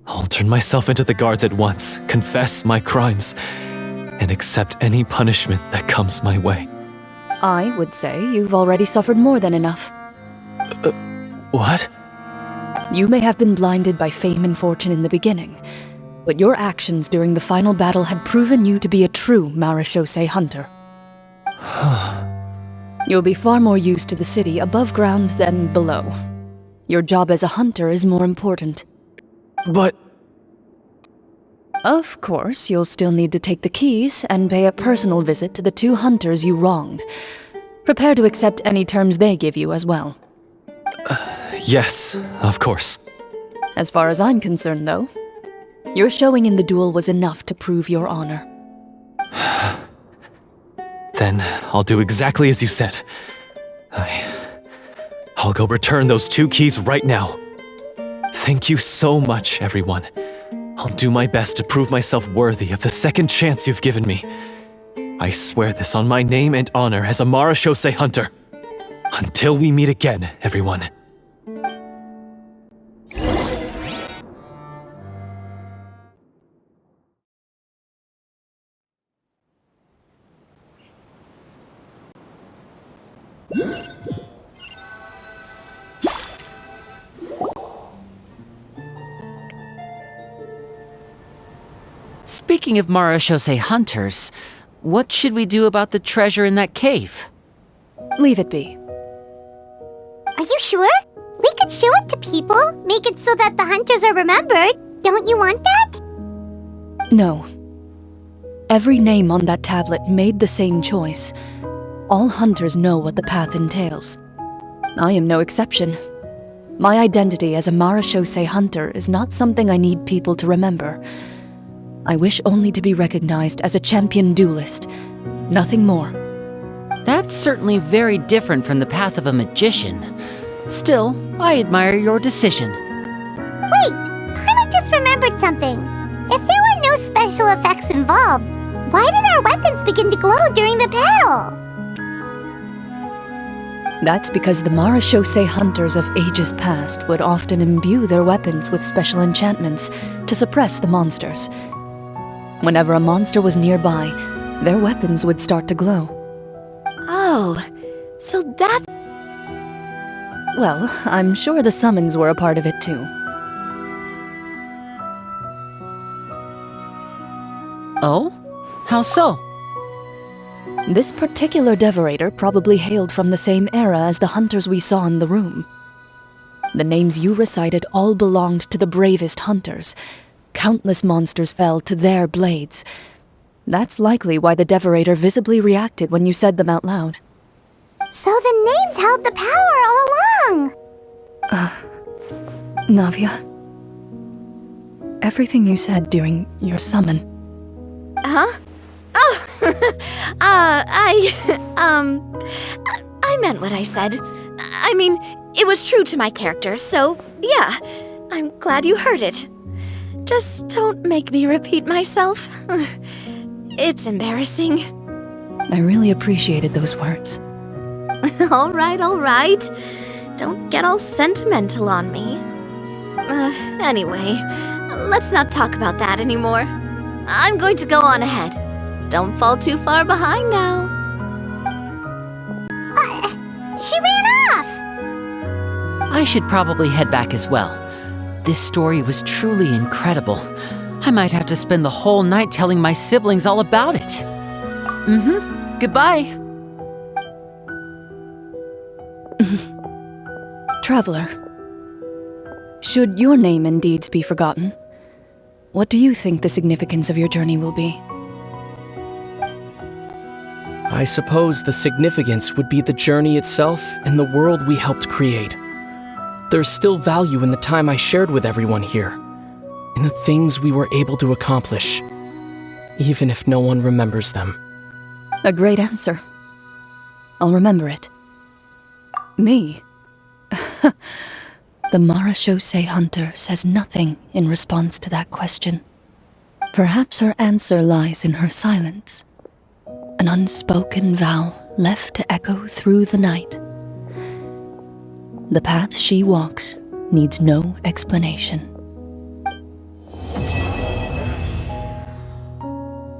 I'll turn myself into the guards at once, confess my crimes, and accept any punishment that comes my way. I would say you've already suffered more than enough. What? You may have been blinded by fame and fortune in the beginning, but your actions during the final battle had proven you to be a true marechaussee hunter. You'll be far more used to the city above ground than below. Your job as a hunter is more important. But... Of course, you'll still need to take the keys and pay a personal visit to the 2 hunters you wronged. Prepare to accept any terms they give you as well. Yes, of course. As far as I'm concerned, though, your showing in the duel was enough to prove your honor. Then I'll do exactly as you said. I'll go return those 2 keys right now. Thank you so much, everyone. I'll do my best to prove myself worthy of the second chance you've given me. I swear this on my name and honor as a marechaussee hunter. Until we meet again, everyone. Speaking of marechaussee hunters, what should we do about the treasure in that cave? Leave it be. Are you sure? We could show it to people, make it so that the hunters are remembered. Don't you want that? No. Every name on that tablet made the same choice. All hunters know what the path entails. I am no exception. My identity as a marechaussee hunter is not something I need people to remember. I wish only to be recognized as a champion duelist. Nothing more. That's certainly very different from the path of a magician. Still, I admire your decision. Wait! Paimon just remembered something. If there were no special effects involved, why did our weapons begin to glow during the battle? That's because the marechaussee hunters of ages past would often imbue their weapons with special enchantments to suppress the monsters. Whenever a monster was nearby, their weapons would start to glow. Oh, so that... Well, I'm sure the summons were a part of it too. Oh? How so? This particular devorator probably hailed from the same era as the hunters we saw in the room. The names you recited all belonged to the bravest hunters. Countless monsters fell to their blades. That's likely why the devorator visibly reacted when you said them out loud. So the names held the power all along! Navia. Everything you said during your summon. Huh? Oh, I meant what I said. I mean, it was true to my character, so yeah, I'm glad you heard it. Just don't make me repeat myself. It's embarrassing. I really appreciated those words. All right. Don't get all sentimental on me. Anyway, let's not talk about that anymore. I'm going to go on ahead. Don't fall too far behind now. She ran off! I should probably head back as well. This story was truly incredible. I might have to spend the whole night telling my siblings all about it. Goodbye. Traveler, should your name and deeds be forgotten, what do you think the significance of your journey will be? I suppose the significance would be the journey itself and the world we helped create. There's still value in the time I shared with everyone here, in the things we were able to accomplish, even if no one remembers them. A great answer. I'll remember it. Me? The Marechaussee Hunter says nothing in response to that question. Perhaps her answer lies in her silence. An unspoken vow left to echo through the night. The path she walks needs no explanation.